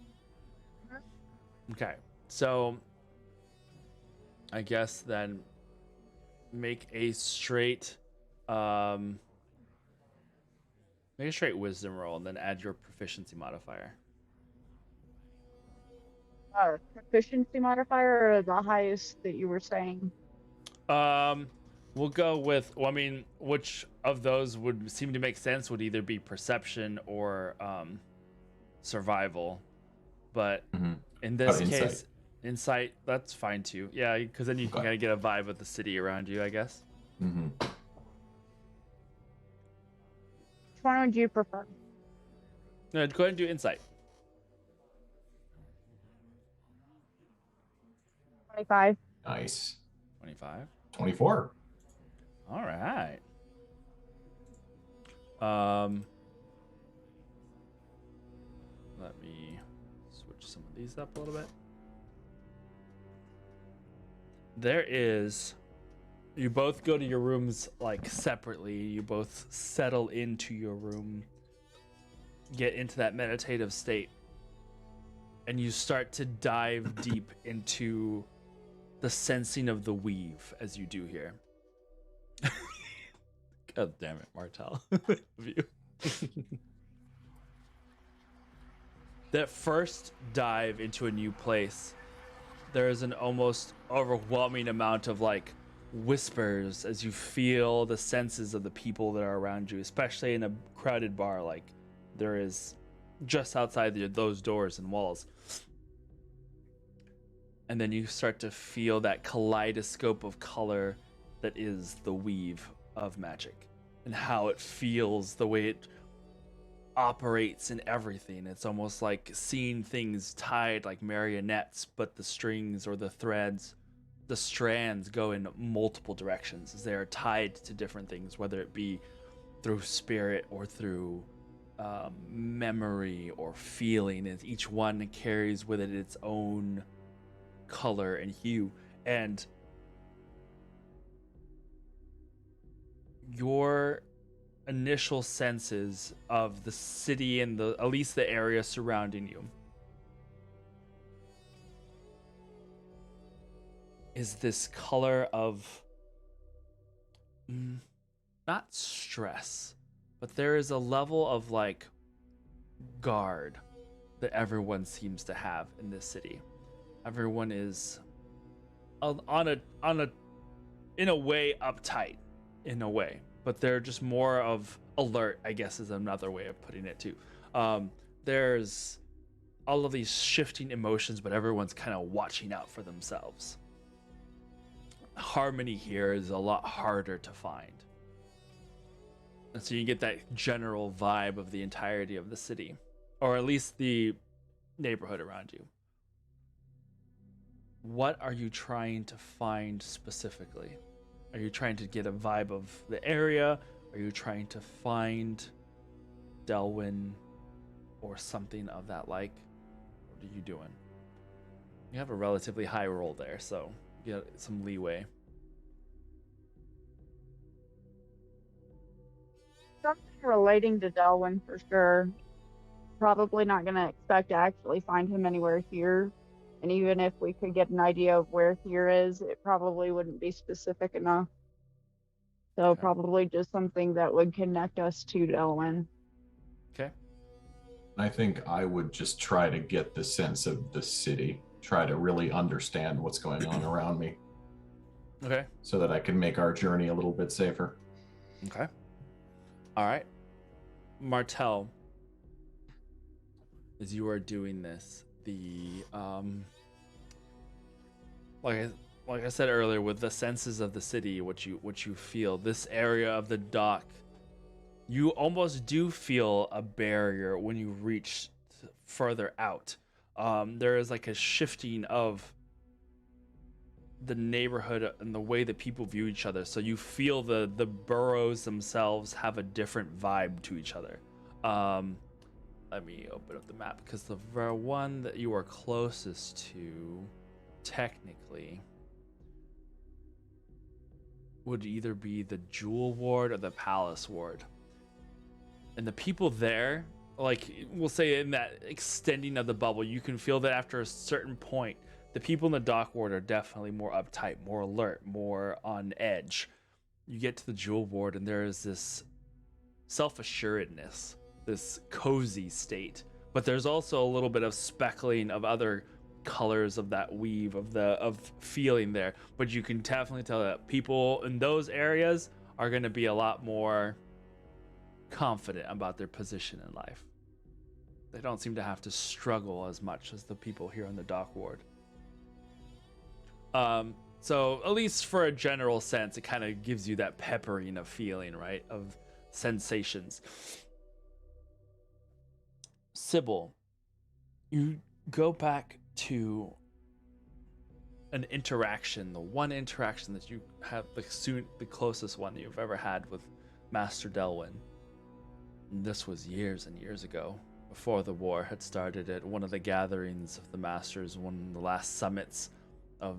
Okay, so I guess then make a straight wisdom roll and then add your proficiency modifier. Proficiency modifier or the highest that you were saying? We'll go with, well, I mean, which of those would seem to make sense would either be perception or survival. But in this case, insight, that's fine too. Yeah, because then you can kind of get a vibe of the city around you, I guess. Mm-hmm. Which one would you prefer? No, go ahead and do insight. 25. Nice. 25. 24. All right. Let me switch some of these up a little bit. You both go to your rooms like separately. You both settle into your room, get into that meditative state, and you start to dive deep into the sensing of the weave as you do here. God damn it, Martel. That first dive into a new place, there is an almost overwhelming amount of like whispers as you feel the senses of the people that are around you, especially in a crowded bar like there is just outside those doors and walls. And then you start to feel that kaleidoscope of color that is the weave of magic and how it feels, the way it operates in everything. It's almost like seeing things tied like marionettes, but the strings or the threads, the strands go in multiple directions as they are tied to different things, whether it be through spirit or through memory or feeling. And each one carries with it its own color and hue, and your initial senses of the city and at least the area surrounding you is this color of not stress, but there is a level of like guard that everyone seems to have in this city. Everyone is in a way uptight, in a way, but they're just more of alert, I guess is another way of putting it too. There's all of these shifting emotions, but everyone's kind of watching out for themselves. Harmony here is a lot harder to find. And so you get that general vibe of the entirety of the city, or at least the neighborhood around you. What are you trying to find specifically? Are you trying to get a vibe of the area? Are you trying to find Delwyn or something of that like? What are you doing? You have a relatively high roll there, so you got some leeway. Something relating to Delwyn for sure. Probably not going to expect to actually find him anywhere here. And even if we could get an idea of where here is, it probably wouldn't be specific enough. So Okay. probably just something that would connect us to Delwyn. Okay. I think I would just try to get the sense of the city, try to really understand what's going on around me Okay. so that I can make our journey a little bit safer. Okay. All right. Martel, as you are doing this, like I said earlier, with the senses of the city, what you feel, this area of the dock, you almost do feel a barrier when you reach further out. There is like a shifting of the neighborhood and the way that people view each other. So you feel the boroughs themselves have a different vibe to each other. Let me open up the map because the one that you are closest to, technically, would either be the Jewel Ward or the Palace Ward. And the people there, like we'll say in that extending of the bubble, you can feel that after a certain point, the people in the dock ward are definitely more uptight, more alert, more on edge. You get to the Jewel Ward and there is this self-assuredness, this cozy state. But there's also a little bit of speckling of other colors of that weave of feeling there. But you can definitely tell that people in those areas are going to be a lot more confident about their position in life. They don't seem to have to struggle as much as the people here in the dock ward. So at least for a general sense, it kind of gives you that peppering of feeling, right? Of sensations. Sybil, you go back to an interaction, the one interaction that you have, the closest one that you've ever had with Master Delwyn. And this was years and years ago, before the war had started, at one of the gatherings of the Masters, one of the last summits of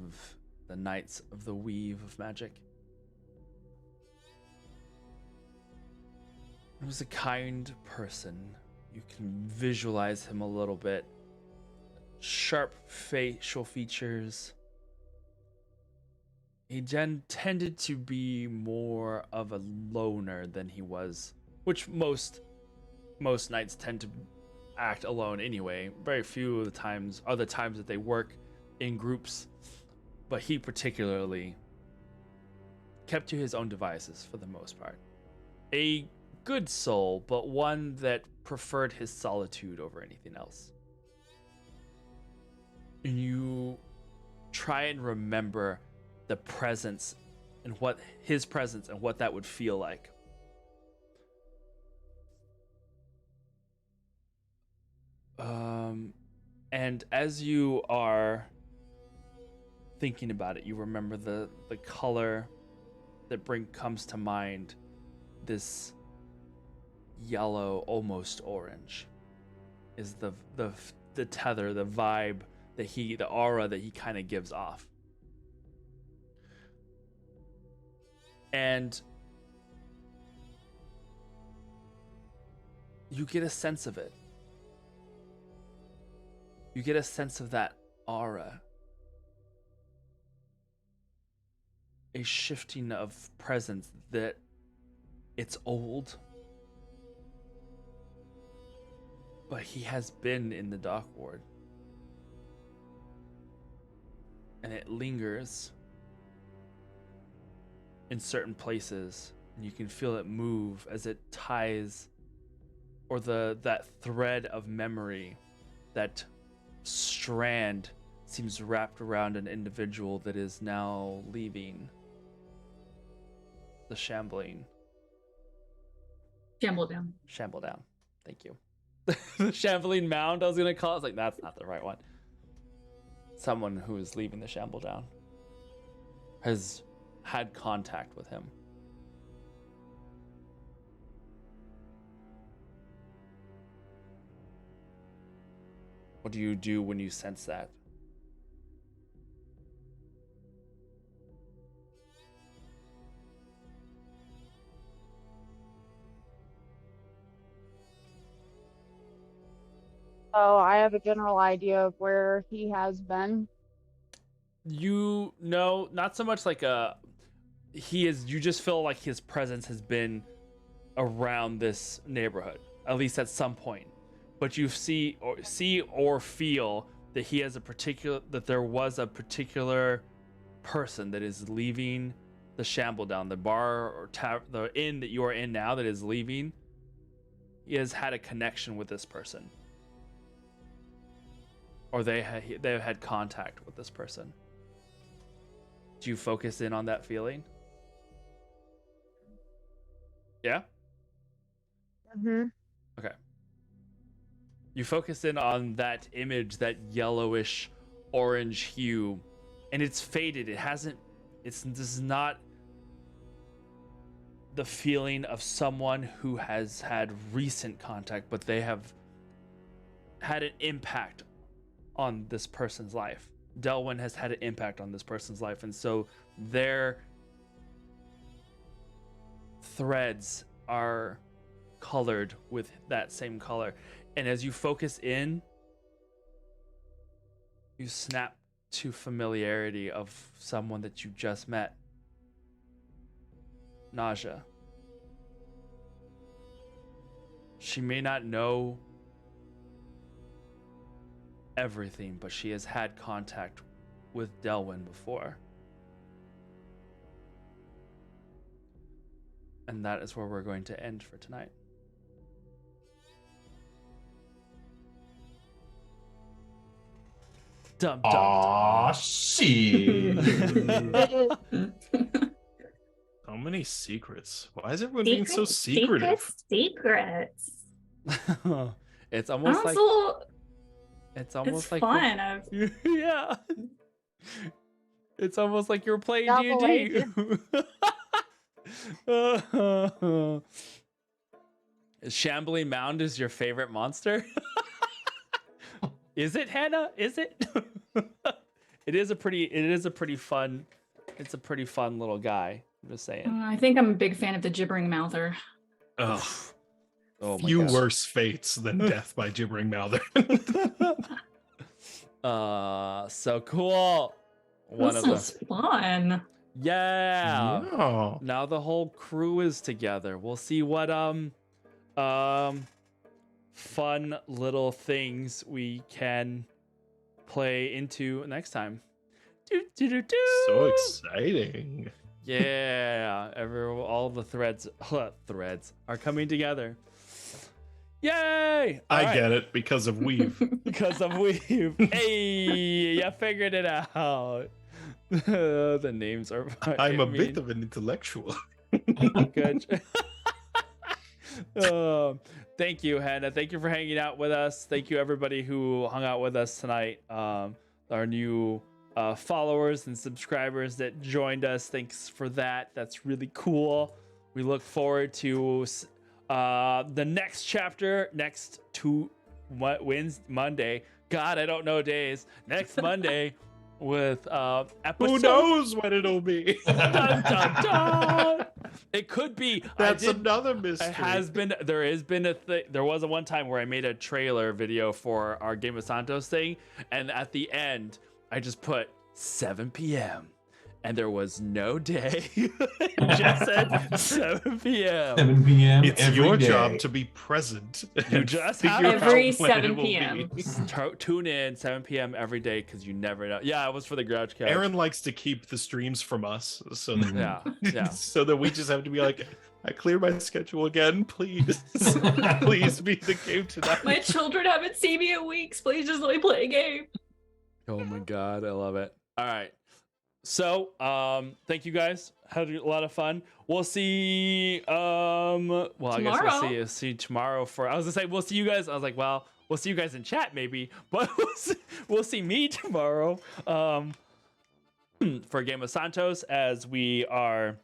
the Knights of the Weave of Magic. He was a kind person. You can visualize him a little bit. Sharp facial features. He tended to be more of a loner than he was, which most knights tend to act alone anyway. Very few of the times are the times that they work in groups, but he particularly kept to his own devices for the most part. A good soul, but one that preferred his solitude over anything else. And you try and remember the presence and what his presence and what that would feel like. And as you are thinking about it, you remember the color that comes to mind, this yellow, almost orange, is the tether, the vibe that the aura that he kind of gives off. And you get a sense of it. You get a sense of that aura. A shifting of presence that it's old. But he has been in the dock ward. And it lingers in certain places. And you can feel it move as it ties, or that thread of memory, that strand seems wrapped around an individual that is now leaving the Shamble down. Thank you. The Shambling Mound, I was gonna call it. I was like, that's not the right one. Someone who is leaving the Shamble down has had contact with him. What do you do when you sense that? So I have a general idea of where he has been. You know, not so much like you just feel like his presence has been around this neighborhood, at least at some point. But you see or feel that there was a particular person that is leaving the Shamble Down, the bar or the inn that you are in now that is leaving. He has had a connection with this person, or they have had contact with this person. Do you focus in on that feeling? Yeah? Mhm. Okay. You focus in on that image, that yellowish orange hue, and it's faded. This is not the feeling of someone who has had recent contact, but they have had an impact on this person's life. Delwyn has had an impact on this person's life, and so their threads are colored with that same color. And as you focus in, you snap to familiarity of someone that you just met. Naja. She may not know everything, but she has had contact with Delwyn before. And that is where we're going to end for tonight. Dum dum. Aw, shit. So many secrets. Why is everyone being so secretive? Secrets. It's almost like Also, it's almost it's like fun. yeah. It's almost like you're playing Double D&D. Shambling Mound is your favorite monster? Is it, Hannah? Is it? It is a pretty fun little guy. I'm just saying. I think I'm a big fan of the gibbering mouther. Ugh. Oh my Few gosh. worse fates than death by gibbering mouther. So cool. One This of was fun. them. Yeah. Oh. Now the whole crew is together. We'll see what fun little things we can play into next time. So exciting. Yeah, all the threads are coming together. Yay! I get it because of weave. Because of weave. Hey, you figured it out. The names are. I'm a bit of an intellectual. Good. Thank you, Hannah. Thank you for hanging out with us. Thank you, everybody who hung out with us tonight. Our new followers and subscribers that joined us. Thanks for that. That's really cool. We look forward to the next chapter next Monday. God, I don't know days. Next Monday with episode. Who knows when it'll be? Dun, dun, dun. It could be. That's another mystery. It has been. There has been a thing. There was a one time where I made a trailer video for our Game of Santos thing, and at the end, I just put 7 p.m. and there was no day. It just said 7 p.m. 7 p.m. It's every your day. job to be present. You and just figure have out Every when it 7 will p.m. be. Tune in 7 p.m. every day because you never know. Yeah, it was for the Grouch Couch. Aaron likes to keep the streams from us, so that, Yeah. so that we just have to be like, I clear my schedule again, please. Please be the game tonight. My children haven't seen me in weeks. Please just let me play a game. Oh my god, I love it. All right. So, thank you guys. Had a lot of fun. We'll see well, I guess we'll see tomorrow for I was gonna say we'll see you guys. I was like, well, we'll see you guys in chat maybe, but we'll see me tomorrow for Game of Santos as we are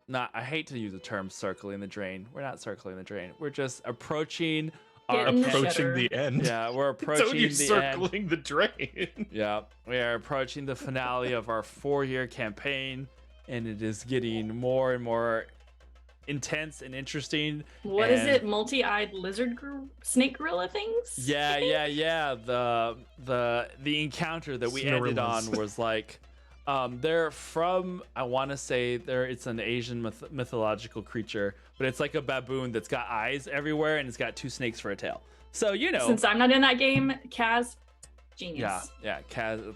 not I hate to use the term circling the drain. We're not circling the drain. We're just approaching Getting the approaching shitter. the end. yeah, we're So approaching you're the circling end. the drain. Yeah, we are approaching the finale of our 4-year campaign, and it is getting more and more intense and interesting. What is And- it? Multi-eyed lizard snake gorilla things? Yeah. The encounter that we ended on Snorrillas. was like They're from, I want to say it's an Asian mythological creature, but it's like a baboon that's got eyes everywhere and it's got 2 snakes for a tail. So, you know. Since I'm not in that game, Kaz, genius. Yeah, Kaz.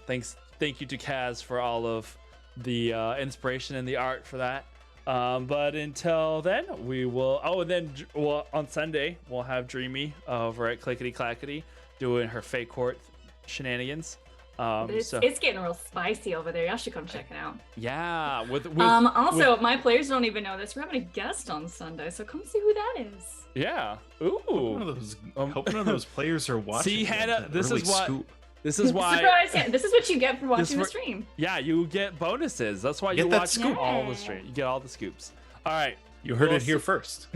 Thank you to Kaz for all of the inspiration and the art for that. But until then, we will. Oh, and then on Sunday we'll have Dreamy over at Clickety Clackety doing her fake court shenanigans. It's getting real spicy over there. Y'all should come check it out. Yeah. Also, my players don't even know this. We're having a guest on Sunday, so come see who that is. Yeah. Ooh. Hope none of those players are watching. See, Hannah, this is what. Scoop. This is why. Surprise! Yeah, this is what you get for watching the stream. Yeah, you get bonuses. That's why you Get that watch scoop. all the stream. You get all the scoops. All right. You heard it here first.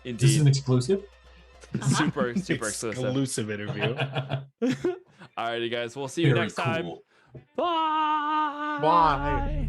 Indeed. This is an exclusive. Super exclusive. Exclusive interview. All righty, guys. We'll see you next time. Cool. Bye. Bye.